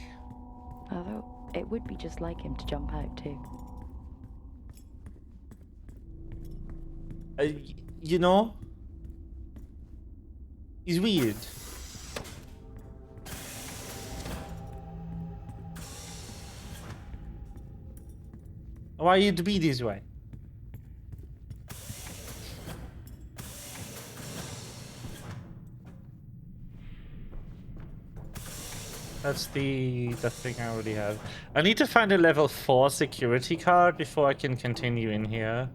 Although, it would be just like him to jump out, too. You know? He's weird. Why you'd be this way? That's the thing I already have. I need to find a level 4 security card before I can continue in here.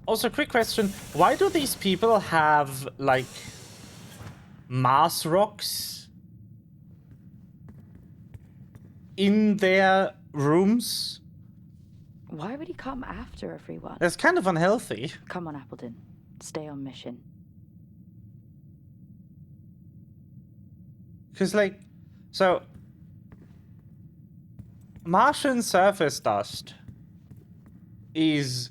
Also, quick question. Why do these people have, like, Mars rocks in their rooms? Why would he come after everyone? That's kind of unhealthy. Come on, Appleton. Stay on mission. Because, like, so... Martian surface dust is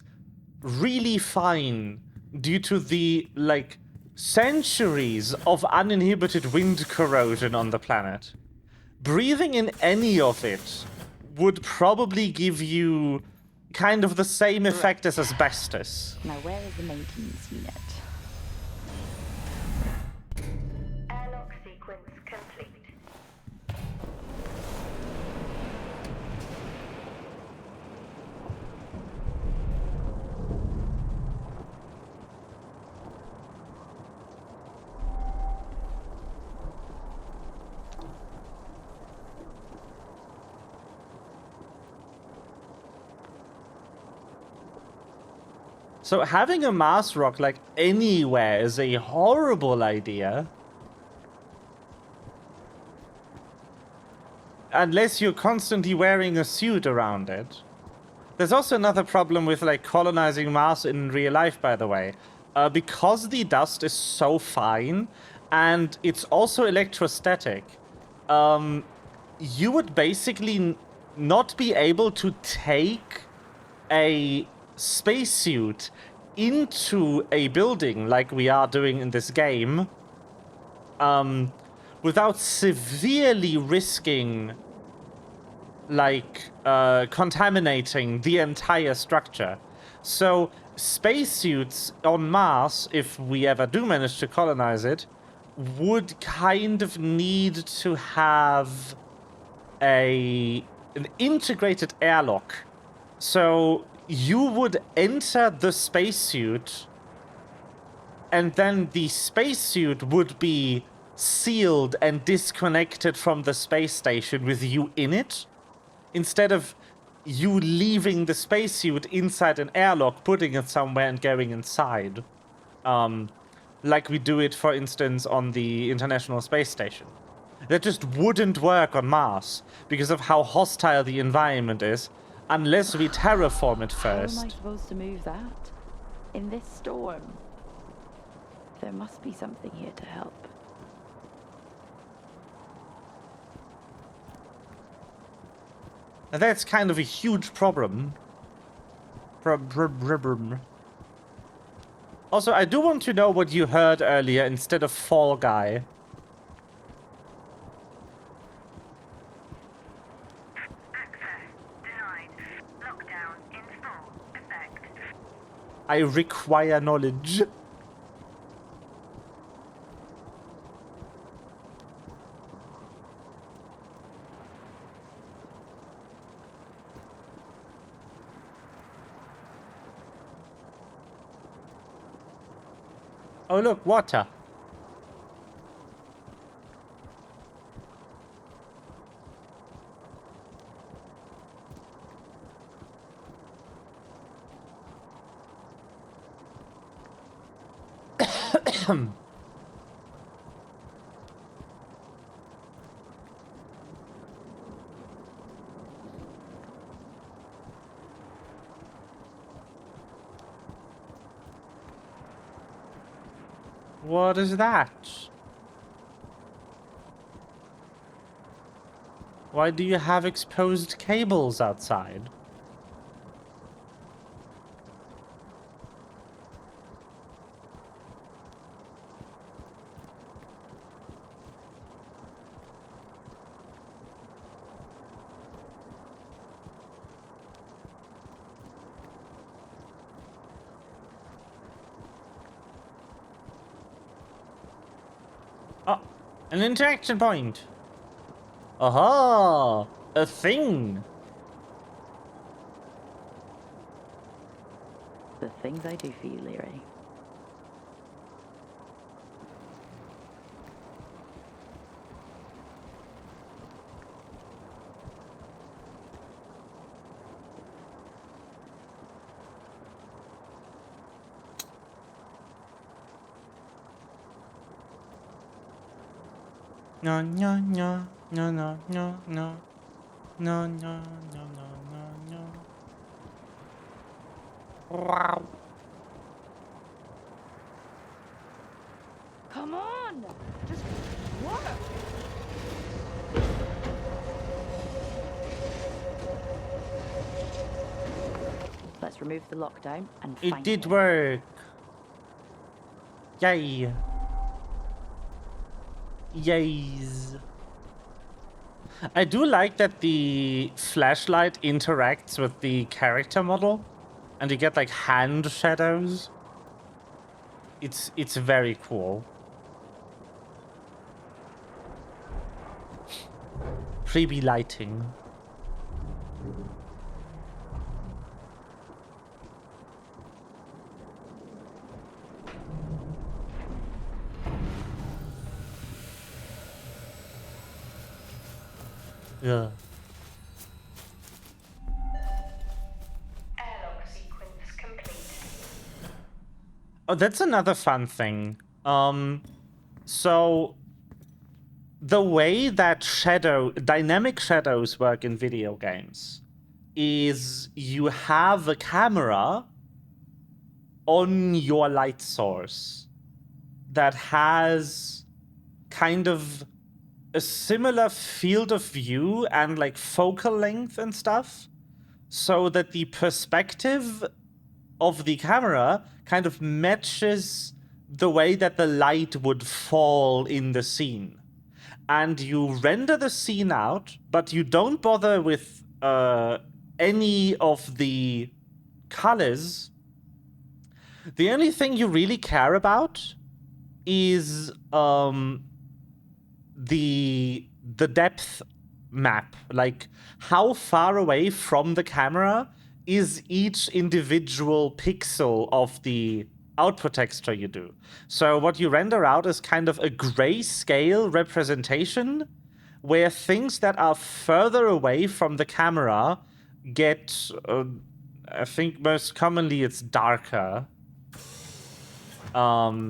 really fine due to the, like, centuries of uninhibited wind corrosion on the planet. Breathing in any of it would probably give you kind of the same effect as asbestos. Now, where is the maintenance unit? Airlock sequence complete. So having a Mars rock, like, anywhere is a horrible idea. Unless you're constantly wearing a suit around it. There's also another problem with, like, colonizing Mars in real life, by the way. Because the dust is so fine, and it's also electrostatic, you would basically not be able to take a spacesuit into a building like we are doing in this game, without severely risking, like, contaminating the entire structure. So spacesuits on Mars, if we ever do manage to colonize it, would kind of need to have an integrated airlock. So you would enter the spacesuit, and then the spacesuit would be sealed and disconnected from the space station with you in it, instead of you leaving the spacesuit inside an airlock, putting it somewhere and going inside. Like we do it, for instance, on the International Space Station. That just wouldn't work on Mars because of how hostile the environment is unless we terraform it first. How am I supposed to move that? In this storm? There must be something here to help. Now that's kind of a huge problem. Also, I do want to know what you heard earlier instead of Fall Guy. I require knowledge. Oh look, water. What is that? Why do you have exposed cables outside? An interaction point. Aha! A thing. The things I do for you, Leary. No, no, no, no, no, no, no, no, no, no, no, no. Wow. Come on! Just work! Let's remove the lockdown and find It did work. Yay. Yays. I do like that the flashlight interacts with the character model and you get like hand shadows. It's very cool. Freebie lighting. Yeah. Airlock sequence complete. Oh, that's another fun thing. So the way that dynamic shadows work in video games is you have a camera on your light source that has kind of a similar field of view and like focal length and stuff, so that the perspective of the camera kind of matches the way that the light would fall in the scene. And you render the scene out, but you don't bother with any of the colors. The only thing you really care about is the depth map, like how far away from the camera is each individual pixel of the output texture you do. So what you render out is kind of a grayscale representation where things that are further away from the camera get, I think most commonly it's darker. Or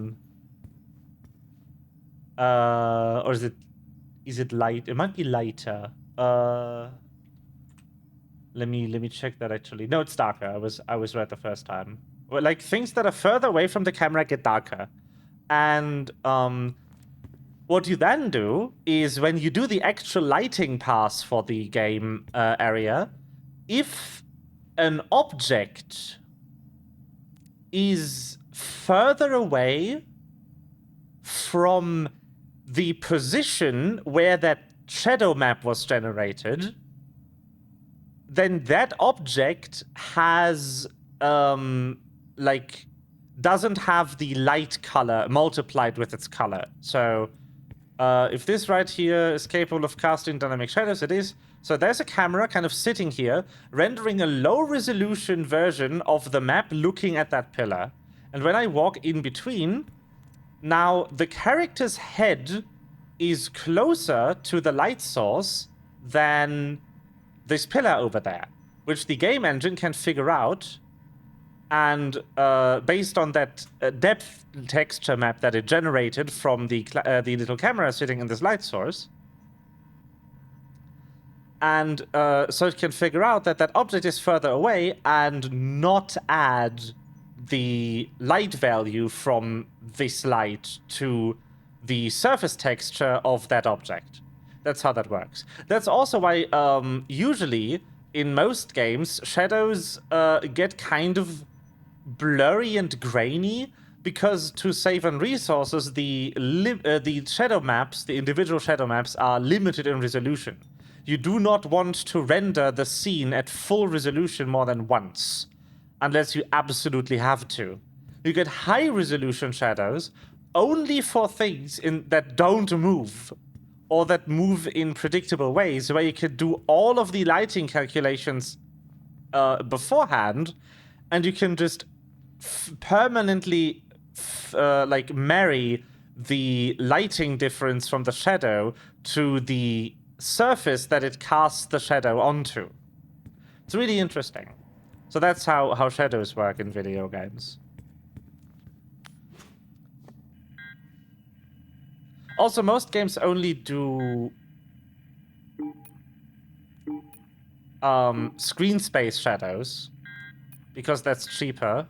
is it light? It might be lighter. Let me check that actually. No, it's darker. I was right the first time. Well, like things that are further away from the camera get darker. And what you then do is when you do the actual lighting pass for the game area, if an object is further away from the position where that shadow map was generated, then that object has doesn't have the light color multiplied with its color. So if this right here is capable of casting dynamic shadows, it is. So there's a camera kind of sitting here, rendering a low resolution version of the map looking at that pillar. And when I walk in between, now the character's head is closer to the light source than this pillar over there, which the game engine can figure out. And based on that depth texture map that it generated from the little camera sitting in this light source, and so it can figure out that that object is further away and not add the light value from this light to the surface texture of that object. That's how that works. That's also why usually in most games shadows get kind of blurry and grainy, because to save on resources, the shadow maps, the individual shadow maps, are limited in resolution. You do not want to render the scene at full resolution more than once, unless you absolutely have to. You get high resolution shadows only for things that don't move, or that move in predictable ways, where you can do all of the lighting calculations beforehand, and you can just permanently marry the lighting difference from the shadow to the surface that it casts the shadow onto. It's really interesting. So that's how shadows work in video games. Also, most games only do screen space shadows, because that's cheaper.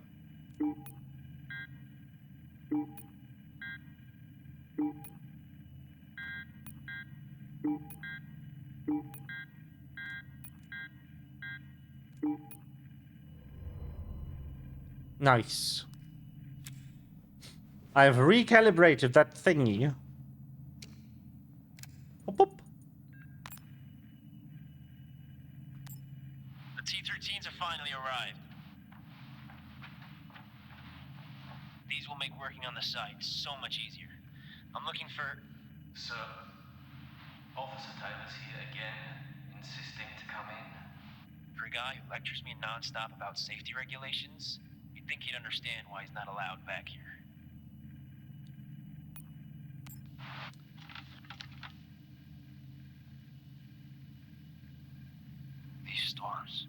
Nice. I've recalibrated that thingy. Hop, hop. The T-13s have finally arrived. These will make working on the site so much easier. I'm looking for... Sir, Officer Tyler's here again, insisting to come in. For a guy who lectures me non-stop about safety regulations, you'd think he'd understand why he's not allowed back here. These storms.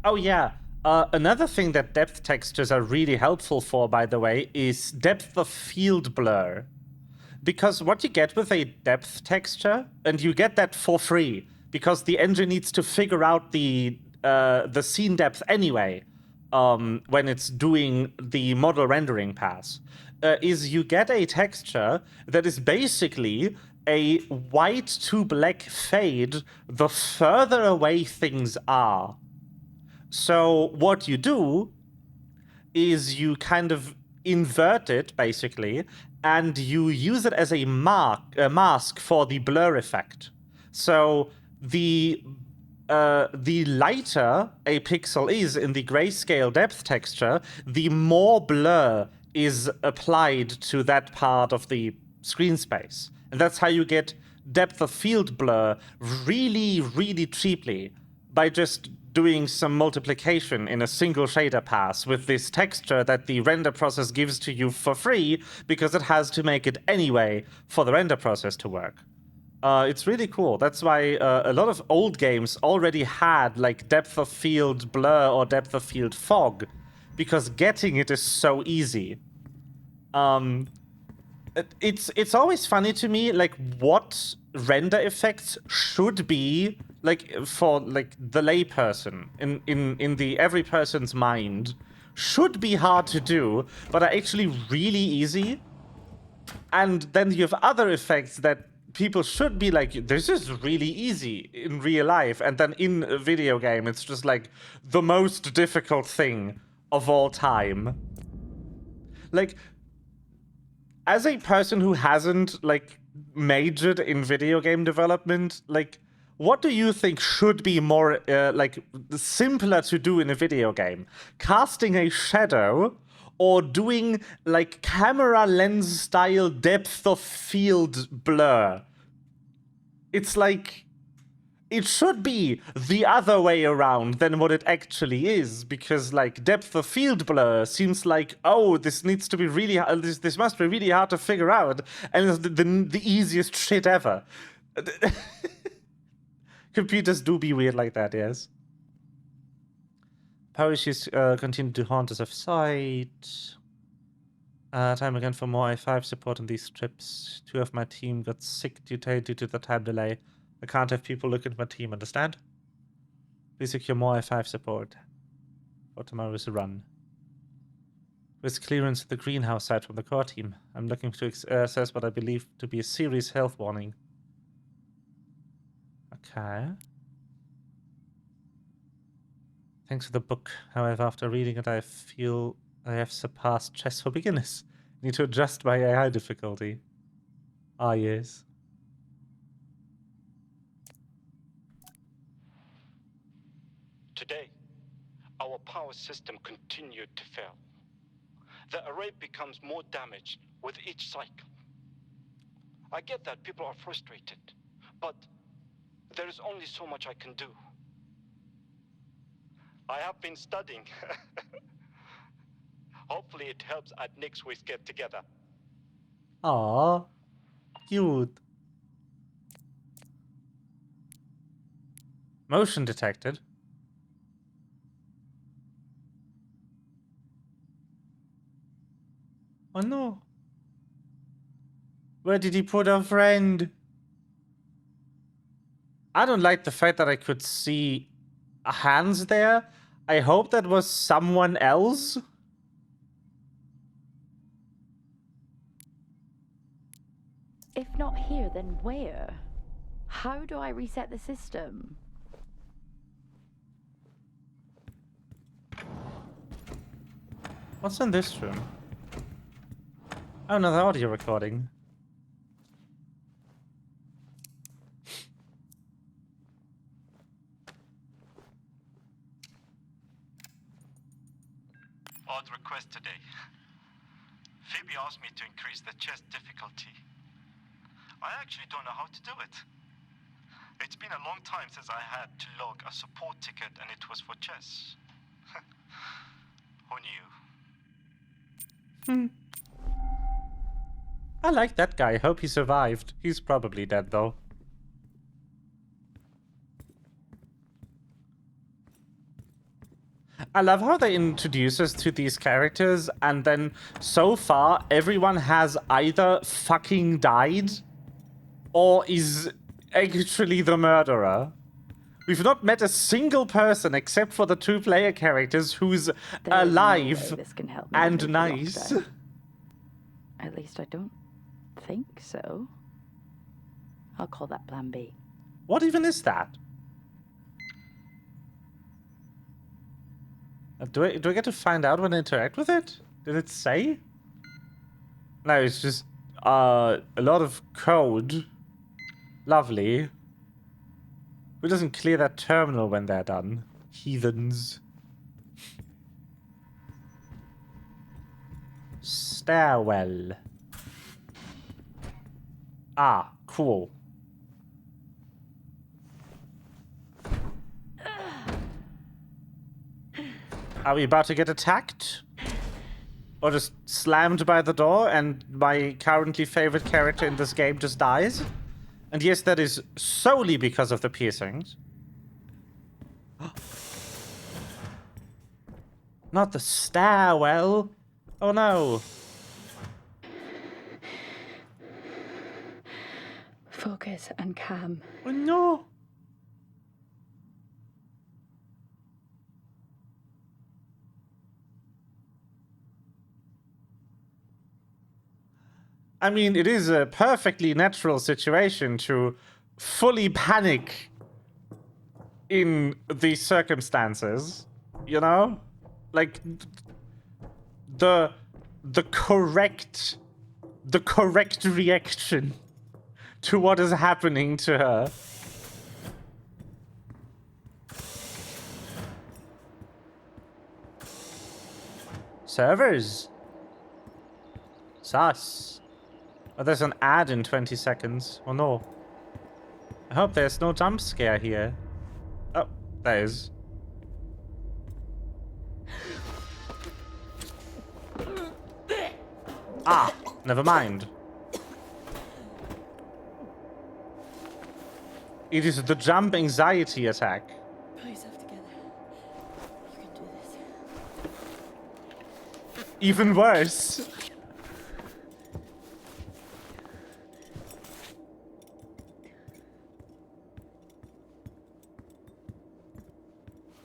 Oh yeah. Another thing that depth textures are really helpful for, by the way, is depth of field blur. Because what you get with a depth texture, and you get that for free, because the engine needs to figure out the scene depth anyway, when it's doing the model rendering pass, is you get a texture that is basically a white to black fade the further away things are. So what you do is you kind of invert it, basically, and you use it as a mask for the blur effect. So the lighter a pixel is in the grayscale depth texture, the more blur is applied to that part of the screen space. And that's how you get depth of field blur really, really cheaply, by just doing some multiplication in a single shader pass with this texture that the render process gives to you for free, because it has to make it anyway for the render process to work. It's really cool. That's why a lot of old games already had like depth of field blur or depth of field fog, because getting it is so easy. It's always funny to me like what render effects should be like for like the layperson in the every person's mind should be hard to do, but are actually really easy. And then you have other effects that people should be like, this is really easy in real life, and then in a video game it's just like the most difficult thing of all time. Like, as a person who hasn't like majored in video game development, like what do you think should be more like simpler to do in a video game? Casting a shadow or doing like camera lens style depth of field blur? It's like it should be the other way around than what it actually is, because like depth of field blur seems like, oh, this needs to be really this must be really hard to figure out, and it's the easiest shit ever. Computers do be weird like that, yes. Power issues continue to haunt us of sight. Time again for more i5 support on these trips. 2 of my team got sick due to the time delay. I can't have people look at my team, understand? Please secure more i5 support for tomorrow's run. With clearance at the greenhouse site from the core team, I'm looking to assess what I believe to be a serious health warning. Okay. Thanks for the book. However, after reading it, I feel I have surpassed chess for beginners. I need to adjust my AI difficulty. Ah, yes. Today, our power system continued to fail. The array becomes more damaged with each cycle. I get that people are frustrated, but there is only so much I can do. I have been studying. Hopefully it helps at next week's get together. Aww, cute. Motion detected. Oh no. Where did he put our friend? I don't like the fact that I could see hands there. I hope that was someone else. If not here, then where? How do I reset the system? What's in this room? Oh no, the audio recording. Odd request today. Phoebe asked me to increase the chess difficulty. I actually don't know how to do it. It's been a long time since I had to log a support ticket and it was for chess. Who knew? I like that guy. Hope he survived. He's probably dead though. I love how they introduce us to these characters and then so far everyone has either fucking died or is actually the murderer. We've not met a single person except for the 2 player characters who's alive this can help me and remove the nice. lockdown. At least I don't think so. I'll call that plan B. What even is that? Do I get to find out when I interact with it? Did it say? No, it's just a lot of code. Lovely. Who doesn't clear that terminal when they're done? Heathens. Stairwell. Ah, cool. Are we about to get attacked? Or just slammed by the door and my currently favorite character in this game just dies? And yes, that is solely because of the piercings. Not the stairwell. Oh no. Focus and calm. Oh no. I mean, it is a perfectly natural situation to fully panic in these circumstances, you know? Like the correct reaction to what is happening to her. Servers. Sus. Oh, there's an ad in 20 seconds. Oh no. I hope there's no jump scare here. Oh, there is. Ah, never mind. It is the jump anxiety attack. Pull yourself together. You can do this. Even worse.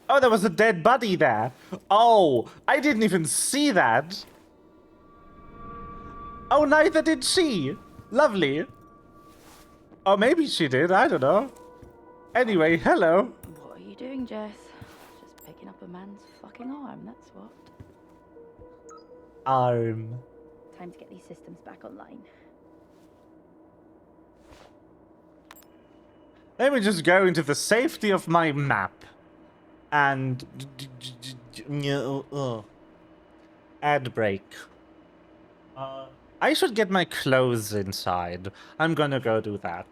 Oh, there was a dead body there. Oh, I didn't even see that. Oh, neither did she. Lovely. Or maybe she did, I don't know. Anyway, hello. What are you doing, Jess? Just picking up a man's fucking arm, that's what. Arm. Time to get these systems back online. Let me just go into the safety of my map. And... ad break. I should get my clothes inside. I'm gonna go do that.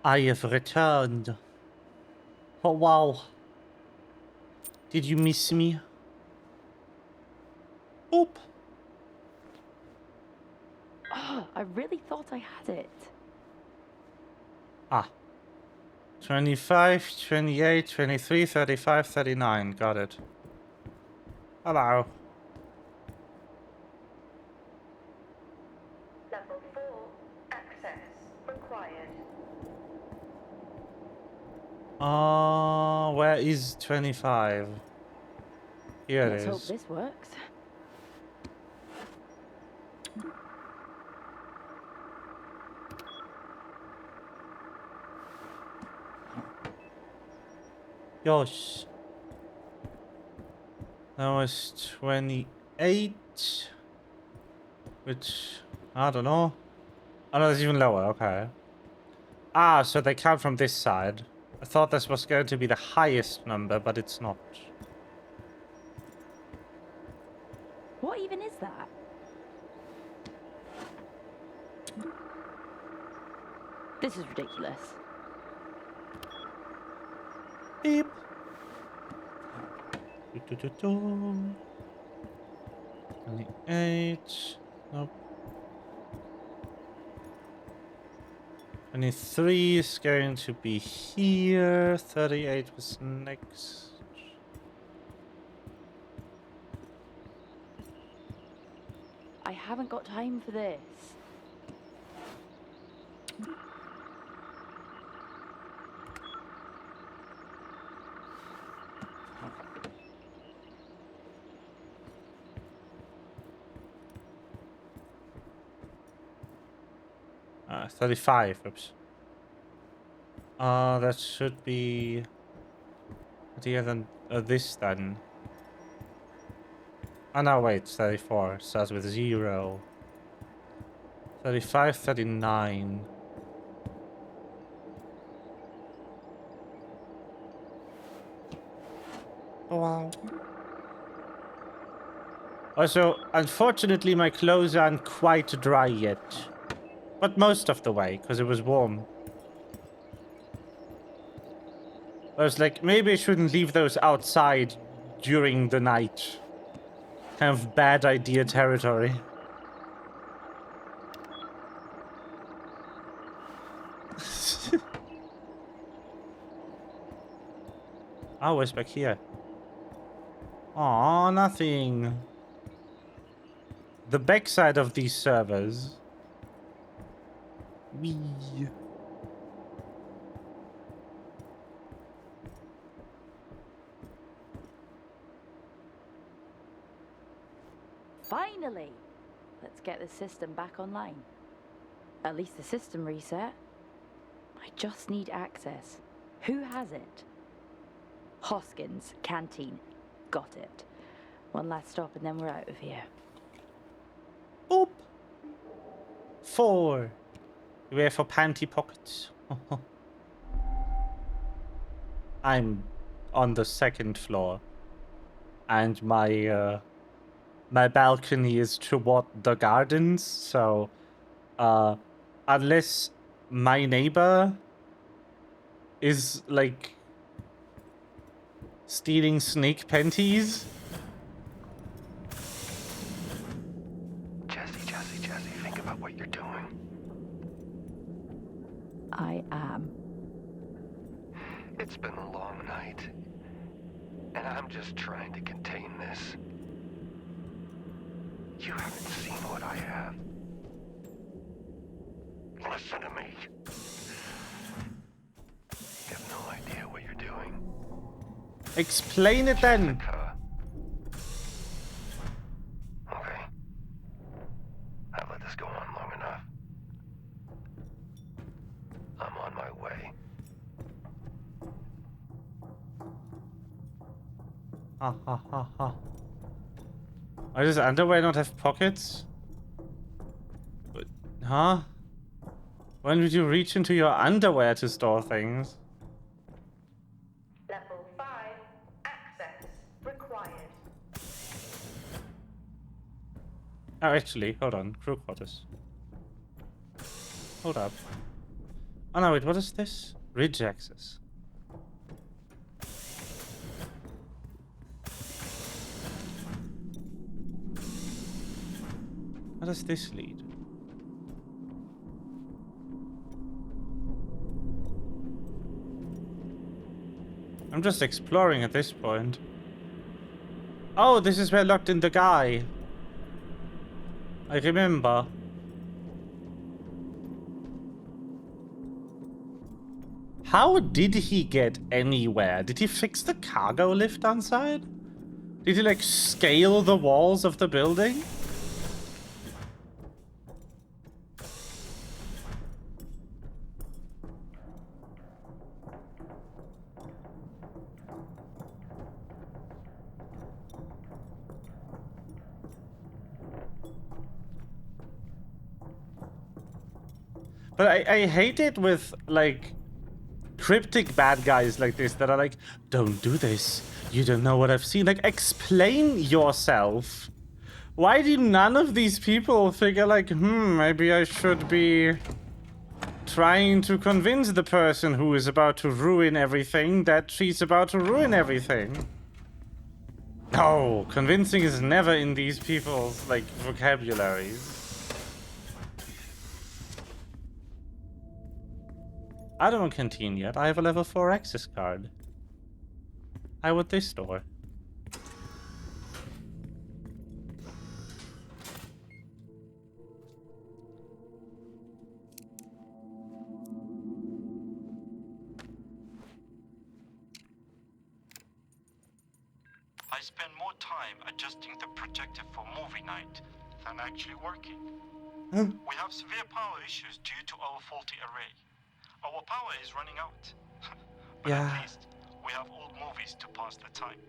I have returned. Oh wow. Did you miss me? Oop. Oh, I really thought I had it. Ah. 25, 28, 23, 35, 39. Got it. Hello. Level 4, access required. Where is 25? Here it Let's hope is. this works. Yosh. That was 28. Which, I don't know. Oh no, that's even lower, okay. Ah, so they count from this side. I thought this was going to be the highest number, but it's not. What even is that? This is ridiculous. Beep. 28. Nope. 23 is going to be here. 38 was next. I haven't got time for this. 35. Oops. That should be higher than this then. Oh no, wait, 34. Starts with 0. 35, 39. Oh wow. Also, unfortunately, my clothes aren't quite dry yet. But most of the way, because it was warm. I was like, maybe I shouldn't leave those outside during the night. Kind of bad idea territory. Oh, what's back here? Aw, nothing. The backside of these servers. Wee. Finally! Let's get the system back online. At least the system reset. I just need access. Who has it? Hoskins, canteen. Got it. One last stop and then we're out of here. Boop. 4. Where for panty pockets. I'm on the 2nd floor. And my my balcony is toward the gardens, so unless my neighbor is like stealing snake panties. Jesse, think about what you're doing. I am. It's been a long night, and I'm just trying to contain this. You haven't seen what I have. Listen to me. You have no idea what you're doing. Explain it then. Okay. I've let this go on long enough. I'm on my way. Ha ha ha ha. Why does underwear not have pockets? But, huh? When did you reach into your underwear to store things? Level 5, access required. Oh, actually, hold on. Crew quarters. Hold up. Oh no, wait, what is this? Ridge access. Where does this lead? I'm just exploring at this point. Oh, this is where I locked in the guy. I remember. How did he get anywhere? Did he fix the cargo lift outside? Did he like scale the walls of the building? But I hate it with, like, cryptic bad guys like this that are like, don't do this. You don't know what I've seen. Like, explain yourself. Why do none of these people figure like, maybe I should be trying to convince the person who is about to ruin everything that she's about to ruin everything? No, convincing is never in these people's, like, vocabularies. I don't canteen yet. I have a level 4 access card. I would this door. I spend more time adjusting the projector for movie night than actually working. We have severe power issues due to our faulty array. Our power is running out. But at least we have old movies to pass the time.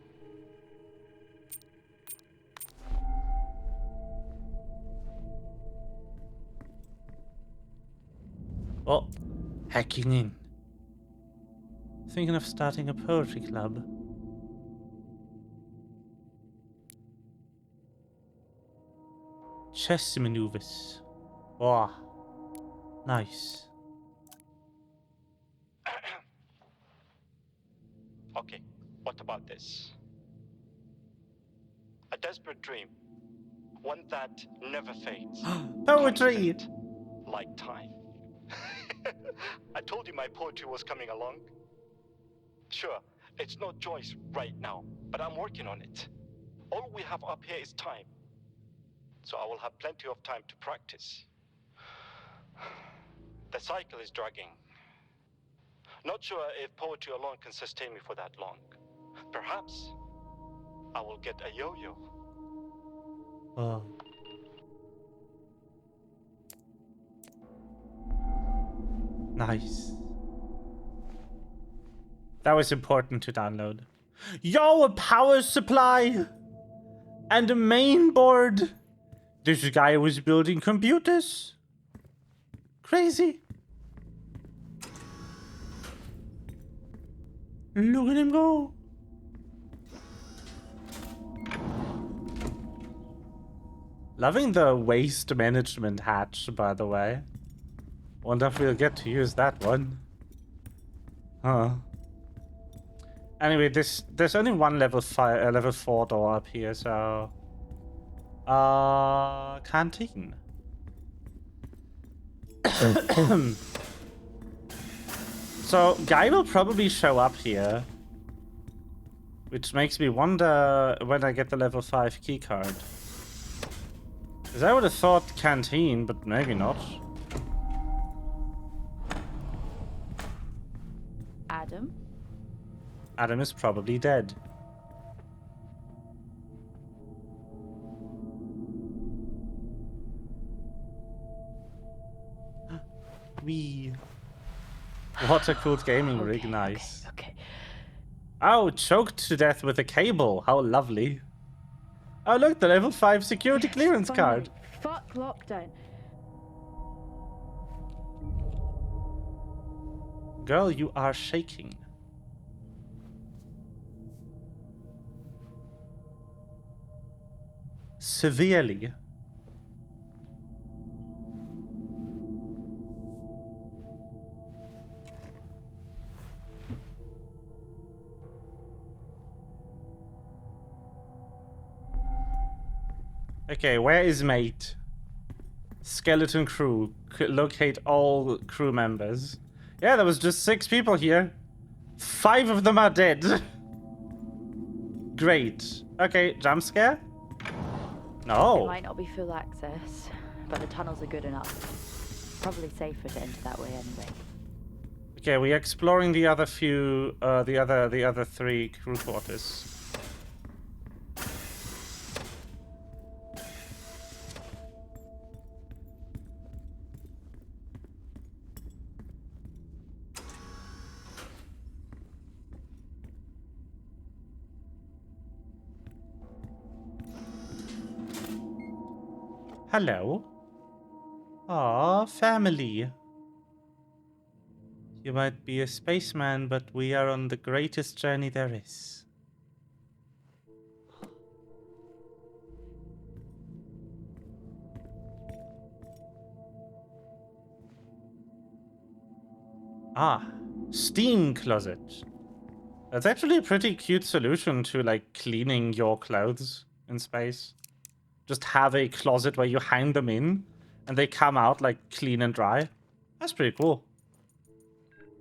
Oh, hacking in. Thinking of starting a poetry club. Chess maneuvers. Wow. Nice. Okay, what about this? A desperate dream. One that never fades. Poetry! Constant, like time. I told you my poetry was coming along. Sure, it's not Joyce right now, but I'm working on it. All we have up here is time. So I will have plenty of time to practice. The cycle is dragging. Not sure if poetry alone can sustain me for that long. Perhaps I will get a yo-yo. Oh. Nice. That was important to download. Yo, a power supply! And a main board! This guy was building computers. Crazy. Look at him go. Loving the waste management hatch, by the way. Wonder if we'll get to use that one. Huh. Anyway, there's only one level 4 door up here, so canteen. So guy will probably show up here, which makes me wonder when I get the level 5 keycard. Because I would have thought canteen, but maybe not. Adam? Adam is probably dead. Wee. Water-cooled gaming rig, nice. Okay. Oh, choked to death with a cable. How lovely. Oh, look, the level 5 security clearance card. Fuck lockdown. Girl, you are shaking. Severely. Okay, where is mate? Skeleton crew. Locate all crew members. Yeah, there was just 6 people here. 5 of them are dead. Great. Okay, jump scare? It No. might not be full access, but the tunnels are good enough. Probably safer to enter that way anyway. Okay, we're exploring the other few, the other 3 crew quarters. Hello. Aw, family. You might be a spaceman, but we are on the greatest journey there is. Ah, steam closet. That's actually a pretty cute solution to, like, cleaning your clothes in space. Just have a closet where you hang them in, and they come out, like, clean and dry. That's pretty cool.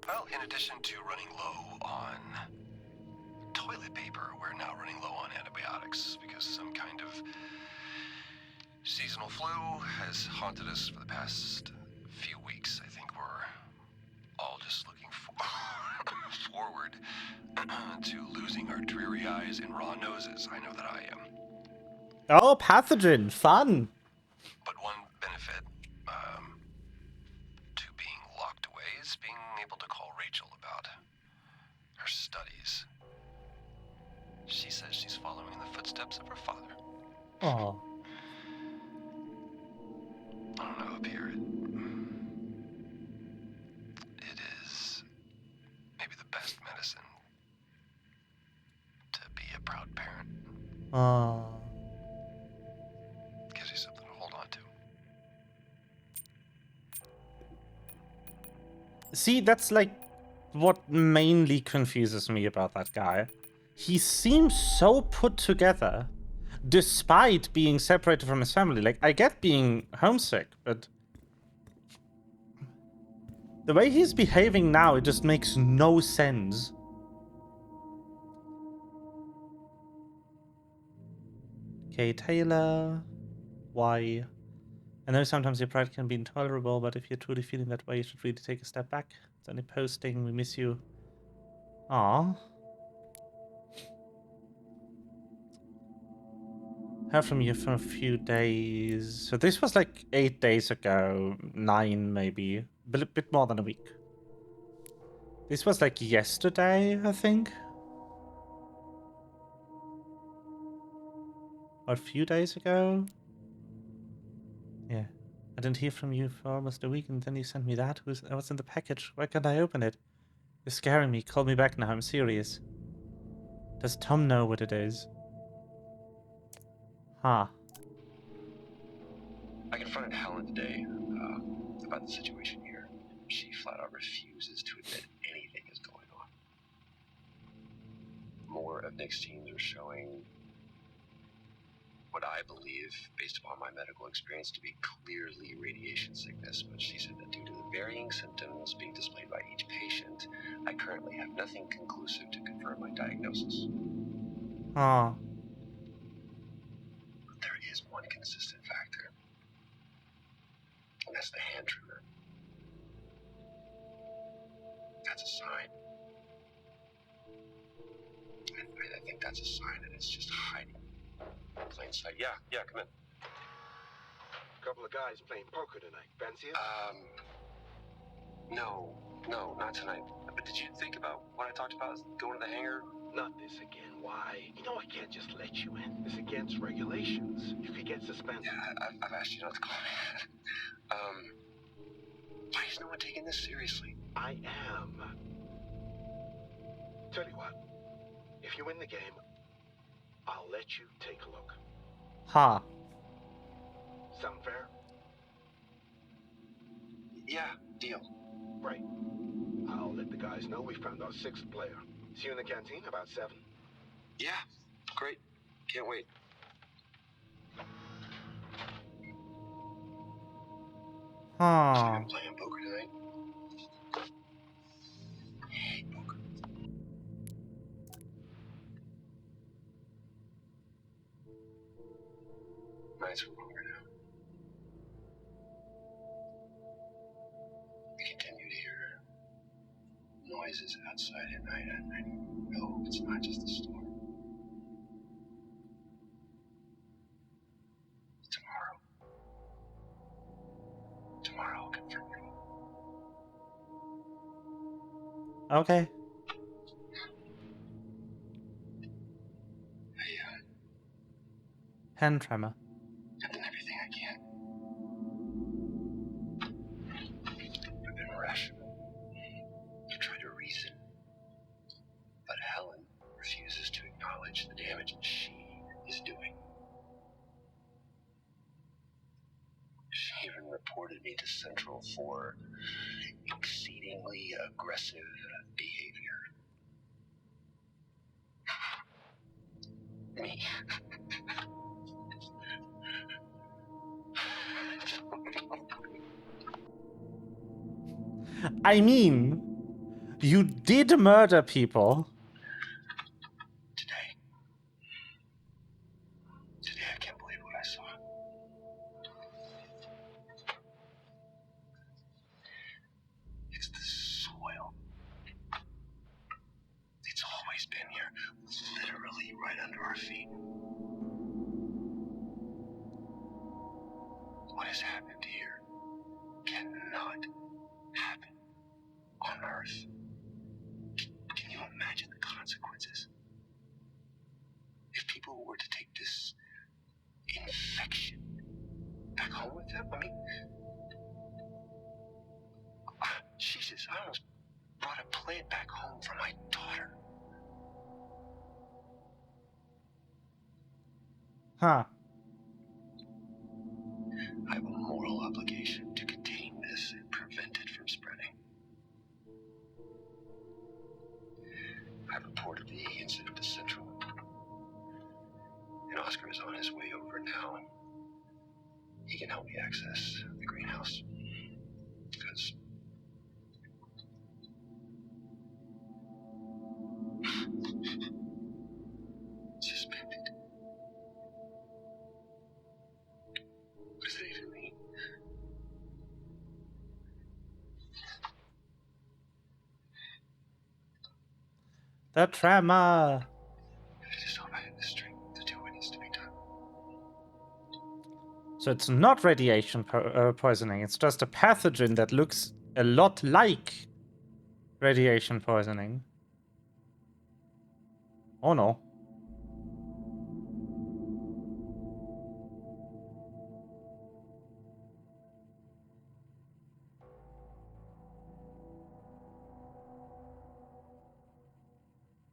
Well, in addition to running low on toilet paper, we're now running low on antibiotics because some kind of seasonal flu has haunted us for the past few weeks. I think we're all just looking forward to losing our dreary eyes and raw noses. I know that I am. Oh, pathogen. Fun. But one benefit to being locked away is being able to call Rachel about her studies. She says she's following in the footsteps of her father. Oh. I don't know, up here it is maybe the best medicine to be a proud parent. Oh. Gives you something to hold on to. See, that's like what mainly confuses me about that guy. He seems so put together, despite being separated from his family. Like, I get being homesick, but the way he's behaving now, it just makes no sense. Okay, Taylor. Why? I know sometimes your pride can be intolerable, but if you're truly feeling that way, you should really take a step back. It's only posting. We miss you. Aww. Heard from you for a few days. So this was like 8 days ago. 9 maybe. A bit more than a week. This was like yesterday, I think. Or a few days ago. Yeah. I didn't hear from you for almost a week, and then you sent me that. What's in the package? Why can't I open it? You're scaring me. Call me back now. I'm serious. Does Tom know what it is? Huh. I confronted Helen today about the situation here. She flat out refuses to admit anything is going on. More of Nick's teams are showing what I believe, based upon my medical experience, to be clearly radiation sickness, but she said that due to the varying symptoms being displayed by each patient, I currently have nothing conclusive to confirm my diagnosis. Huh. But there is one consistent factor, and that's the hand trigger. That's a sign. I think that's a sign that it's just hiding. Plain sight. Yeah, come in. Couple of guys playing poker tonight. Fancy it? No, not tonight. But did you think about what I talked about, going to the hangar? Not this again. Why? You know I can't just let you in. It's against regulations. You could get suspended. Yeah, I've asked you not to call me. Why is no one taking this seriously? I am. Tell you what. If you win the game, I'll let you take a look. Huh. Sound fair? Yeah, deal. Right. I'll let the guys know we found our 6th player. See you in the canteen about 7. Yeah, great. Can't wait. Huh. Playing poker tonight? Poker. Nights are longer now. I continue to hear noises outside at night, and I know it's not just a storm. Tomorrow I'll confirm it. Okay. Hand tremor. I've done everything I can. I've been rational. I've tried to reason. But Helen refuses to acknowledge the damage that she is doing. She even reported me to Central for exceedingly aggressive behavior. Me. I mean, you did murder people. Today I can't believe what I saw. It's the soil. It's always been here, literally right under our feet. What has happened here cannot happen on Earth. Can you imagine the consequences? If people were to take this infection back home with them, I mean, Jesus, I almost brought a plant back home for my daughter. Huh. I have a moral obligation to contain this and prevent it from spreading. I reported the incident to Central. And Oscar is on his way over now. He can help me access the greenhouse. Because suspended. What does that even mean? The tremor. I just hope I have the strength to do what needs to be done. So it's not radiation poisoning. It's just a pathogen that looks a lot like radiation poisoning. Oh no.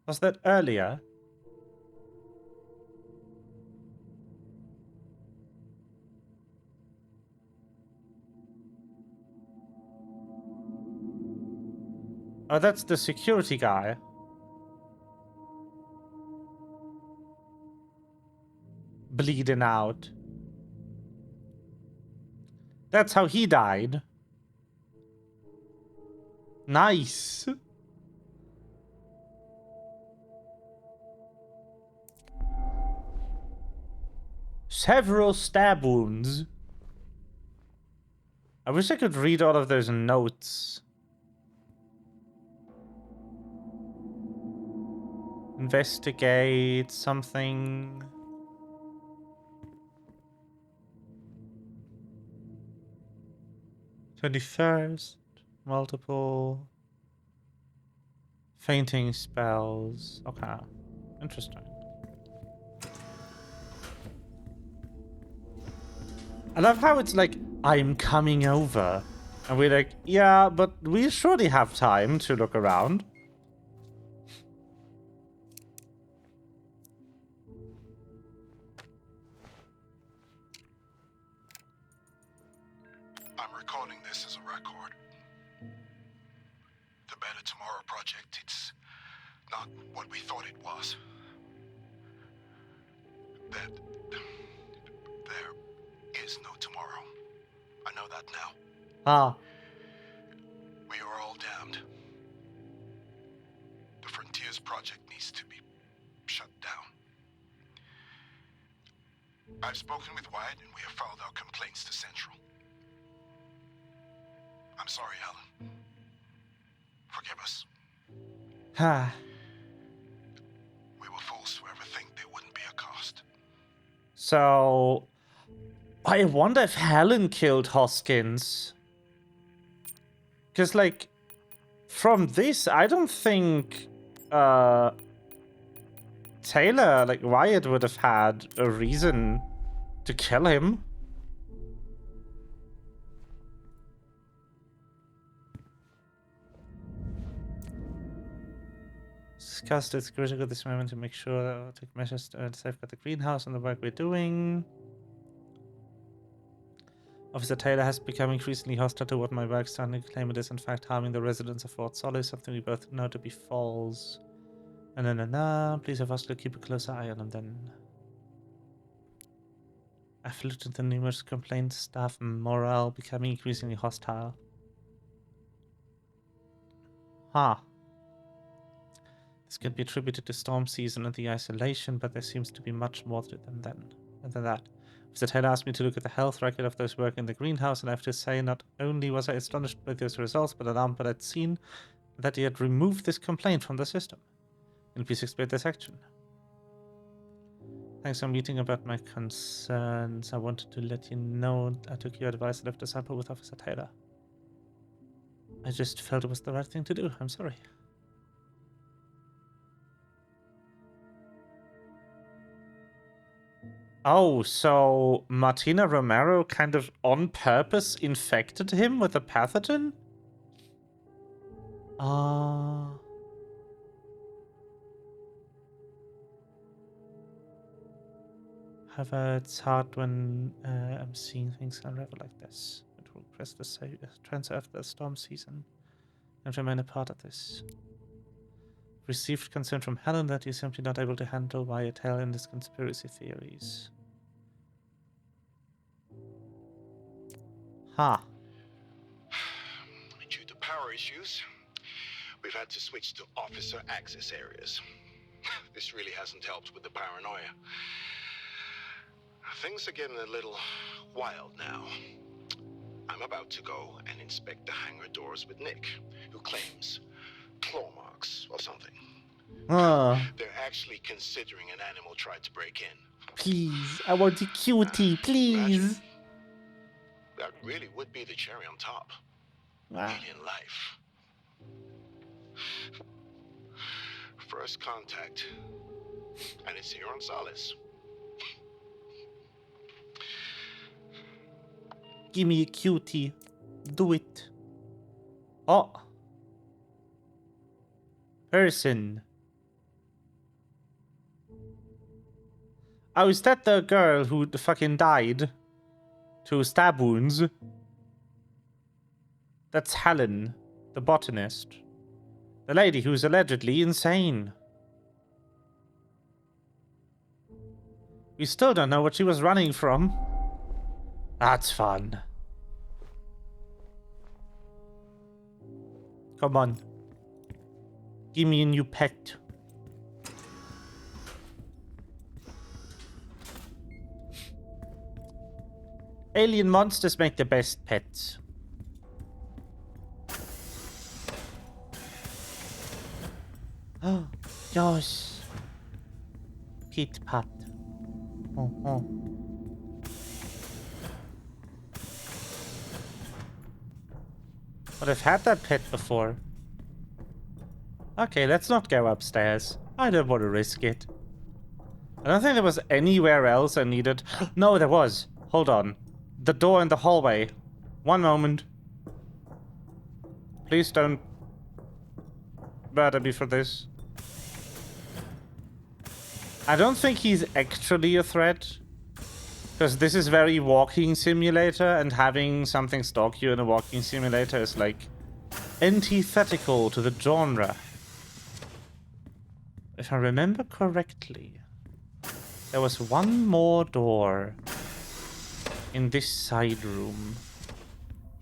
Was that earlier? Oh, that's the security guy. Bleeding out. That's how he died. Nice. Several stab wounds. I wish I could read all of those notes. Investigate something. "21st, multiple fainting spells." Okay, interesting. I love how it's like, "I'm coming over," and we're like, "Yeah, but we surely have time to look around." I'm recording this as a record. The Better Tomorrow project, it's not what we thought it was. There is no tomorrow. I know that now. Ah. We are all damned. The Frontiers project needs to be shut down. I've spoken with Wyatt and we have filed our complaints to Central. I'm sorry, Alan. Forgive us. Ha. We were fools to ever think there wouldn't be a cost. So, I wonder if Helen killed Hoskins. Because, like, from this, I don't think Taylor, like Wyatt, would have had a reason to kill him. Discussed it's critical at this moment to make sure that we'll take measures to safeguard the greenhouse and the work we're doing. Officer Taylor has become increasingly hostile toward my work, starting to claim it is in fact harming the residents of Fort Solis, something we both know to be false. Please have us to keep a closer eye on him then. I've looked at the numerous complaints, staff morale becoming increasingly hostile. Huh. This could be attributed to storm season and the isolation, but there seems to be much more to it than that. Mr. Taylor asked me to look at the health record of those working in the greenhouse, and I have to say not only was I astonished by those results, but alarmed by that seen that he had removed this complaint from the system. Can you please explain this action? Thanks for meeting about my concerns. I wanted to let you know I took your advice and left a sample with Officer Taylor. I just felt it was the right thing to do. I'm sorry. Oh, so Martina Romero kind of on purpose infected him with a pathogen? However, it's hard when I'm seeing things unravel like this. It will press the transfer after the storm season and remain a part of this. Received concern from Helen that you're simply not able to handle Wyatt Hale in his conspiracy theories. Huh. Due to power issues, we've had to switch to officer access areas. This really hasn't helped with the paranoia. Things are getting a little wild now. I'm about to go and inspect the hangar doors with Nick, who claims claw marks or something. They're actually considering an animal tried to break in. Please, I want a cutie, please. Imagine. That really would be the cherry on top. Alien life. First contact. And it's here on Solis. Give me a cutie. Do it. Oh. Person. Oh, is that the girl who fucking died? To stab wounds? That's Helen, the botanist. The lady who's allegedly insane. We still don't know what she was running from. That's fun. Come on. Give me a new pet. Alien monsters make the best pets. Oh, Josh. Pit pat. Oh. But I've had that pet before. Okay, let's not go upstairs. I don't want to risk it. I don't think there was anywhere else I needed. No, there was. Hold on. The door in the hallway. One moment. Please don't murder me for this. I don't think he's actually a threat. Because this is very walking simulator, and having something stalk you in a walking simulator is like antithetical to the genre. If I remember correctly, there was one more door in this side room.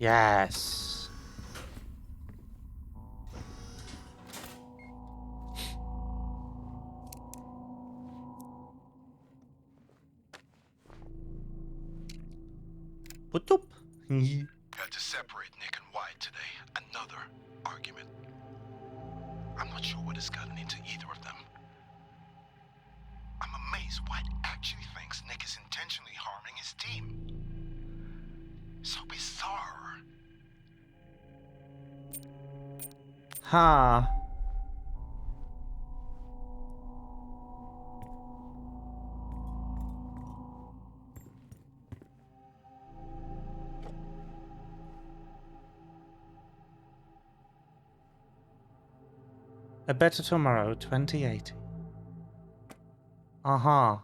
Yes. What up? Had to separate Nick and Wyatt today. Another argument. I'm not sure what has gotten into either of them. I'm amazed Wyatt actually thinks Nick is intentionally harming his team. So bizarre. Huh. A Better Tomorrow 2080. Uh-huh.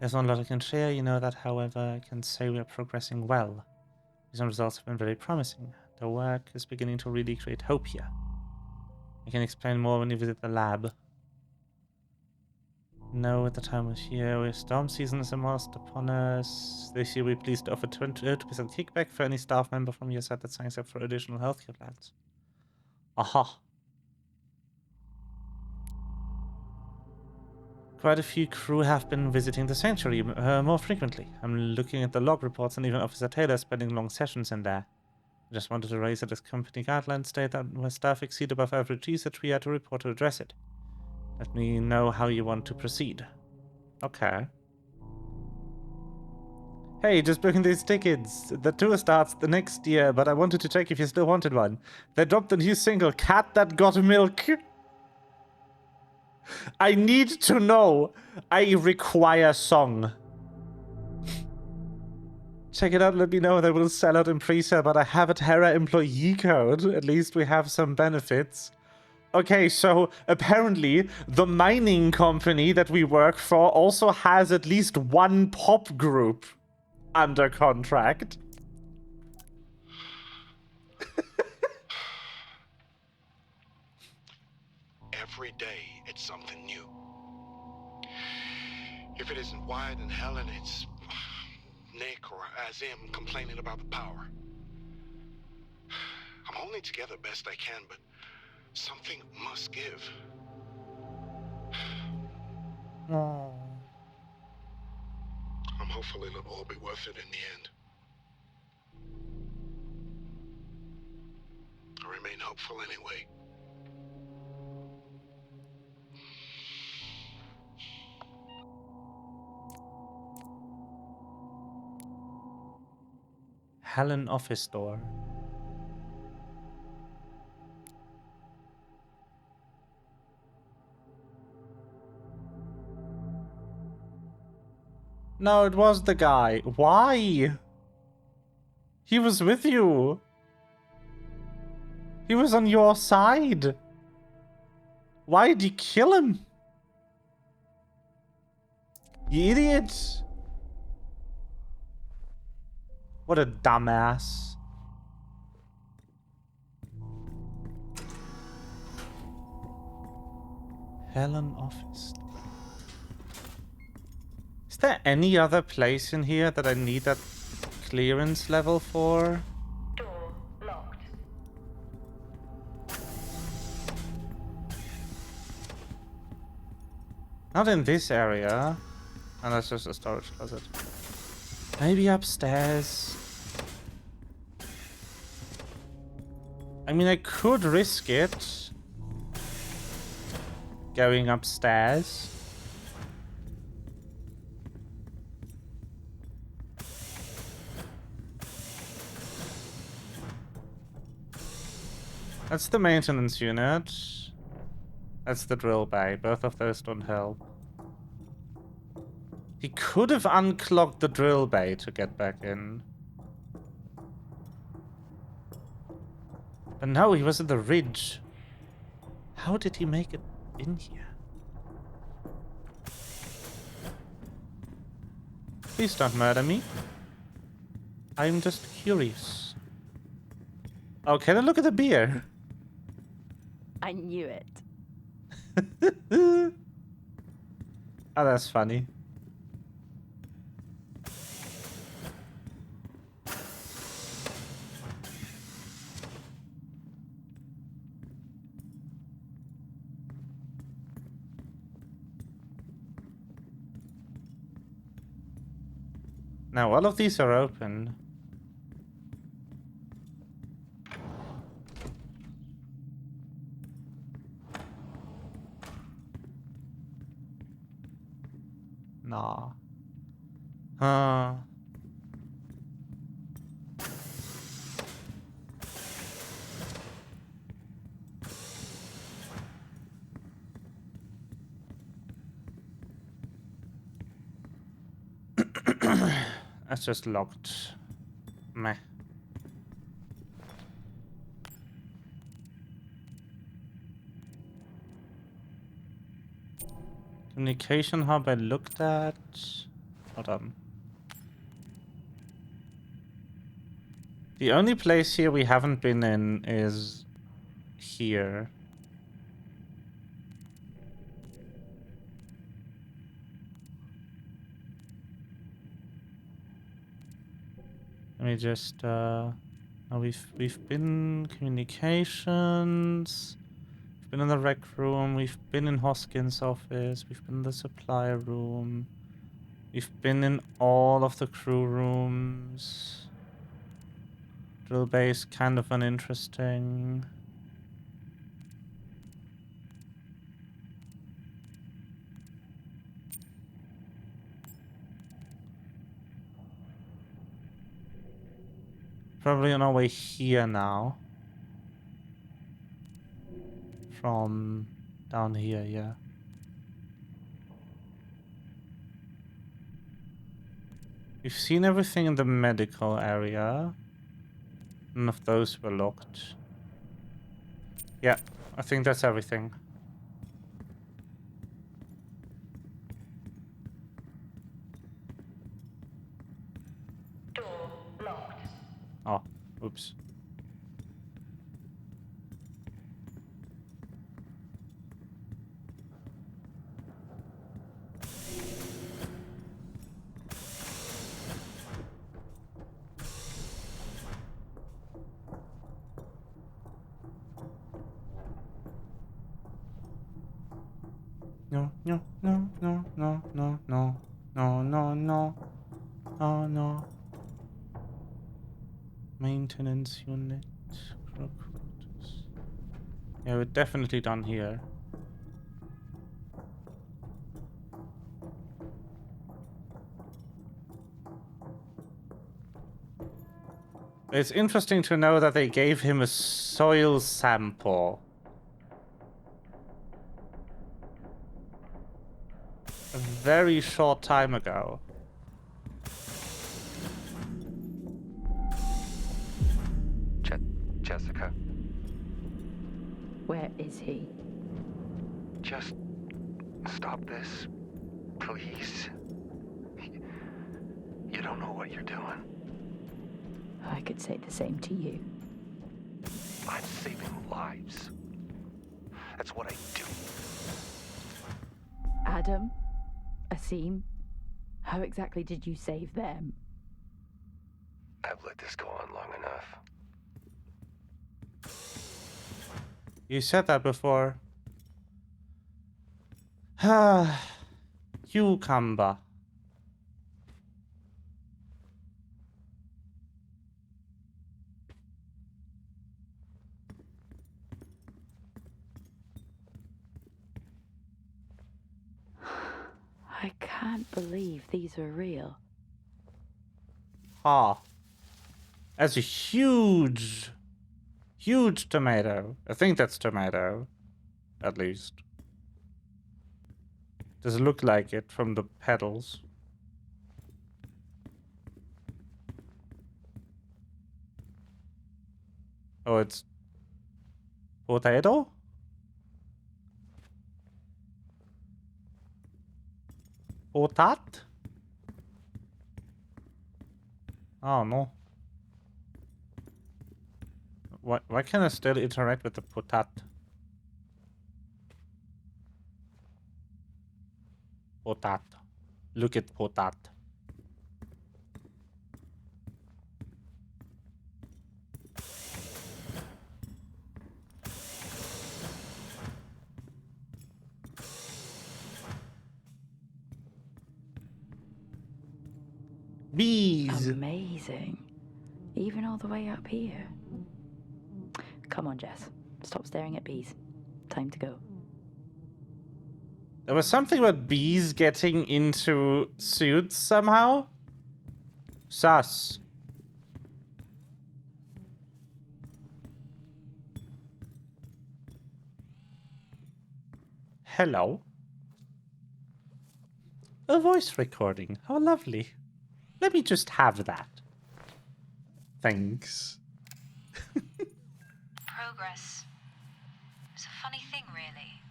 There's not a lot I can share, you know that, however, I can say we are progressing well. Recent results have been very promising. The work is beginning to really create hope here. I can explain more when you visit the lab. No, at the time of year, where storm season is almost upon us. This year, we're pleased to offer 20% kickback for any staff member from your side that signs up for additional healthcare plans. Aha. Quite a few crew have been visiting the sanctuary more frequently. I'm looking at the log reports, and even Officer Taylor is spending long sessions in there. I just wanted to raise it as company guidelines state that when staff exceed above average usage, we had to report to address it. Let me know how you want to proceed. Okay. Hey, just booking these tickets. The tour starts the next year, but I wanted to check if you still wanted one. They dropped the new single, Cat That Got Milk. I need to know. I require song. Check it out, let me know. They will sell out in pre-sale, but I have a Terra employee code. At least we have some benefits. Okay, so apparently the mining company that we work for also has at least one pop group under contract. Every day, it's something new. If it isn't Wyatt and Helen, it's Nick or Azim complaining about the power. I'm holding together best I can, but something must give. Oh. I'm hopeful it'll all be worth it in the end. I remain hopeful anyway. Helen office door. No, it was the guy. Why? He was with you. He was on your side. Why did you kill him? You idiot. What a dumbass. Helen office. Is there any other place in here that I need that clearance level for? Door locked. Not in this area. And that's just a storage closet. Maybe upstairs. I mean, I could risk it. Going upstairs. That's the maintenance unit. That's the drill bay. Both of those don't help. He could have unclogged the drill bay to get back in. But no, he was at the ridge. How did he make it in here? Please don't murder me. I'm just curious. Oh, can I look at the beer? I knew it. Oh, that's funny. Now all of these are open. Nah. That's just locked. Meh. Communication hub I looked at. Hold on. The only place here we haven't been in is here. Let me just we've been communications. We've been in the rec room. We've been in Hoskins' office. We've been in the supply room. We've been in all of the crew rooms. Drill base, kind of uninteresting. Probably on our way here now. From down here, yeah. We've seen everything in the medical area. None of those were locked. Yeah, I think that's everything. Door locked. Oh, oops. No, no, no, no, no, no, no, no, no, no, oh no. Maintenance unit. Yeah, we're definitely done here. It's interesting to know that they gave him a soil sample. A very short time ago. Jessica? Where is he? Just stop this, please. You don't know what you're doing. I could say the same to you. I'm saving lives. That's what I do. Adam? Asim? How exactly did you save them? I've let this go on long enough. You said that before. Ah, cucumber. I can't believe these are real. Ah. That's a huge, huge tomato. I think that's tomato, at least. Does it look like it from the petals? Oh, it's potato? Potat? Oh no. Why can I still interact with the potat? Potato. Look at potato. Bees. Amazing. Even all the way up here. Come on, Jess. Stop staring at bees. Time to go. There was something about bees getting into suits somehow. Sus. Hello. A voice recording. How lovely. Let me just have that. Thanks. Progress. It's a funny thing, really.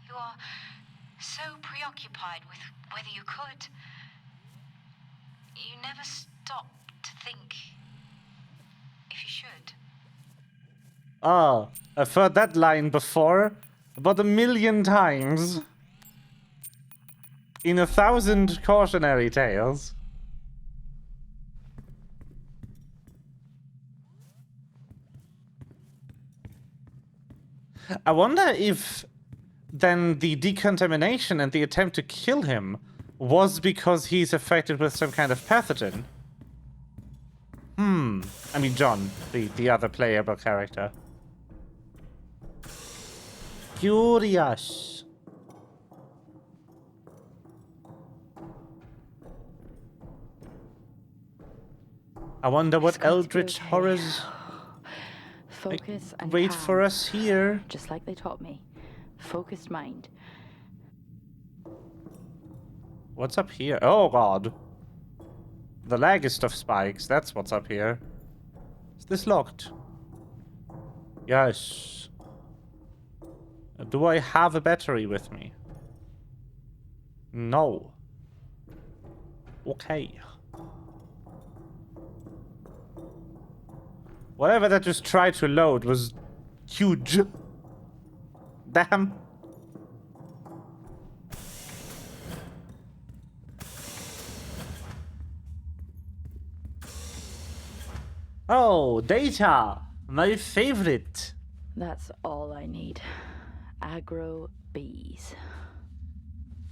You are so preoccupied with whether you could. You never stop to think if you should. Oh, I've heard that line before. About 1,000,000 times. In 1,000 cautionary tales. I wonder if then the decontamination and the attempt to kill him was because he's affected with some kind of pathogen. I mean, John, the other playable character. Curious. I wonder what eldritch horrors Focus and wait calm. for us here. Just like they taught me. Focused mind. What's up here? Oh god. The laggest of spikes, that's what's up here. Is this locked? Yes. Do I have a battery with me? No. Okay. Whatever that just tried to load was huge. Damn. Oh, data! My favorite. That's all I need. Aggro bees.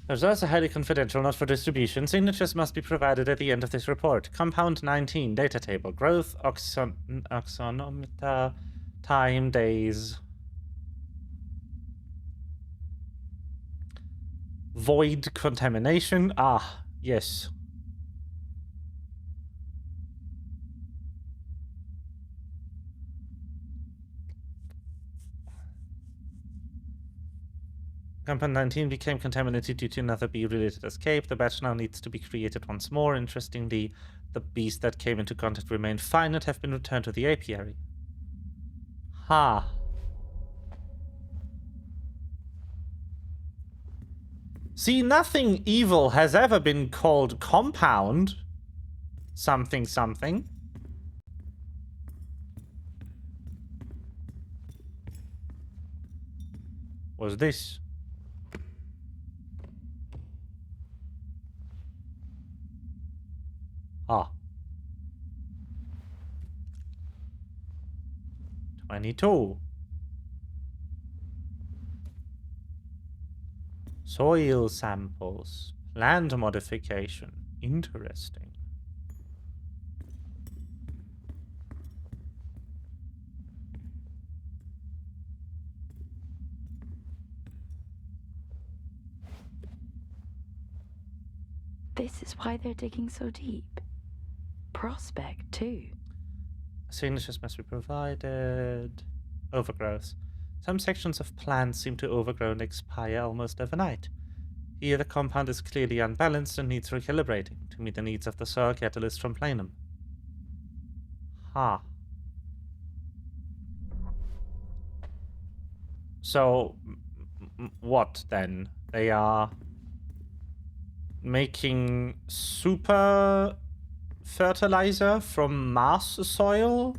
Results are highly confidential, not for distribution. Signatures must be provided at the end of this report. Compound 19, data table. Growth, oxonometer, time, days. Void contamination. Ah, yes. Compound 19 became contaminated due to another bee-related escape. The batch now needs to be created once more. Interestingly, the bees that came into contact remained fine and have been returned to the apiary. Ha. See, nothing evil has ever been called compound. Something, something. What's this? Ah. 22. Soil samples. Land modification. Interesting. This is why they're digging so deep. Prospect, too. Signatures must be provided. Overgrowth. Some sections of plants seem to overgrow and expire almost overnight. Here the compound is clearly unbalanced and needs recalibrating to meet the needs of the soil catalyst from Planum. Ha. So, what then? They are making super fertilizer from Mars soil?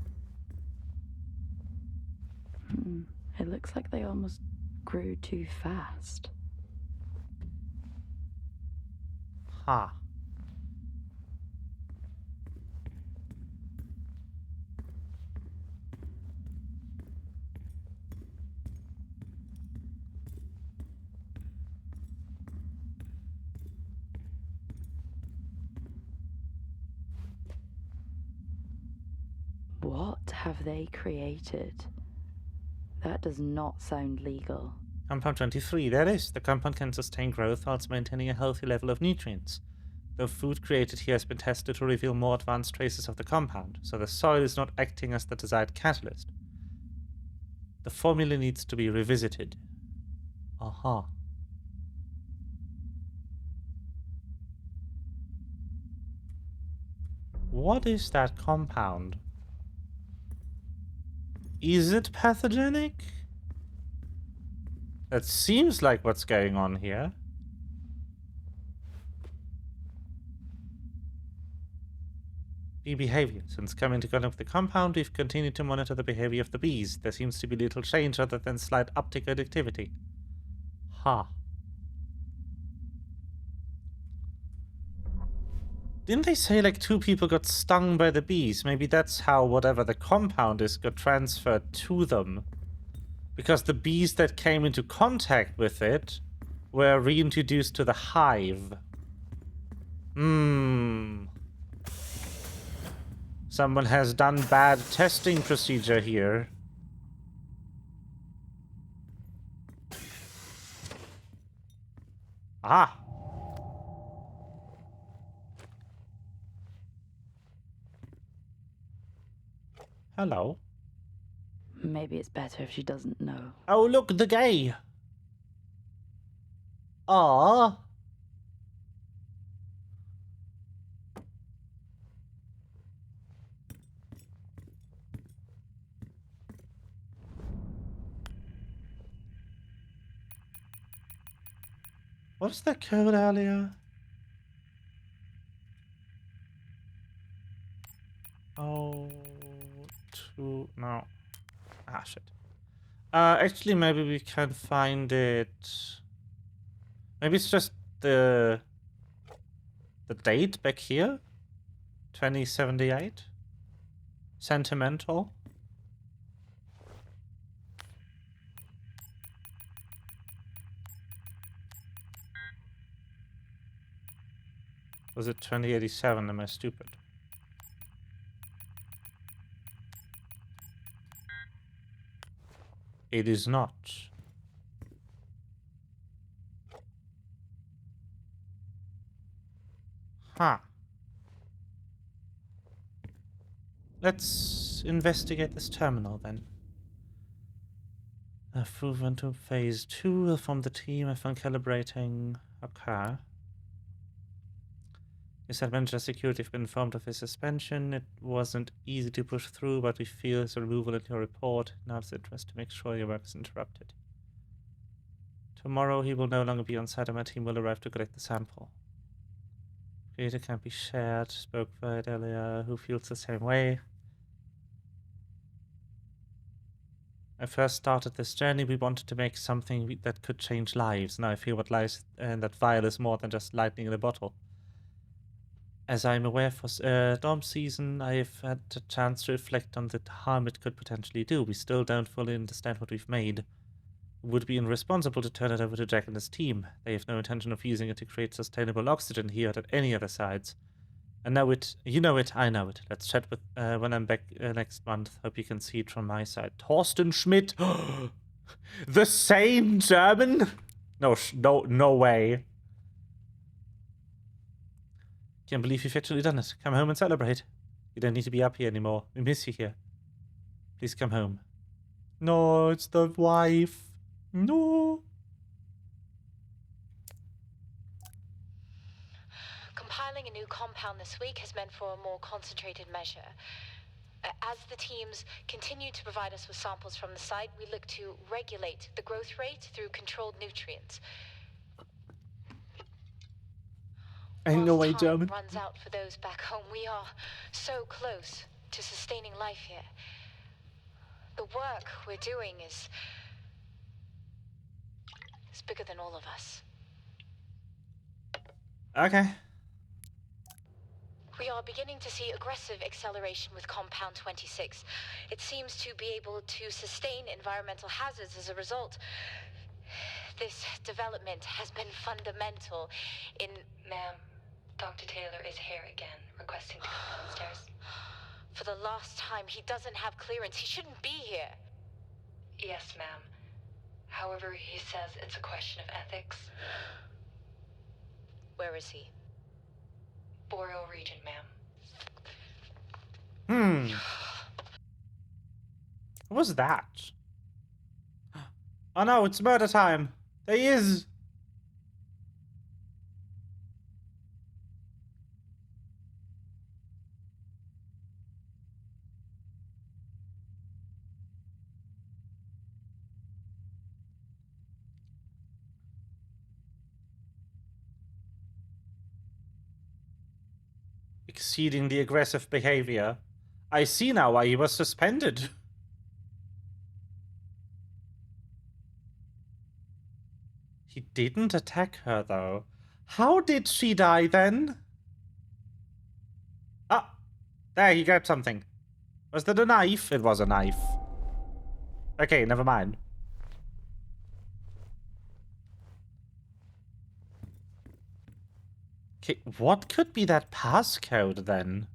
It looks like they almost grew too fast. Huh. What have they created? That does not sound legal. Compound 23, there is. The compound can sustain growth whilst maintaining a healthy level of nutrients. The food created here has been tested to reveal more advanced traces of the compound, so the soil is not acting as the desired catalyst. The formula needs to be revisited. Aha. What is that compound? Is it pathogenic? That seems like what's going on here. Bee behavior. Since coming into contact with the compound, we've continued to monitor the behavior of the bees. There seems to be little change other than slight uptick in activity. Ha. Didn't they say like 2 people got stung by the bees? Maybe that's how whatever the compound is got transferred to them. Because the bees that came into contact with it were reintroduced to the hive. Someone has done bad testing procedure here. Ah. Hello. Maybe it's better if she doesn't know. Oh, look, the gay. Ah. What's that code earlier? Oh, no. Ah, shit. Actually, maybe we can find it. Maybe it's just the date back here. 2078. Sentimental. Was it 2087? Am I stupid? It is not. Huh. Let's investigate this terminal then. I've proven to phase 2 from the team. I found calibrating. Okay. His adventure security have been informed of his suspension. It wasn't easy to push through, but we feel his removal in your report. Now it's interest to make sure your work is interrupted. Tomorrow he will no longer be on site and my team will arrive to collect the sample. Data can't be shared. Spoke for it earlier. Who feels the same way? I first started this journey, we wanted to make something that could change lives. Now I feel what lies in that vial is more than just lightning in a bottle. As I'm aware, for dorm season, I've had a chance to reflect on the harm it could potentially do. We still don't fully understand what we've made. It would be irresponsible to turn it over to Jack and his team. They have no intention of using it to create sustainable oxygen here or at any other sites. I know it, you know it, I know it. Let's chat with when I'm back next month. Hope you can see it from my side. Thorsten Schmidt! The same German? No way. Can't believe you've actually done it. Come home and celebrate. You don't need to be up here anymore. We miss you here. Please come home. No, it's the wife. No. Compiling a new compound this week has meant for a more concentrated measure. As the teams continue to provide us with samples from the site, we look to regulate the growth rate through controlled nutrients. Ain't no way, German. Runs out for those back home. We are so close to sustaining life here. The work we're doing is bigger than all of us. Okay. We are beginning to see aggressive acceleration with Compound 26. It seems to be able to sustain environmental hazards as a result. This development has been fundamental in... Ma'am, Dr. Taylor is here again, requesting to come downstairs. For the last time, he doesn't have clearance. He shouldn't be here. Yes, ma'am. However, he says it's a question of ethics. Where is he? Boreal region, ma'am. What was that? Oh no, it's murder time. There he is. Exceedingly aggressive behavior. I see now why he was suspended. He didn't attack her, though. How did she die, then? Ah! There, he grabbed something. Was that a knife? It was a knife. Okay, never mind. Okay, what could be that passcode, then?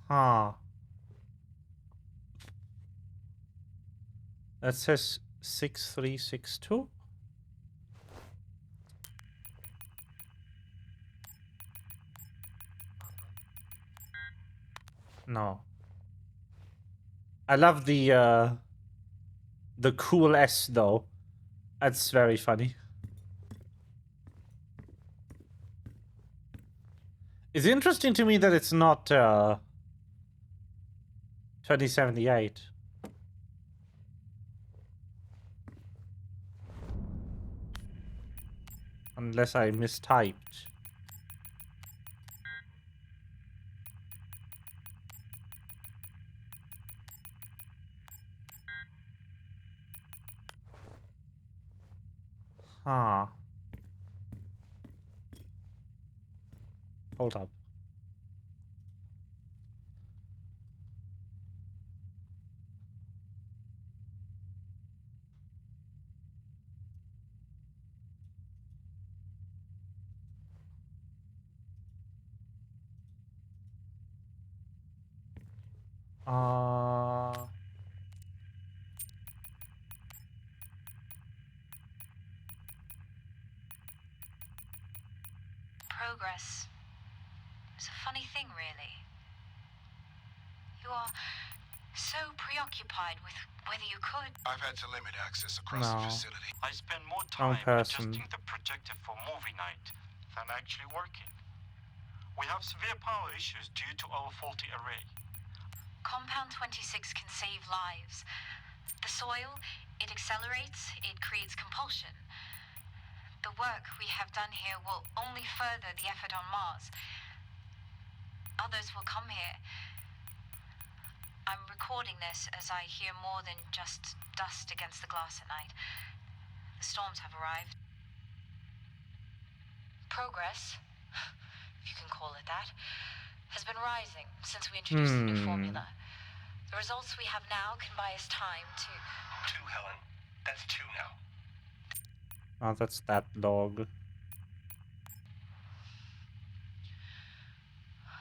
Huh. That says 6362? No. I love the cool S, though. That's very funny. It's interesting to me that it's not 2078. Unless I mistyped. Huh. Hold up. Progress is a funny thing, really. You are so preoccupied with whether you could. I've had to limit access across the facility. I spend more Wrong time person. adjusting the projector for movie night than actually working. We have severe power issues due to our faulty array. Compound 26 can save lives. The soil, it accelerates, it creates compulsion. The work we have done here will only further the effort on Mars. Others will come here. I'm recording this as I hear more than just dust against the glass at night. The storms have arrived. Progress, if you can call it that, has been rising since we introduced the new formula. The results we have now can buy us time to... 2, Helen. That's 2 now. Oh, that's that log.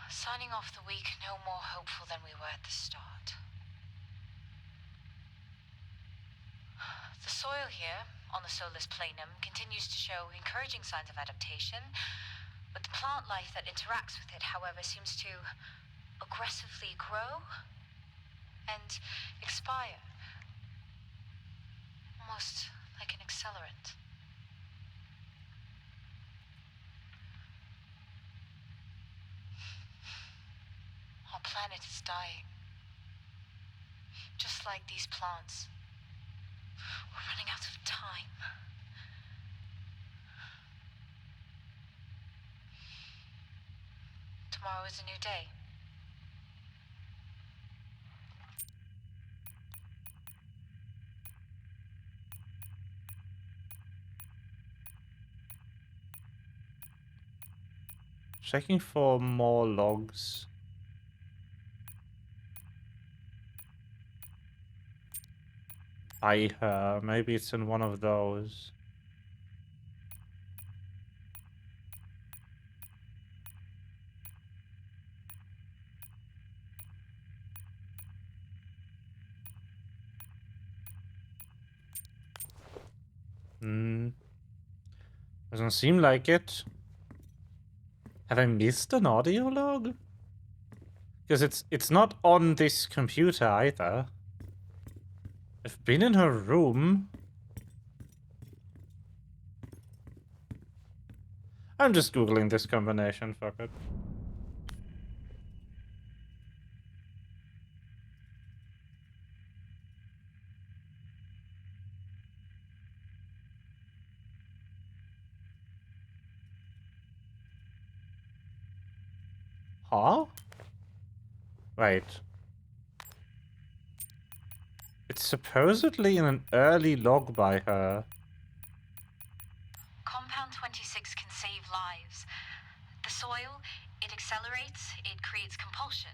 Signing off the week no more hopeful than we were at the start. The soil here, on the Solis planum, continues to show encouraging signs of adaptation, but the plant life that interacts with it, however, seems to aggressively grow and expire. Almost like an accelerant. Our planet is dying. Just like these plants. We're running out of time. tomorrow is a new day. Checking for more logs. By her. Maybe it's in one of those. Doesn't seem like it. Have I missed an audio log? Because it's not on this computer either. I've been in her room. I'm just googling this combination, fuck it. Huh? Wait. It's supposedly in an early log by her. Compound 26 can save lives. The soil, it accelerates, it creates compulsion.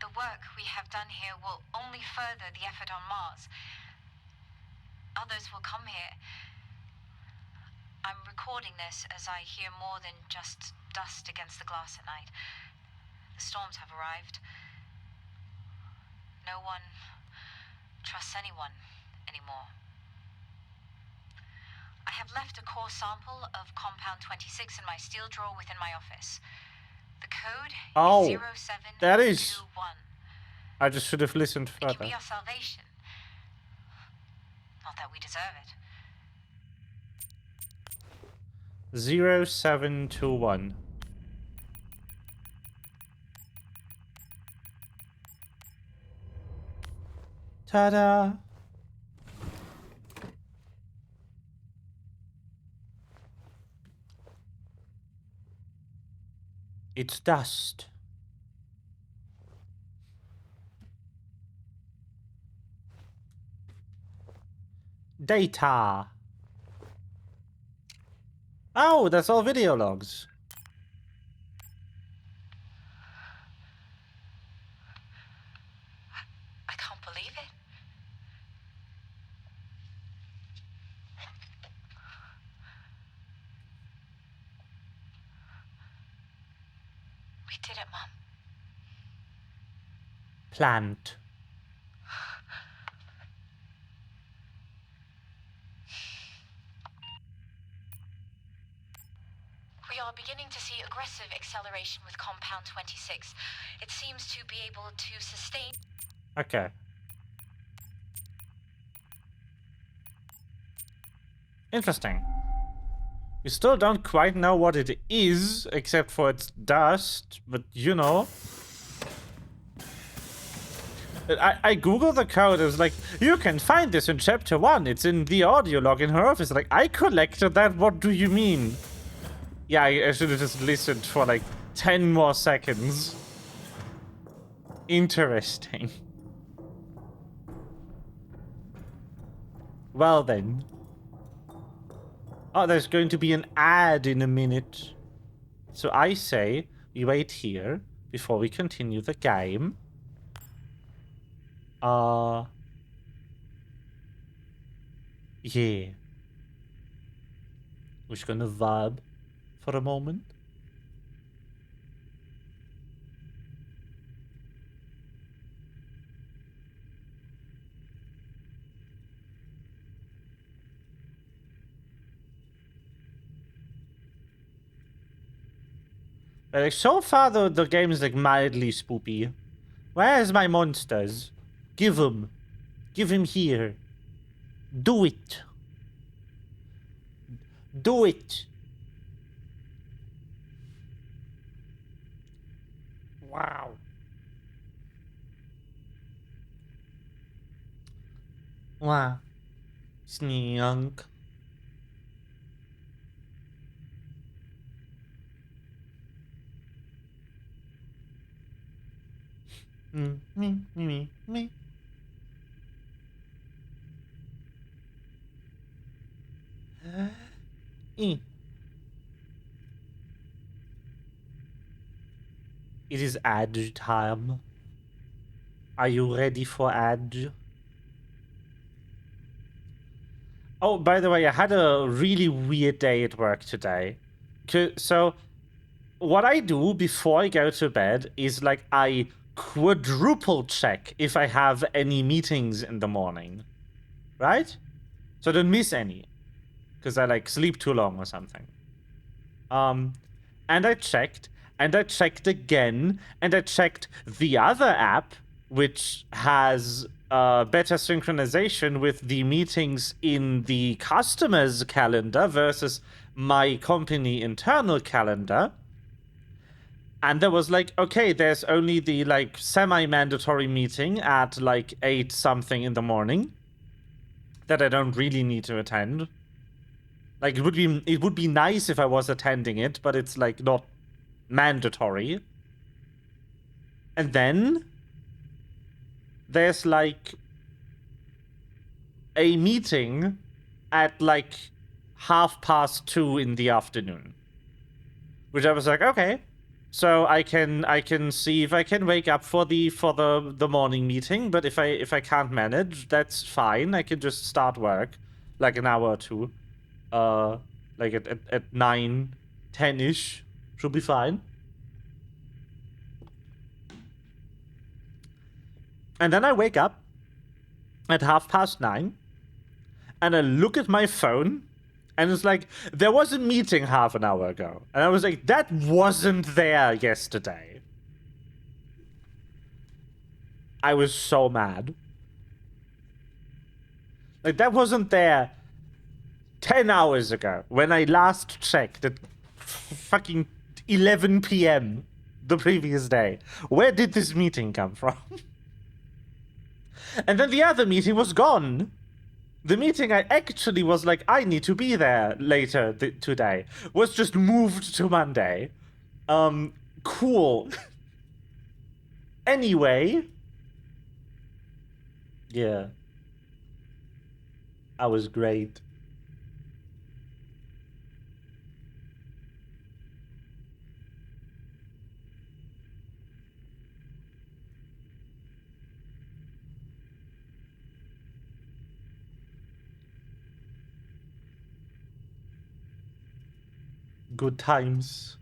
The work we have done here will only further the effort on Mars. Others will come here. I'm recording this as I hear more than just dust against the glass at night. The storms have arrived. No one trusts anyone anymore. I have left a core sample of Compound 26 in my steel drawer within my office. The code is 0721. That is... I just should have listened It further. can be our salvation. Not that we deserve it. 0721. Ta-da! It's dust. Data. Oh, that's all video logs. I can't believe it. We did it, Mom. Plant. We are beginning to see aggressive acceleration with Compound 26. It seems to be able to sustain... Okay. Interesting. We still don't quite know what it is, except for it's dust, but you know. I googled the code, it was like, you can find this in chapter 1, it's in the audio log in her office. Like, I collected that, what do you mean? Yeah, I should have just listened for like 10 more seconds. Interesting. Well then. Oh, there's going to be an ad in a minute. So I say we wait here before we continue the game. Yeah. We're just gonna vibe for a moment. But like, so far, the game is like mildly spoopy. Where's my monsters? Give him. Give him here. Do it. Do it. Wow. Wow. Snyank. Me. It is Adge time. Are you ready for Adge? Oh, by the way, I had a really weird day at work today. So, what I do before I go to bed is like I quadruple check if I have any meetings in the morning. Right? So I don't miss any. Because I like sleep too long or something. And I checked again, and I checked the other app, which has better synchronization with the meetings in the customer's calendar versus my company internal calendar. And there was like, okay, there's only the like semi-mandatory meeting at like 8 something in the morning that I don't really need to attend. Like it would be nice if I was attending it, but it's like not mandatory. And then there's like a meeting at like 2:30 in the afternoon, which I was like, okay, so I can see if I can wake up for the morning meeting, but if I can't manage, that's fine. I can just start work like an hour or two, like at 9:10ish should be fine. And then I wake up at 9:30, and I look at my phone, and it's like, there was a meeting half an hour ago. And I was like, that wasn't there yesterday. I was so mad. Like, that wasn't there 10 hours ago when I last checked at fucking 11 p.m. the previous day. Where did this meeting come from? And then the other meeting was gone. The meeting I actually was like, I need to be there later today, was just moved to Monday. Cool. Anyway. Yeah. I was great. Good times.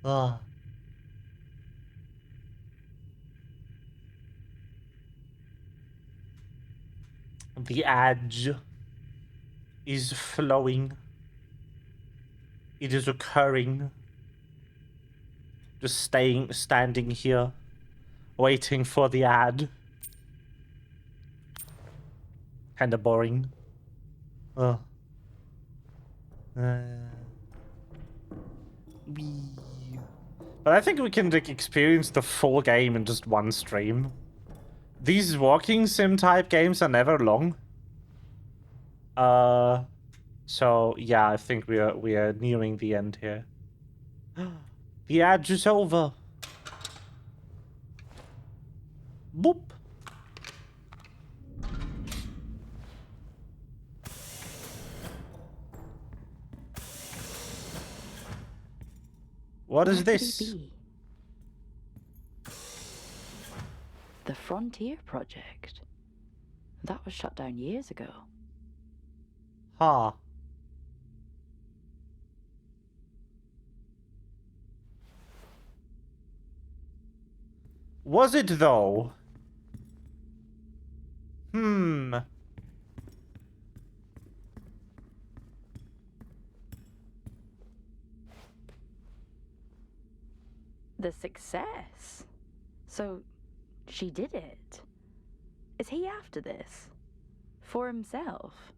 Ah. The edge is flowing. It is occurring. Just standing here, waiting for the ad. Kinda boring. But I think we can like experience the full game in just one stream. These walking sim type games are never long. So yeah, I think we are nearing the end here. The ad is over. Boop. What is this? The Frontier Project. That was shut down years ago. Huh. Was it though? The success? So, she did it. Is he after this? For himself?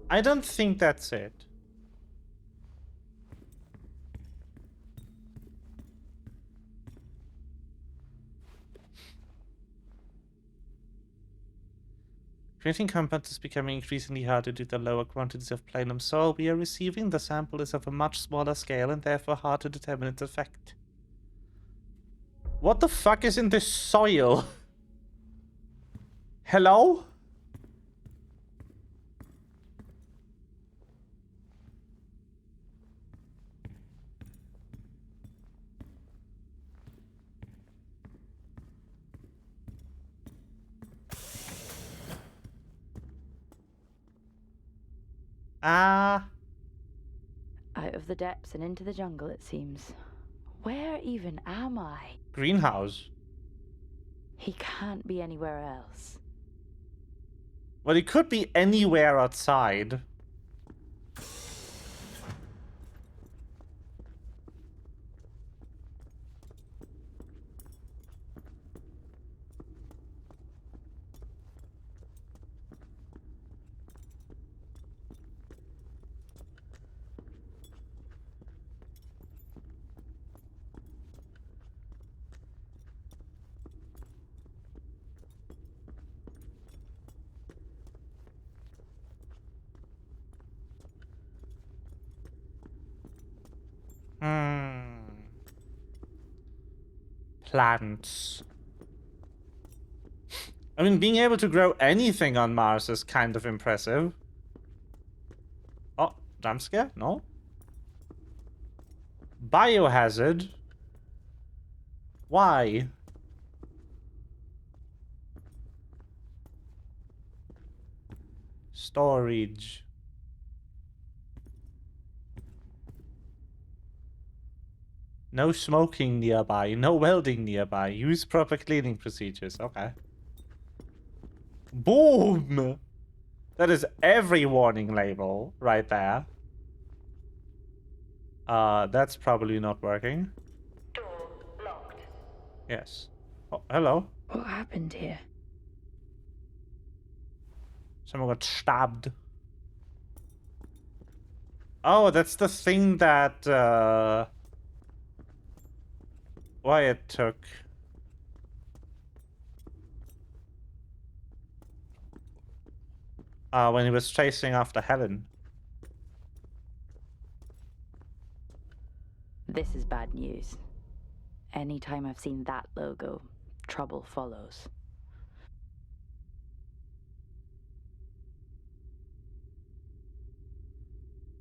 I don't think that's it. Creating compounds is becoming increasingly harder due to the lower quantities of platinum soil we are receiving. The sample is of a much smaller scale and therefore hard to determine its effect. What the fuck is in this soil? Hello? Ah. Out of the depths and into the jungle, it seems. Where even am I? Greenhouse. He can't be anywhere else. Well, it could be anywhere outside. Plants. I mean, being able to grow anything on Mars is kind of impressive. Oh, jump scare? No. Biohazard? Why? Storage. No smoking nearby. No welding nearby. Use proper cleaning procedures. Okay. Boom! That is every warning label right there. That's probably not working. Door locked. Yes. Oh, hello. What happened here? Someone got stabbed. Oh, that's the thing that, Wyatt took. When he was chasing after Helen. This is bad news. Anytime I've seen that logo, trouble follows.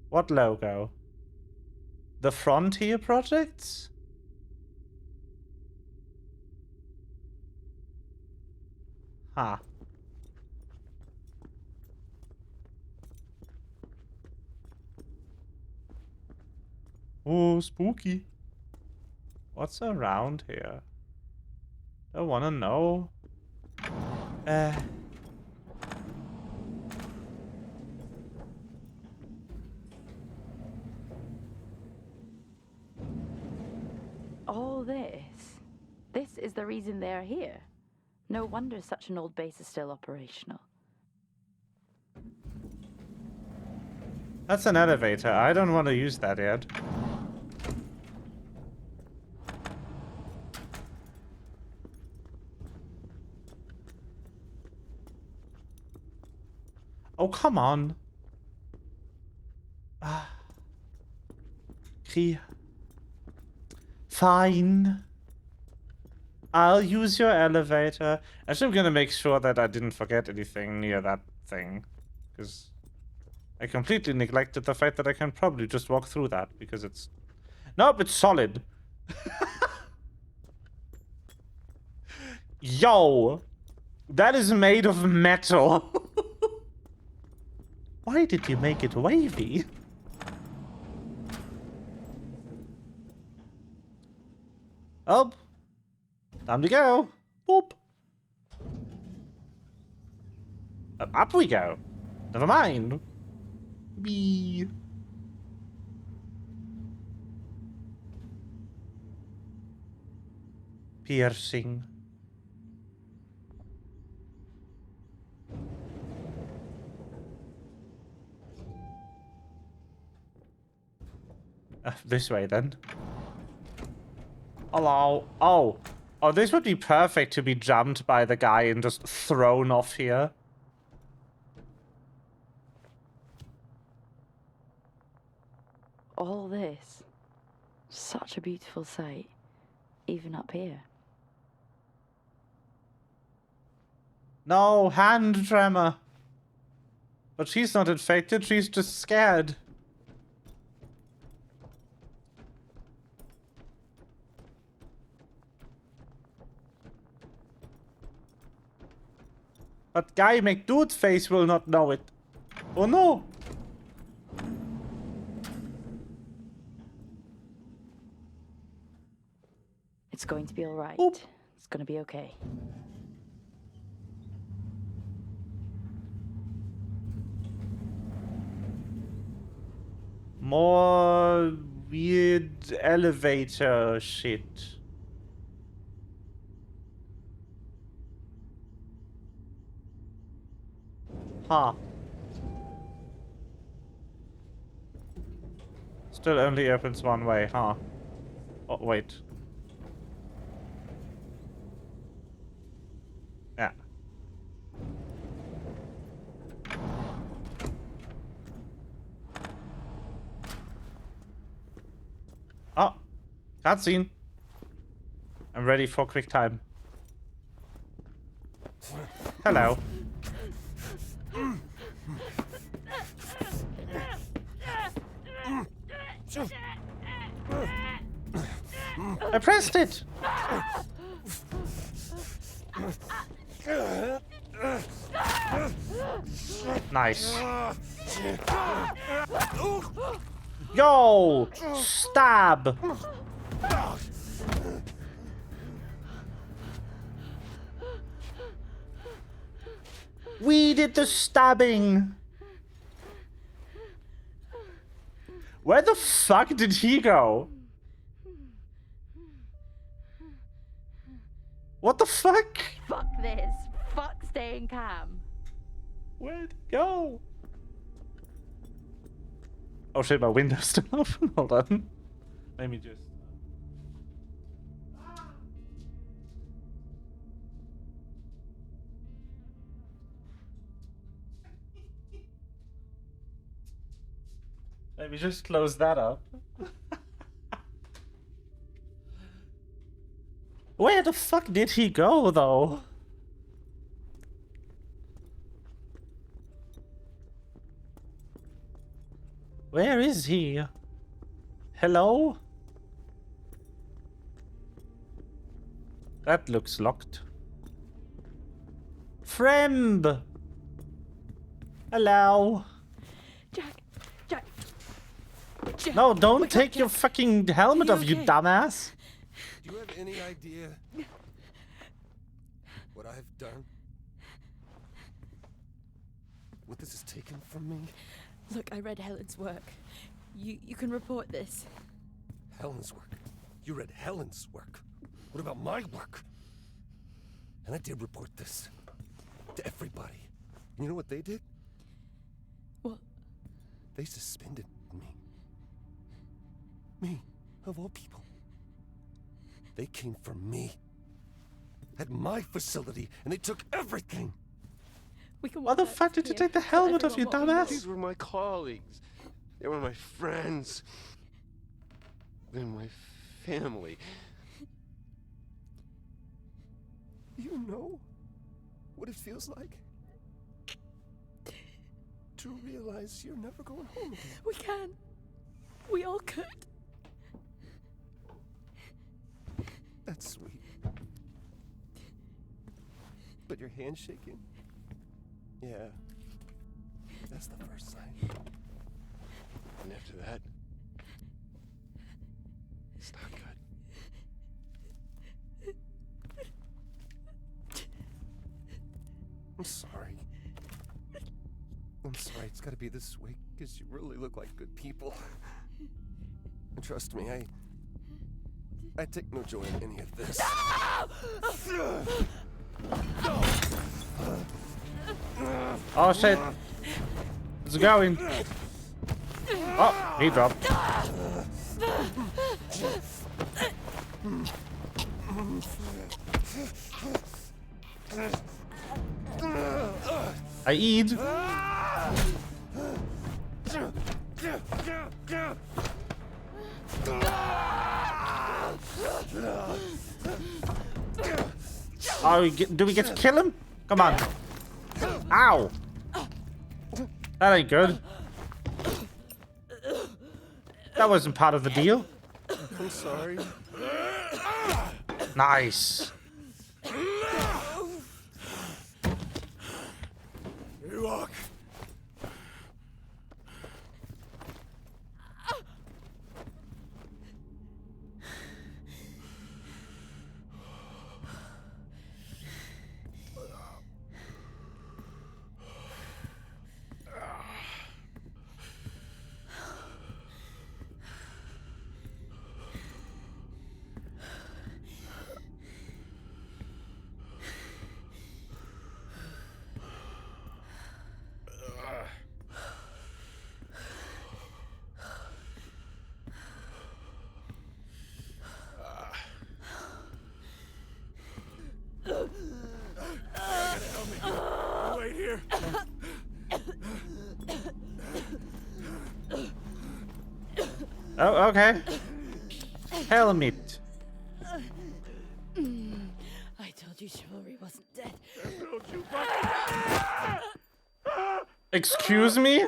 What logo? The Frontier Projects? Huh. Oh, spooky. What's around here? I wanna know. All this? This is the reason they're here. No wonder such an old base is still operational. That's an elevator. I don't want to use that yet. Oh, come on. Okay. Fine. I'll use your elevator. Actually, I'm gonna make sure that I didn't forget anything near that thing. Because I completely neglected the fact that I can probably just walk through that. Because it's... Nope, it's solid. Yo! That is made of metal. Why did you make it wavy? Oh. Time to go. Boop. Up we go. Never mind. Bee. piercing. This way then. Hello. Oh. Oh, this would be perfect to be jumped by the guy and just thrown off here. All this. Such a beautiful sight. Even up here. No, hand tremor. But she's not infected, she's just scared. But Guy McDudeface will not know it. Oh no! It's going to be all right. Oop. It's going to be okay. More weird elevator shit. Huh. Still only opens one way, huh? Oh, wait. Yeah. Oh, cutscene. I'm ready for quick time. Hello. I pressed it. Nice. Yo! Stab! We did the stabbing! Where the fuck did he go? What the fuck? Fuck this. Fuck staying calm. Where'd he go? Oh shit, my window's still open. Hold on. Let me just... Let me just close that up. Where the fuck did he go, though? Where is he? Hello? That looks locked. Friend! Hello? Jack. No, don't take your fucking helmet off, you dumbass. Do you have any idea what I've done? What this has taken from me? Look, I read Helen's work. You can report this. Helen's work? You read Helen's work? What about my work? And I did report this to everybody. You know what they did? What? They suspended me. Me, of all people. They came for me. At my facility, and they took everything. Why the fuck did you take the helmet off, you dumbass? These were my colleagues. They were my friends. They're my family. You know what it feels like? To realize you're never going home again. We can. We all could. That's sweet. But your hand's shaking? Yeah. That's the first sign. And after that, it's not good. I'm sorry. I'm sorry it's gotta be this way, because you really look like good people. And trust me, I take no joy in any of this. Oh shit. It's going. Oh, he dropped. I eat. Oh, do we get to kill him? Come on. Ow. That ain't good. That wasn't part of the deal. I'm sorry. Nice. Look. Wait here. Oh, okay. Helmet. I told you chivalry wasn't dead. Excuse me?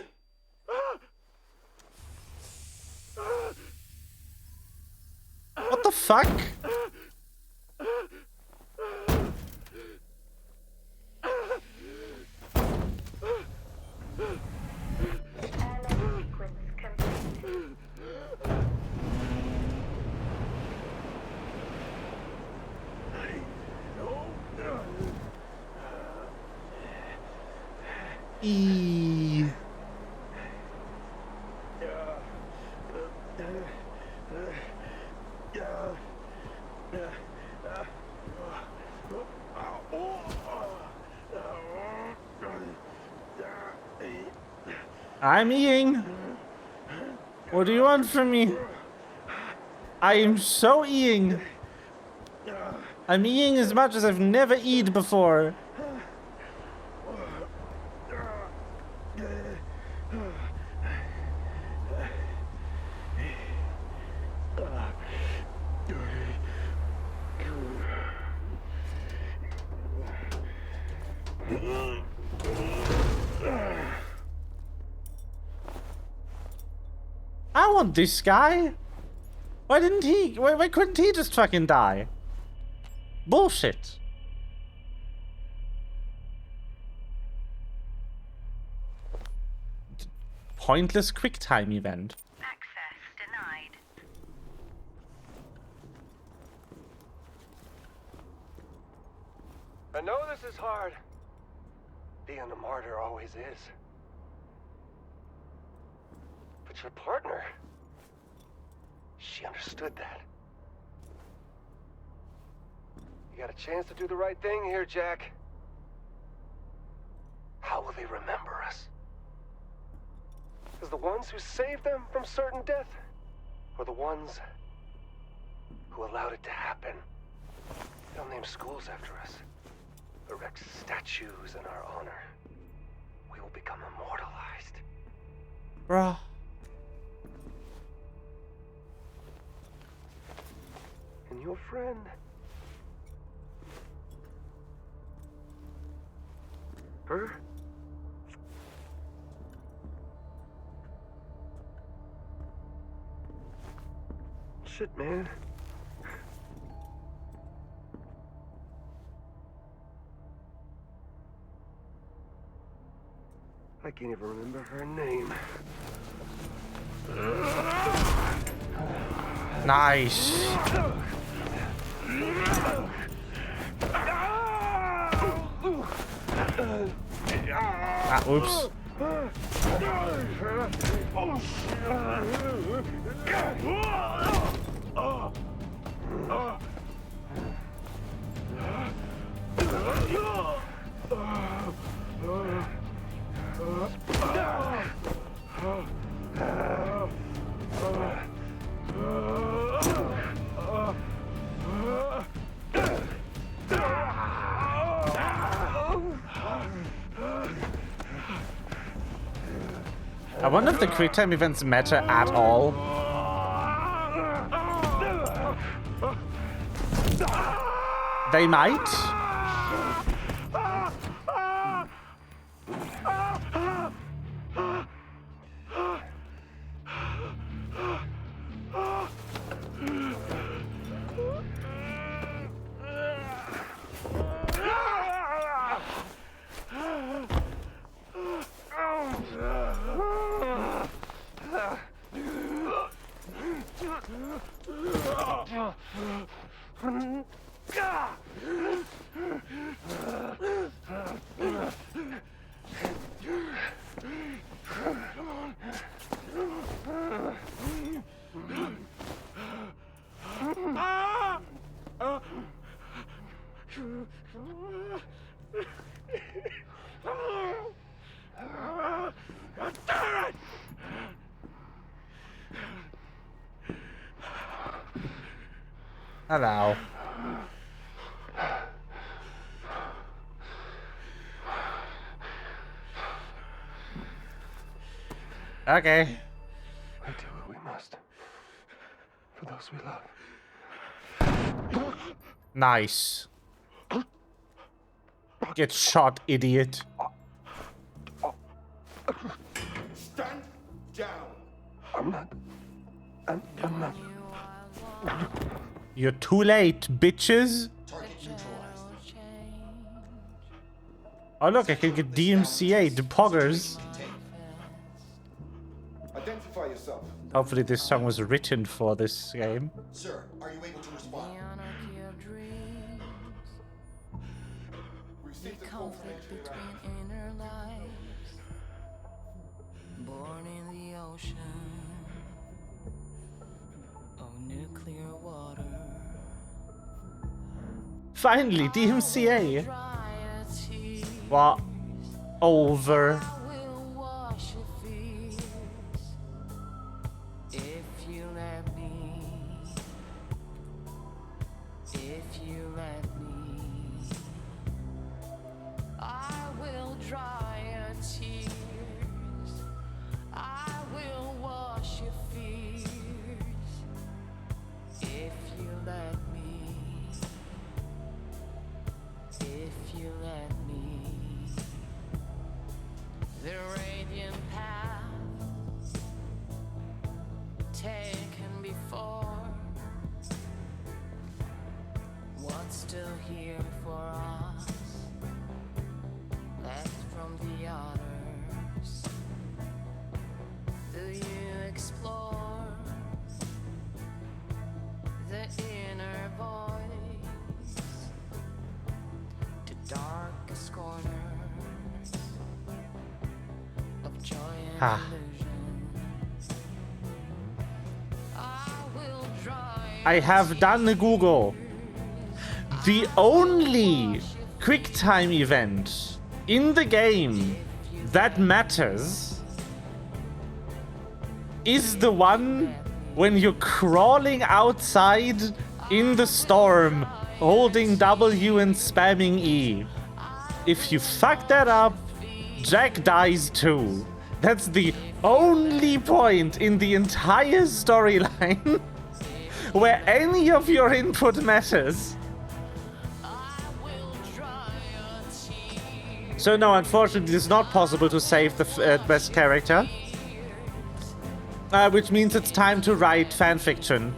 What the fuck? E. I'm eating. What do you want from me? I am so eating. I'm eating as much as I've never eaten before. I want this guy. Why didn't he? Why couldn't he just fucking die? Bullshit. Pointless QuickTime event. Access denied. I know this is hard. Being a martyr always is. But your partner, she understood that. You got a chance to do the right thing here, Jack. How will they remember us? As the ones who saved them from certain death? Or the ones who allowed it to happen? They'll name schools after us. Erect statues in our honor. We will become immortalized. Bruh. And your friend... her? Shit, man. I can't even remember her name. Nice. Ah, oops. I wonder if the quick time events matter at all. They might. Hello. Okay. We do what we must. For those we love. Nice. Get shot, idiot. Stand down. I'm not. You're too late, bitches. Target neutralized. Oh look, I can get DMCA, the poggers. Identify yourself. Hopefully this song was written for this game. Sir, are you able to respond? Receive the Conflict between inner lives, born in the ocean of nuclear water. Finally, DMCA. What? Over. I have done the Google. The only QuickTime event in the game that matters is the one when you're crawling outside in the storm, holding W and spamming E. If you fuck that up, Jack dies too. That's the only point in the entire storyline where any of your input matters. So no, unfortunately, it's not possible to save the best character. Which means it's time to write fanfiction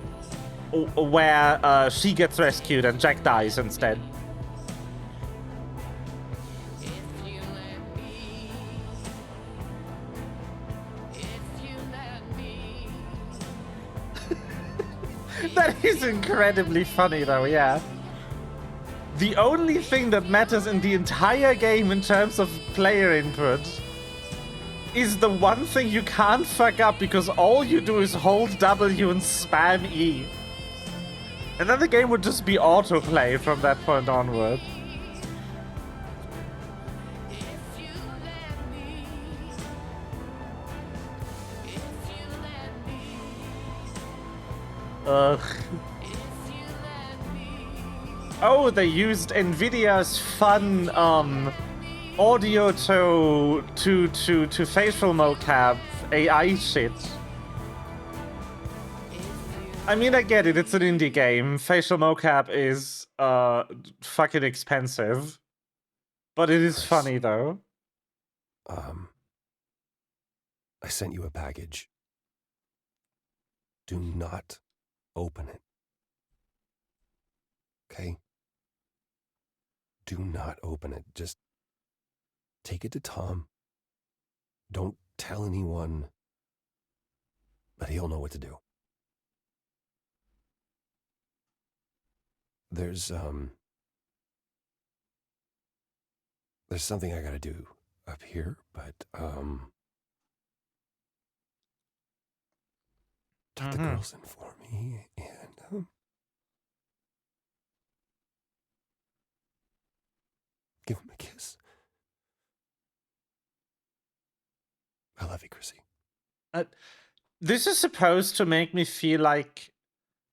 where she gets rescued and Jack dies instead. That is incredibly funny though, yeah. The only thing that matters in the entire game in terms of player input is the one thing you can't fuck up because all you do is hold W and spam E. And then the game would just be autoplay from that point onward. Ugh. Oh, they used Nvidia's fun audio to facial mocap AI shit. I mean, I get it. It's an indie game. Facial mocap is fucking expensive, but it is funny though. I sent you a package. Do not open it. Okay? Do not open it. Just take it to Tom. Don't tell anyone, but he'll know what to do. There's something I gotta do up here, but took the girls in for me, and give him a kiss. I love you, Chrissy. This is supposed to make me feel like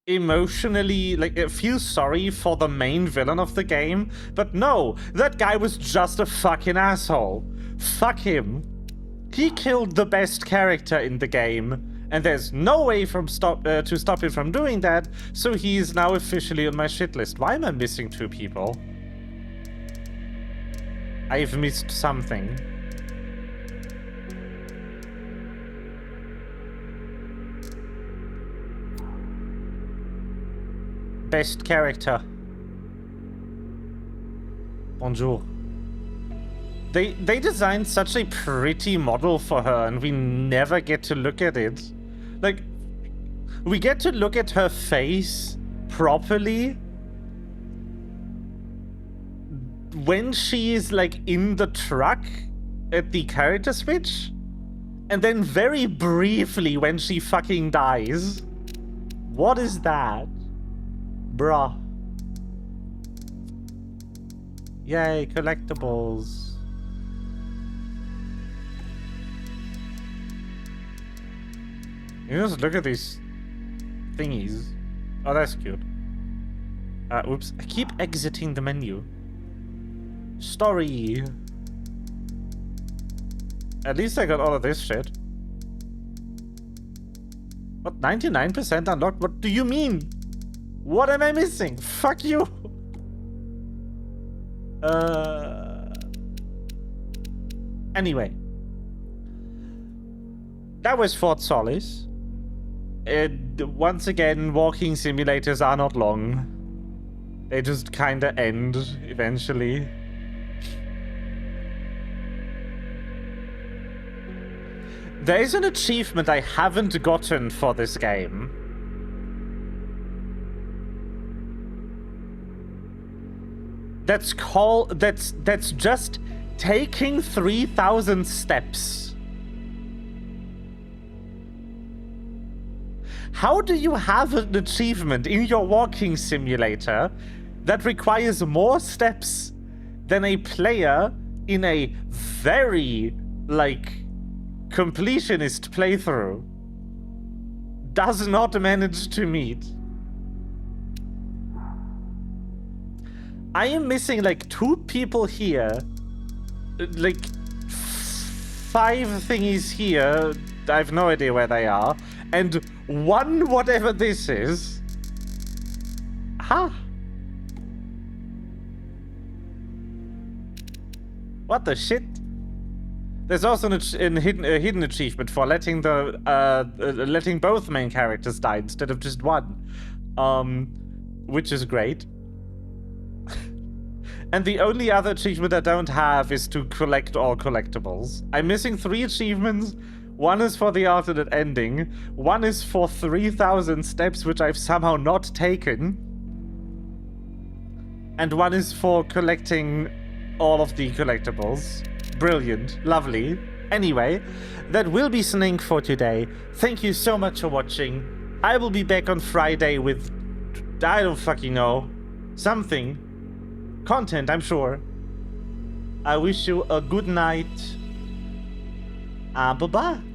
emotionally, like, feel sorry for the main villain of the game, but no, that guy was just a fucking asshole. Fuck him. He killed the best character in the game, and there's no way to stop him from doing that, so he's now officially on my shit list. Why am I missing 2 people? I've missed something. Best character. Bonjour. They designed such a pretty model for her, and we never get to look at it. Like, we get to look at her face properly when she is, like, in the truck at the character switch, and then very briefly when she fucking dies. What is that? Bruh. Yay, collectibles. You just look at these thingies. Oh, that's cute. Oops. I keep exiting the menu. Story. At least I got all of this shit. What, 99% unlocked? What do you mean? What am I missing? Fuck you. Anyway. That was Fort Solis. Once again, walking simulators are not long. They just kinda end eventually. There is an achievement I haven't gotten for this game. That's just taking 3,000 steps. How do you have an achievement in your walking simulator that requires more steps than a player in a very, like, completionist playthrough does not manage to meet? I am missing, like, 2 people here, like, 5 thingies here, I have no idea where they are, and 1 whatever this is. Huh? What the shit? There's also a hidden achievement for letting letting both main characters die instead of just 1, which is great. And the only other achievement I don't have is to collect all collectibles. I'm missing 3 achievements. 1 is for the alternate ending. 1 is for 3,000 steps, which I've somehow not taken. And 1 is for collecting all of the collectibles. Brilliant. Lovely. Anyway, that will be Snink for today. Thank you so much for watching. I will be back on Friday with I don't fucking know. Something. Content, I'm sure. I wish you a good night. Bye-bye.